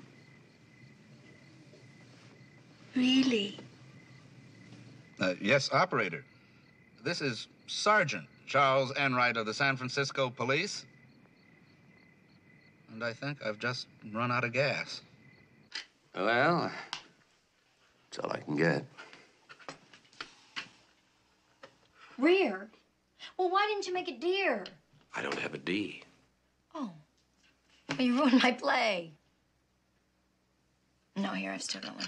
A: Really?
G: Yes, operator. This is Sergeant Charles Enright of the San Francisco Police. And I think I've just run out of gas.
W: Well, that's all I can get.
D: Rear? Well, why didn't you make it deer?
W: I don't have a D.
D: Oh. Well, you ruined my play. No, here, I've still got one.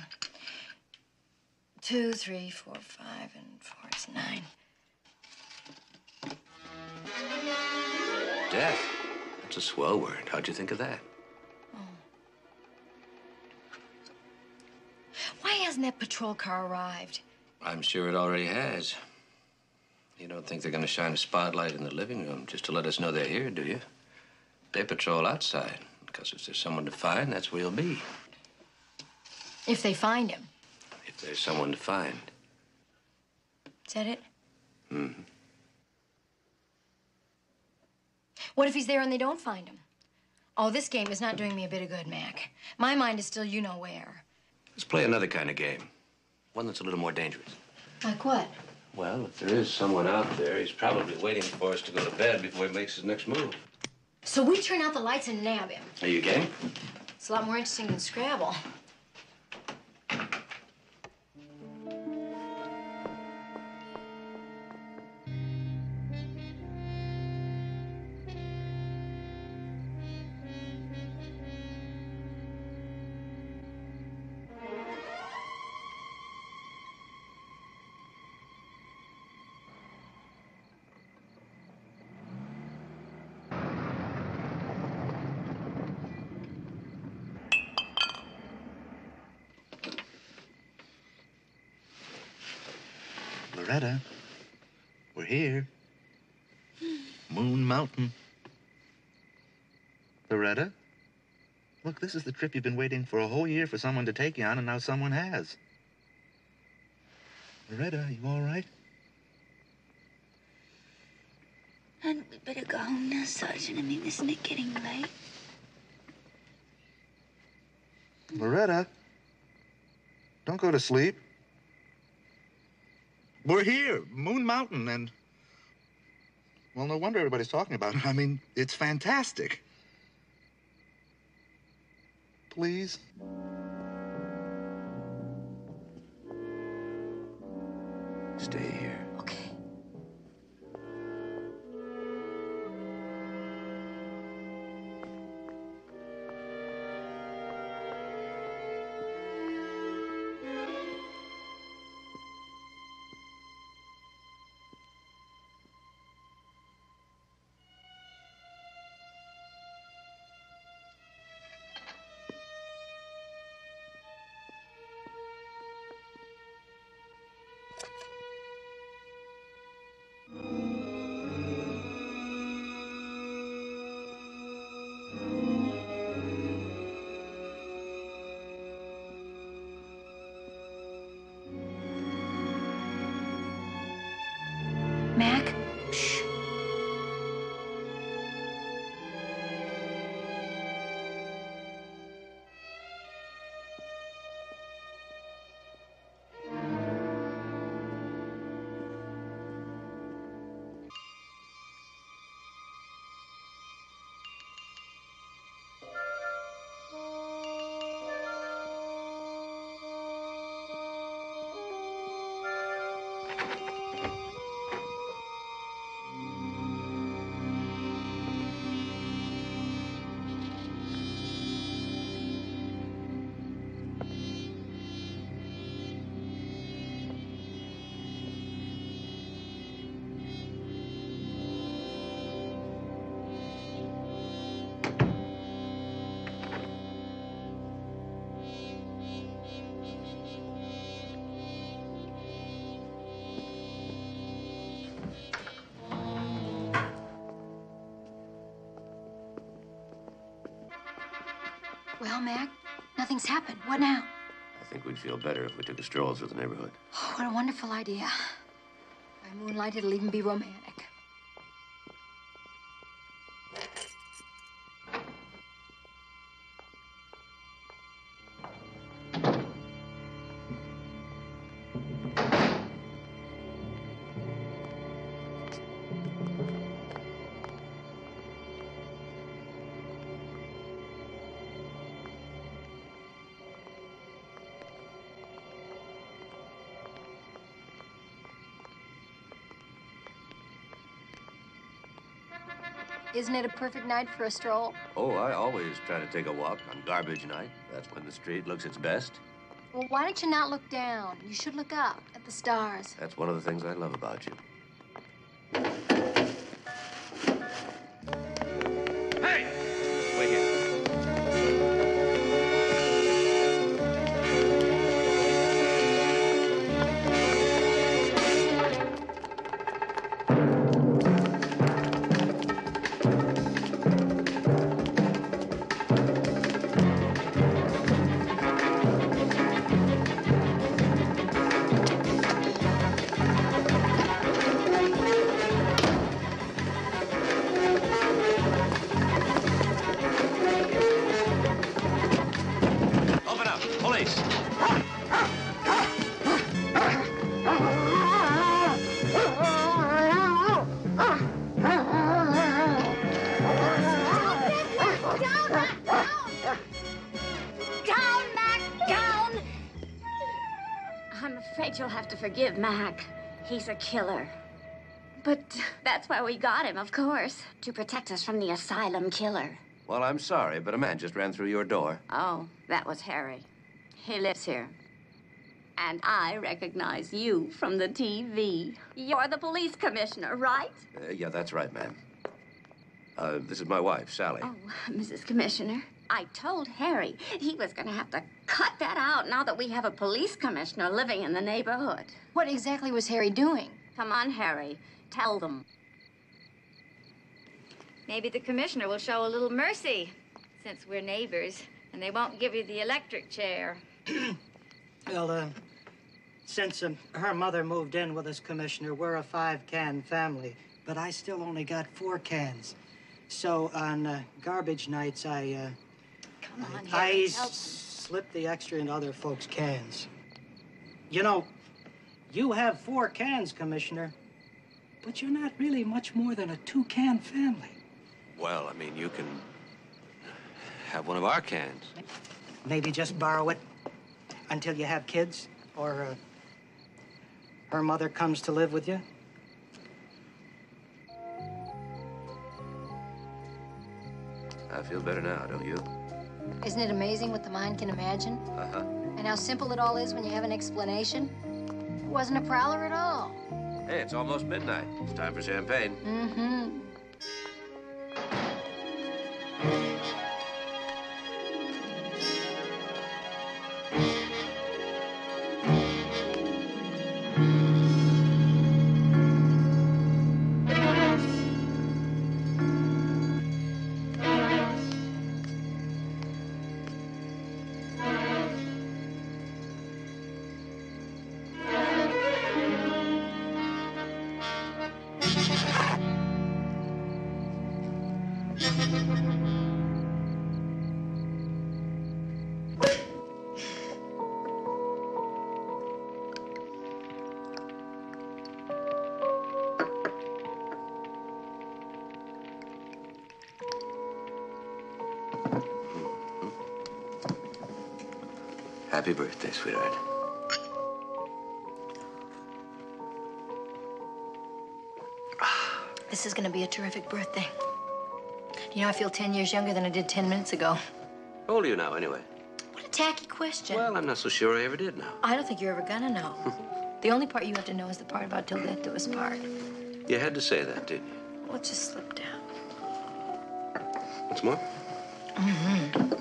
D: 2, 3, 4, 5, and 4 is 9.
W: Death. That's a swell word. How'd you think of that?
D: Why hasn't that patrol car arrived?
W: I'm sure it already has. You don't think they're going to shine a spotlight in the living room just to let us know they're here, do you? They patrol outside, because if there's someone to find, that's where he'll be.
D: If they find him.
W: If there's someone to find.
D: Is that it?
W: Mm-hmm.
D: What if he's there and they don't find him? Oh, this game is not doing me a bit of good, Mac. My mind is still you know where.
W: Let's play another kind of game. One that's a little more dangerous.
D: Like what?
W: Well, if there is someone out there, he's probably waiting for us to go to bed before he makes his next move.
D: So we turn out the lights and nab him.
W: Are you game?
D: It's a lot more interesting than Scrabble.
G: Loretta, we're here. Moon Mountain. Loretta, look, this is the trip you've been waiting for a whole year for someone to take you on, and now someone has. Loretta, you all right?
A: Hadn't we better go home now, Sergeant? I mean, isn't it getting late?
G: Loretta, don't go to sleep. We're here, Moon Mountain, and... well, no wonder everybody's talking about it. I mean, it's fantastic. Please?
W: Stay here.
D: Okay. Well, Mac, nothing's happened. What now?
W: I think we'd feel better if we took a stroll through the neighborhood.
D: Oh, what a wonderful idea. By moonlight, it'll even be romantic. Isn't it a perfect night for a stroll?
W: Oh, I always try to take a walk on garbage night. That's when the street looks its best.
D: Well, why don't you not look down? You should look up at the stars.
W: That's one of the things I love about you. Hey! Wait here. Open up. Police.
E: Down, Mac, down! I'm afraid you'll have to forgive Mac. He's a killer. But that's why we got him, of course. To protect us from the asylum killer.
W: Well, I'm sorry, but a man just ran through your door.
E: Oh, that was Harry. He lives here. And I recognize you from the TV. You're the police commissioner, right?
W: Yeah, that's right, ma'am. This is my wife, Sally.
E: Oh, Mrs. Commissioner, I told Harry he was going to have to cut that out now that we have a police commissioner living in the neighborhood.
D: What exactly was Harry doing?
E: Come on, Harry. Tell them. Maybe the commissioner will show a little mercy, since we're neighbors, and they won't give you the electric chair.
O: Well, since her mother moved in with us, Commissioner, we're a 5-can family, but I still only got 4 cans. So on garbage nights, I slip the extra into other folks' cans. You know, you have 4 cans, Commissioner, but you're not really much more than a 2-can family.
W: Well, I mean, you can have one of our cans.
O: Maybe just borrow it until you have kids, or her mother comes to live with you.
W: I feel better now, don't you?
D: Isn't it amazing what the mind can imagine?
W: Uh-huh.
D: And how simple it all is when you have an explanation? It wasn't a prowler at all.
W: Hey, it's almost midnight. It's time for champagne.
D: Mm-hmm.
W: Happy birthday, sweetheart.
D: This is going to be a terrific birthday. You know, I feel 10 years younger than I did 10 minutes ago.
W: How old are you now, anyway?
D: What a tacky question.
W: Well, I'm not so sure I ever did now.
D: I don't think you're ever gonna know. The only part you have to know is the part about till death do us part.
W: You had to say that, didn't you?
D: Well, it just slipped out.
W: What's more?
D: Mm-hmm.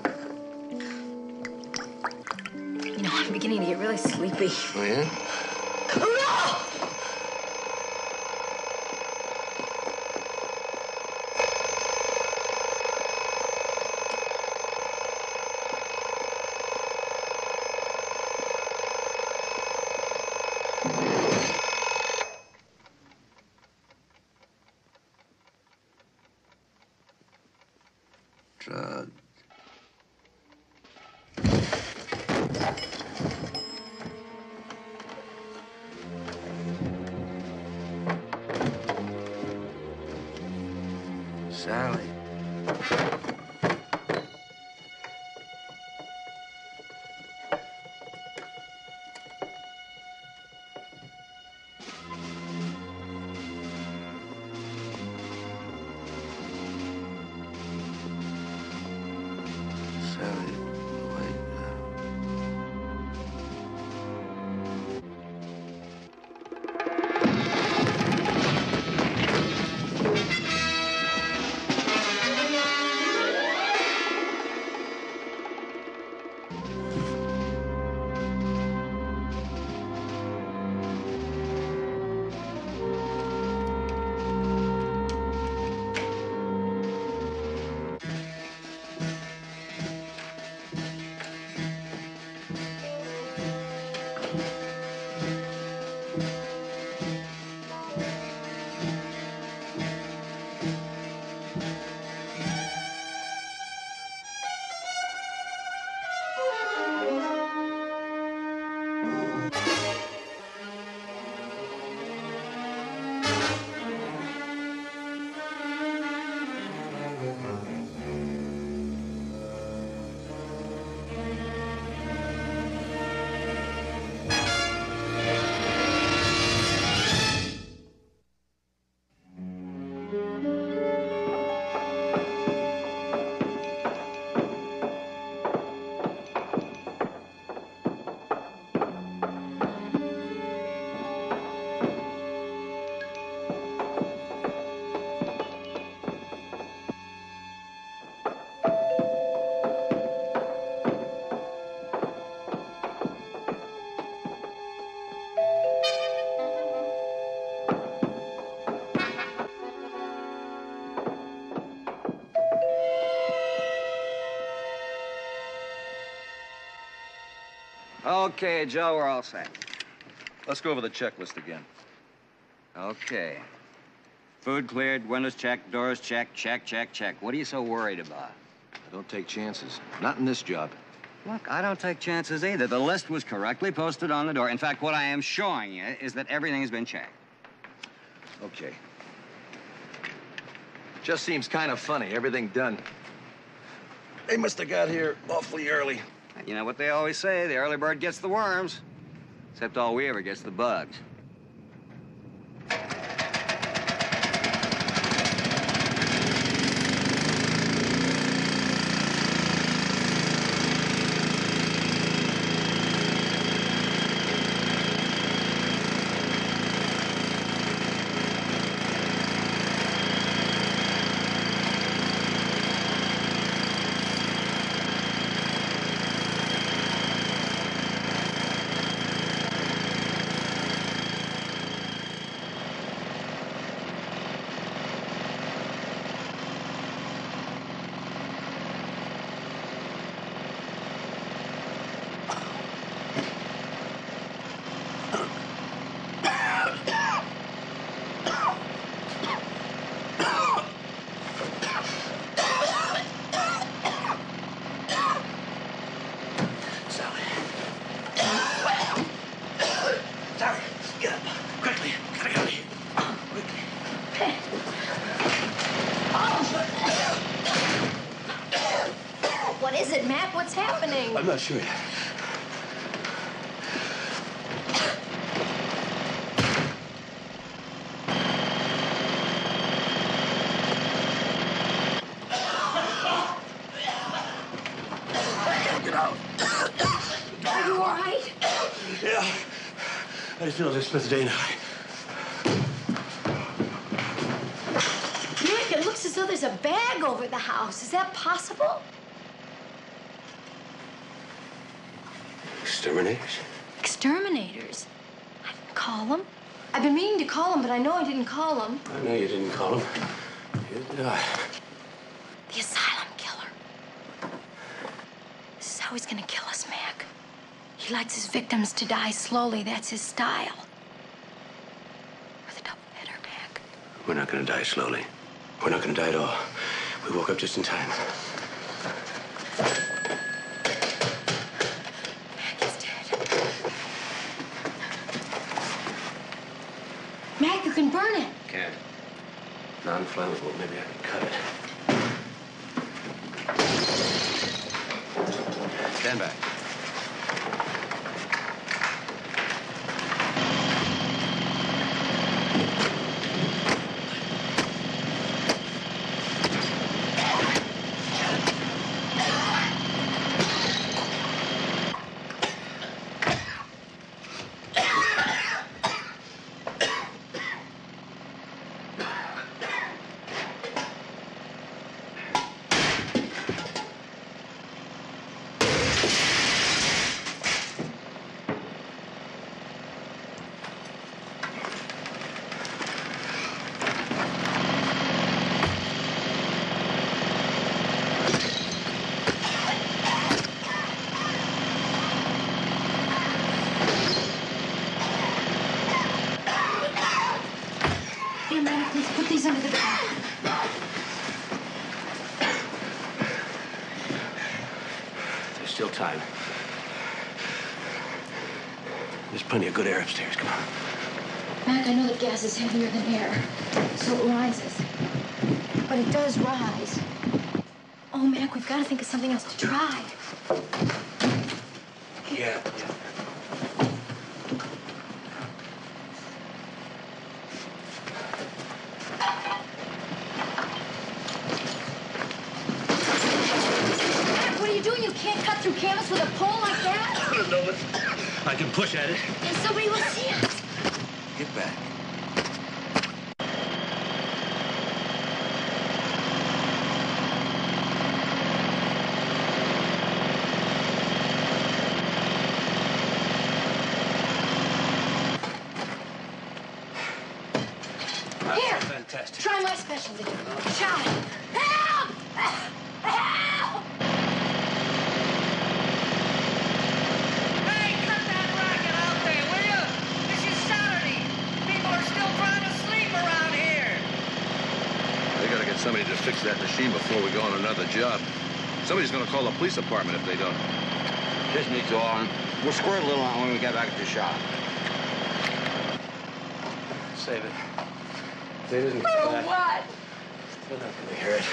D: You know, I'm beginning to get really sleepy.
W: Oh, yeah? Drug. Sally. Sally, wait.
H: Okay, Joe, we're all set.
Q: Let's go over the checklist again.
H: Okay. Food cleared, windows checked, doors checked, check, check, check. What are you so worried about?
Q: I don't take chances. Not in this job.
H: Look, I don't take chances either. The list was correctly posted on the door. In fact, what I am showing you is that everything has been checked.
Q: Okay. Just seems kind of funny, everything done. They must have got here awfully early.
H: You know what they always say, the early bird gets the worms. Except all we ever gets the bugs.
D: What is it, Matt? What's happening?
W: I'm not sure yet. Get out.
D: Are you all right?
W: Yeah. I just feel I spent the day night.
D: Nick, it looks as though there's a bag over the house. Is that possible?
W: Exterminators?
D: Exterminators? I didn't call them. I've been meaning to call them, but I know I didn't call them.
W: I know you didn't call him. Neither did I.
D: The asylum killer. This is how he's gonna kill us, Mac. He likes his victims to die slowly. That's his style. We're the double-header, Mac.
W: We're not gonna die slowly. We're not gonna die at all. We woke up just in time. flammable. Maybe I can cut it. Stand back.
F: Here, man, please put these under the bed.
W: There's still time. There's plenty of good air upstairs. Come on.
F: Mac, I know that gas is heavier than air, so it rises. But it does rise. Oh, Mac, we've got to think of something else to try.
W: Yeah.
F: Mac, what are you doing? You can't cut through canvas with a pole like that.
W: I don't know, but I can push at it.
F: And somebody will see us.
W: Get back.
F: Here,
W: Fantastic.
F: try my specialty. Try. Help! Help!
I: Hey, cut that racket out there, will you? This is Saturday. People are still trying to sleep around here.
Q: They gotta get somebody to fix that machine before we go on another job. Somebody's gonna call the police department if they don't.
V: Just needs to on. We'll squirt a little on when we get back to the shop.
W: Save it. If it isn't
F: Oh,
W: back,
F: what?
W: they're not gonna hear it.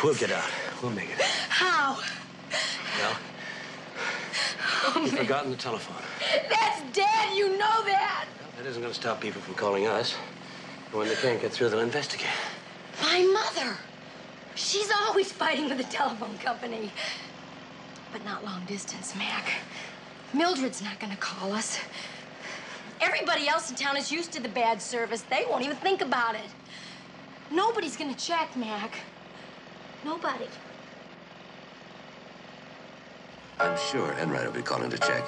W: We'll get out. We'll make it.
F: How?
W: Well,
F: Oh,
W: you've
F: man.
W: forgotten the telephone.
F: That's dead. You know that.
W: That isn't gonna stop people from calling us. And when they can't get through, they'll investigate.
F: My mother. She's always fighting with the telephone company. But not long distance, Mac. Mildred's not gonna call us. Everybody else in town is used to the bad service. They won't even think about it. Nobody's gonna check, Mac. Nobody.
B: I'm sure Enright will be calling to check.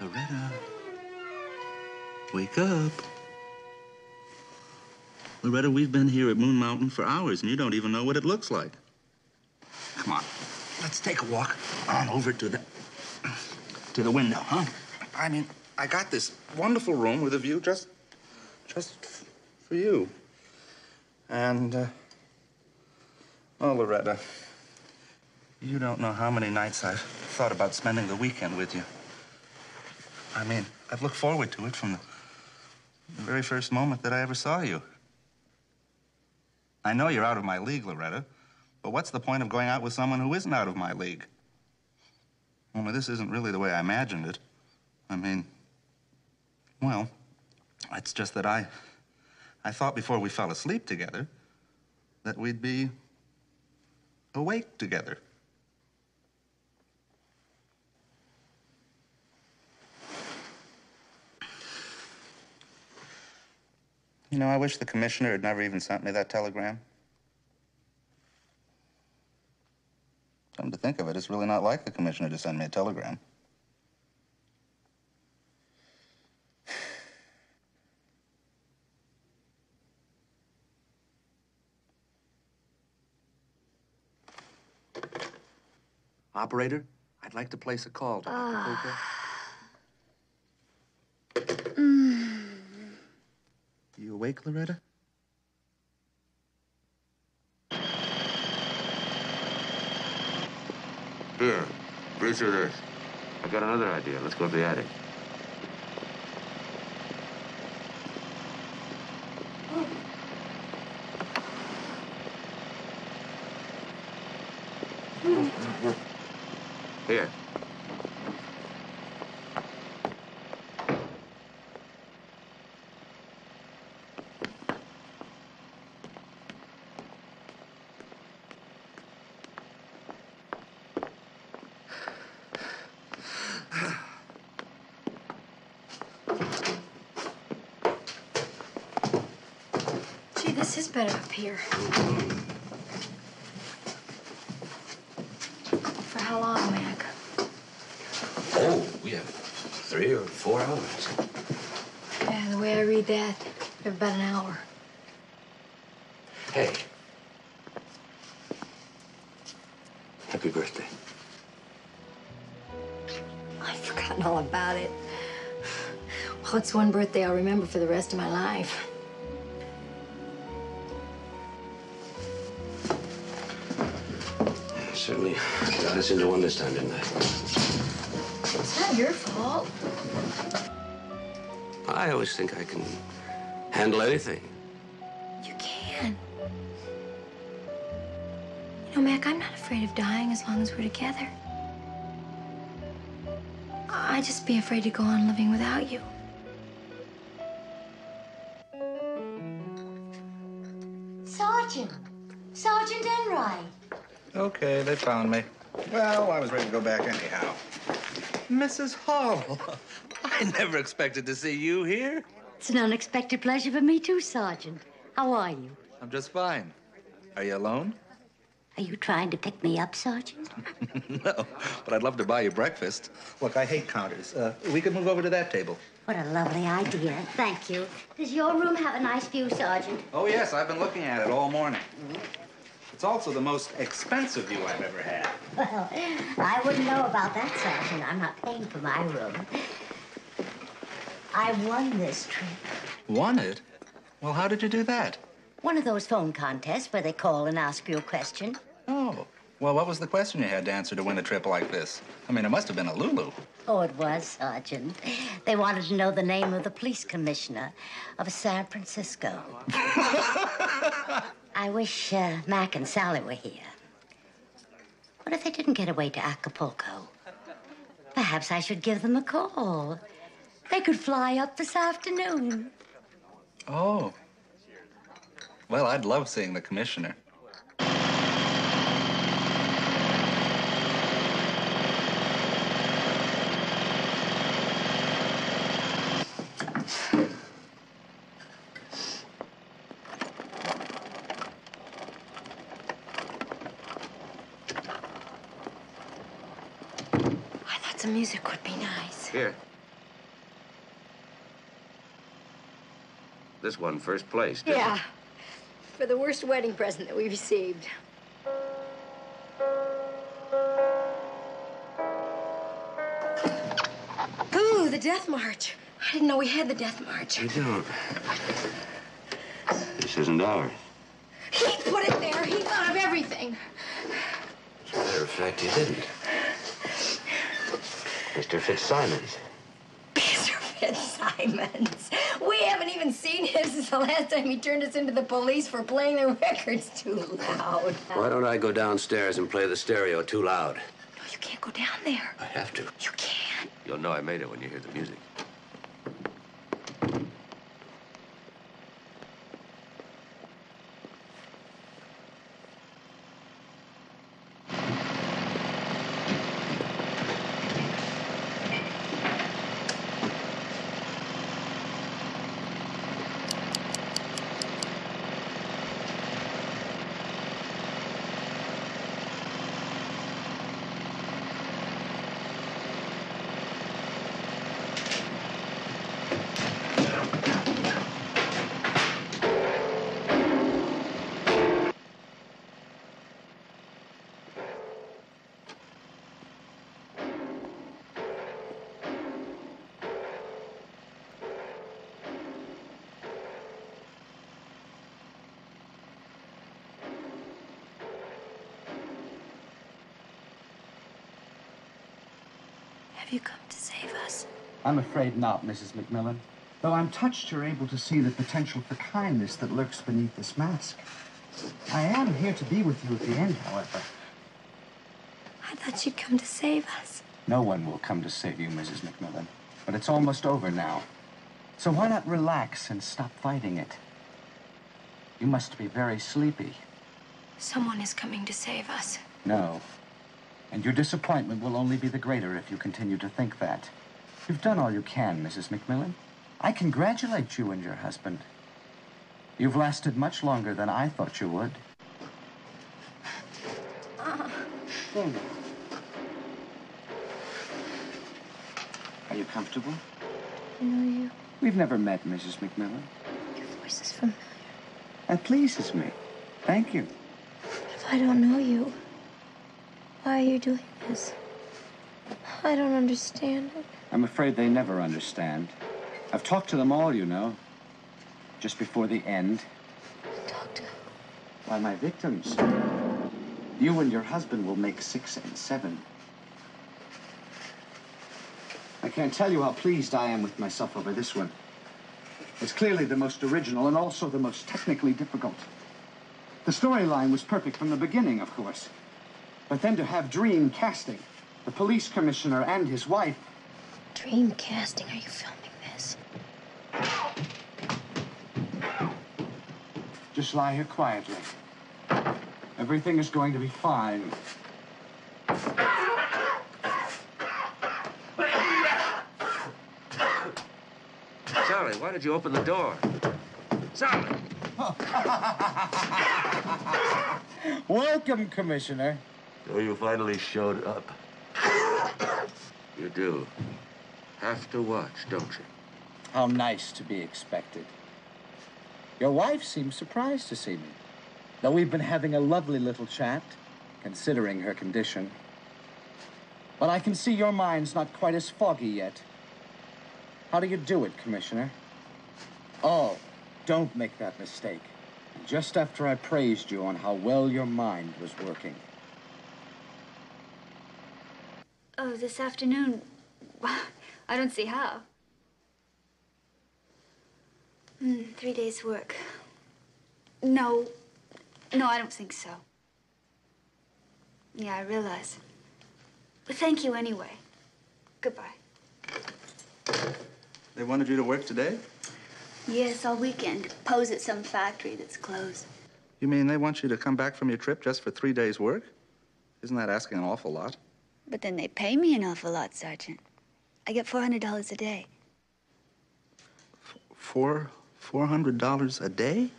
G: Loretta, wake up. Loretta, we've been here at Moon Mountain for hours, and you don't even know what it looks like. Come on, let's take a walk on over to the window, huh? I mean, I got this wonderful room with a view just for you. And, oh, Loretta, you don't know how many nights I've thought about spending the weekend with you. I mean, I've looked forward to it from the very first moment that I ever saw you. I know you're out of my league, Loretta, but what's the point of going out with someone who isn't out of my league? Only this isn't really the way I imagined it. I mean, well, it's just that I thought before we fell asleep together that we'd be awake together. You know, I wish the commissioner had never even sent me that telegram. Come to think of it, it's really not like the commissioner to send me a telegram.
W: Operator, I'd like to place a call to Dr. Cooper.
G: You awake, Loretta?
B: Here, piece of this. I got another idea. Let's go to the attic. Here.
D: Gee, this is better up here. For how long, Mac?
W: Oh, we have 3 or 4 hours.
D: Yeah, the way I read that, we have about an hour.
W: Hey. Happy birthday.
D: I've forgotten all about it. Well, it's one birthday I'll remember for the rest of my life.
W: Certainly got us into one this time, didn't I?
D: It's not your fault.
W: I always think I can handle anything.
D: You can. You know, Mac, I'm not afraid of dying as long as we're together. I'd just be afraid to go on living without you.
F: Sergeant! Sergeant Enright!
G: Okay, they found me. Well, I was ready to go back anyhow. Mrs. Hall, I never expected to see you here.
F: It's an unexpected pleasure for me, too, Sergeant. How are you?
G: I'm just fine. Are you alone?
F: Are you trying to pick me up, Sergeant?
G: No, but I'd love to buy you breakfast. Look, I hate counters. We could move over to that table.
F: What a lovely idea. Thank you. Does your room have a nice view, Sergeant?
G: Oh, yes, I've been looking at it all morning. It's also the most expensive view I've ever had.
F: Well, I wouldn't know about that, Sergeant. I'm not paying for my room. I won this trip.
G: Won it? Well, how did you do that?
F: One of those phone contests where they call and ask you a question.
G: Oh, well, what was the question you had to answer to win a trip like this? I mean, it must have been a Lulu.
F: Oh, it was, Sergeant. They wanted to know the name of the police commissioner of San Francisco. I wish Mac and Sally were here. What if they didn't get away to Acapulco? Perhaps I should give them a call. They could fly up this afternoon.
G: Oh. Well, I'd love seeing the commissioner.
F: I thought some music would be nice.
B: Here. This won first place, didn't
D: Yeah. For the worst wedding present that we received. Ooh, the Death March. I didn't know we had the Death March.
B: You don't. This isn't ours.
D: He put it there. He thought of everything.
W: As a matter of fact, he didn't. Mr. Fitzsimons.
D: Mr. Fitzsimons. We haven't even seen him since the last time he turned us into the police for playing the records too loud.
W: Why don't I go downstairs and play the stereo too loud?
D: No, you can't go down there.
W: I have to.
D: You can't.
B: You'll know I made it when you hear the music.
F: Have you come to save us?
J: I'm afraid not, Mrs. McMillan. Though I'm touched you're able to see the potential for kindness that lurks beneath this mask. I am here to be with you at the end, however.
F: I thought you'd come to save us.
J: No one will come to save you, Mrs. McMillan. But it's almost over now. So why not relax and stop fighting it? You must be very sleepy.
F: Someone is coming to save us.
J: No. And your disappointment will only be the greater if you continue to think that. You've done all you can, Mrs. McMillan. I congratulate you and your husband. You've lasted much longer than I thought you would. There now. Are you comfortable?
F: I know you.
J: We've never met, Mrs. McMillan.
F: Your voice is familiar.
J: That pleases me. Thank you.
F: If I don't know you, why are you doing this? I don't understand it.
J: I'm afraid they never understand. I've talked to them all, you know. Just before the end.
F: Talk to who?
J: Why, my victims. You and your husband will make 6 and 7. I can't tell you how pleased I am with myself over this one. It's clearly the most original and also the most technically difficult. The storyline was perfect from the beginning, of course. But then to have dream casting, the police commissioner and his wife.
F: Dream casting? Are you filming this?
J: Just lie here quietly. Everything is going to be fine.
W: Sally, why did you open the door? Sally!
J: Welcome, Commissioner.
W: So you finally showed up. You do. Have to watch, don't you?
J: How nice to be expected. Your wife seems surprised to see me. Though we've been having a lovely little chat, considering her condition. But I can see your mind's not quite as foggy yet. How do you do it, Commissioner? Oh, don't make that mistake. Just after I praised you on how well your mind was working.
A: Oh, this afternoon? I don't see how. 3 days' work. No, I don't think so. Yeah, I realize. But thank you anyway. Goodbye.
G: They wanted you to work today?
A: Yes, all weekend. Pose at some factory that's closed.
G: You mean they want you to come back from your trip just for 3 days' work? Isn't that asking an awful lot?
A: But then they pay me an awful lot, Sergeant. I get $400 a day.
G: $400 a day?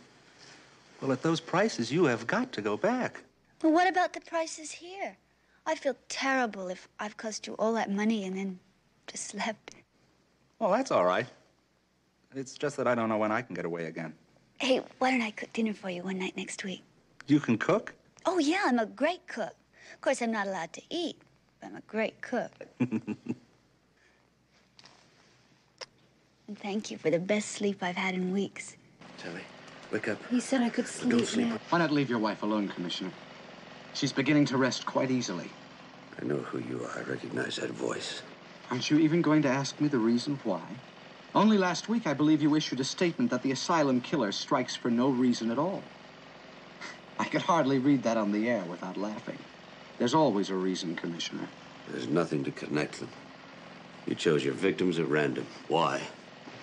G: Well, at those prices, you have got to go back.
A: Well, what about the prices here? I feel terrible if I've cost you all that money and then just slept.
G: Well, that's all right. It's just that I don't know when I can get away again.
A: Hey, why don't I cook dinner for you one night next week?
G: You can cook?
A: Oh, yeah, I'm a great cook. Of course, I'm not allowed to eat, but I'm a great cook. And thank you for the best sleep I've had in weeks.
W: Sally, wake up.
F: He said I could sleep now.
J: Why not leave your wife alone, Commissioner? She's beginning to rest quite easily.
W: I know who you are. I recognize that voice.
J: Aren't you even going to ask me the reason why? Only last week, I believe you issued a statement that the asylum killer strikes for no reason at all. I could hardly read that on the air without laughing. There's always a reason, Commissioner.
W: There's nothing to connect them. You chose your victims at random. Why?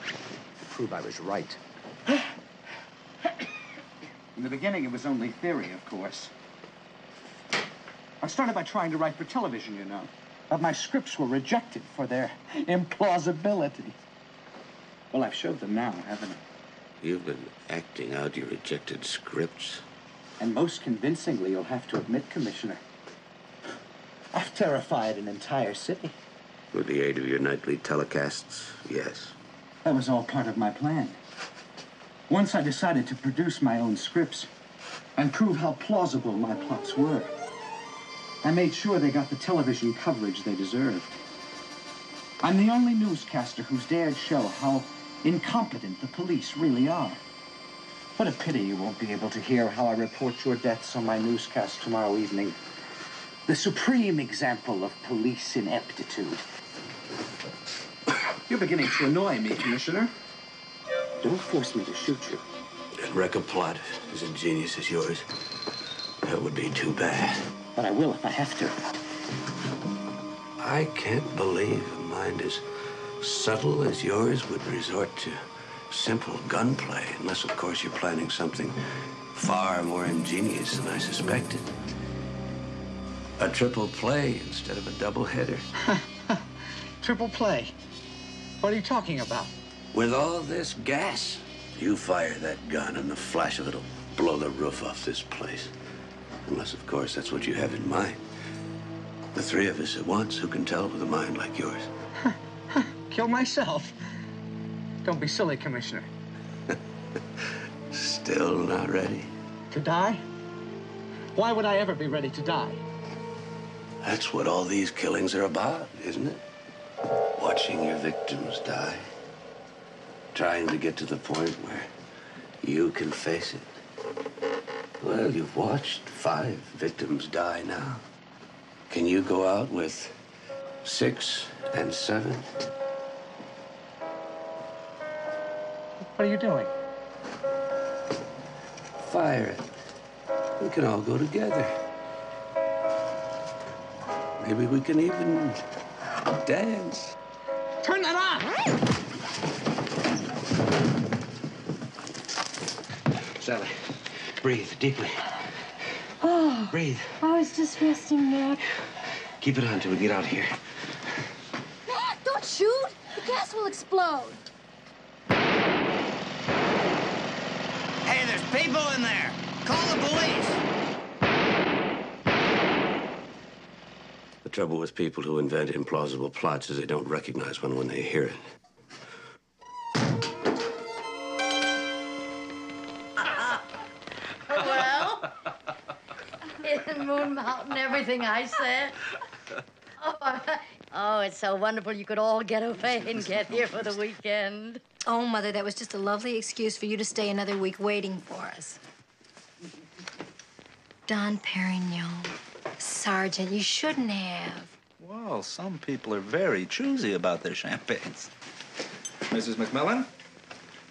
J: To prove I was right. In the beginning, it was only theory, of course. I started by trying to write for television, you know. But my scripts were rejected for their implausibility. Well, I've showed them now, haven't I?
W: You've been acting out your rejected scripts.
J: And most convincingly, you'll have to admit, Commissioner, I've terrified an entire city.
W: With the aid of your nightly telecasts, yes.
J: That was all part of my plan. Once I decided to produce my own scripts and prove how plausible my plots were, I made sure they got the television coverage they deserved. I'm the only newscaster who's dared show how incompetent the police really are. What a pity you won't be able to hear how I report your deaths on my newscast tomorrow evening. The supreme example of police ineptitude. You're beginning to annoy me, Commissioner. Don't force me to shoot you.
B: And wreck a plot as ingenious as yours. That would be too bad.
J: But I will if I have to.
B: I can't believe a mind as subtle as yours would resort to simple gunplay, unless, of course, you're planning something far more ingenious than I suspected. A triple play instead of a double header.
J: Triple play? What are you talking about?
B: With all this gas, you fire that gun and the flash of it'll blow the roof off this place. Unless, of course, that's what you have in mind. The three of us at once, who can tell with a mind like yours?
J: Kill myself. Don't be silly, Commissioner.
B: Still not ready?
J: To die? Why would I ever be ready to die?
B: That's what all these killings are about, isn't it? Watching your victims die. Trying to get to the point where you can face it. Well, you've watched 5 victims die now. Can you go out with 6 and 7?
J: What are you doing?
B: Fire it. We can all go together. Maybe we can even dance.
J: Turn that on!
B: Sally, breathe deeply.
F: Oh.
B: Breathe.
F: I was just resting, Mac.
B: Keep it on till we get out here.
F: Mac, don't shoot! The gas will explode.
I: Hey, there's people in there. Call the police.
B: The trouble with people who invent implausible plots is they don't recognize one when they hear it.
F: Well, isn't Moon Mountain everything I said? Oh, it's so wonderful you could all get away and get here for the weekend.
D: Oh, Mother, that was just a lovely excuse for you to stay another week waiting for us. Don Perignon. Sergeant, you shouldn't have.
G: Well, some people are very choosy about their champagnes. Mrs. McMillan,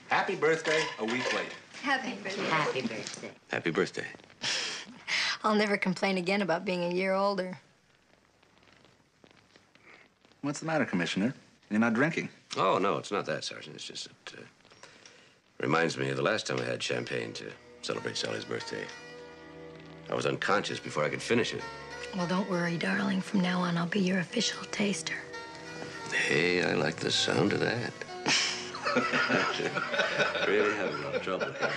G: happy birthday a week late.
D: Happy birthday.
F: Happy birthday.
B: Happy birthday.
D: I'll never complain again about being a year older.
G: What's the matter, Commissioner? You're not drinking.
B: Oh, no, it's not that, Sergeant. It's just that reminds me of the last time I had champagne to celebrate Sally's birthday. I was unconscious before I could finish it.
D: Well, don't worry, darling. From now on, I'll be your official taster.
B: Hey, I like the sound of that. Really having a lot of trouble here.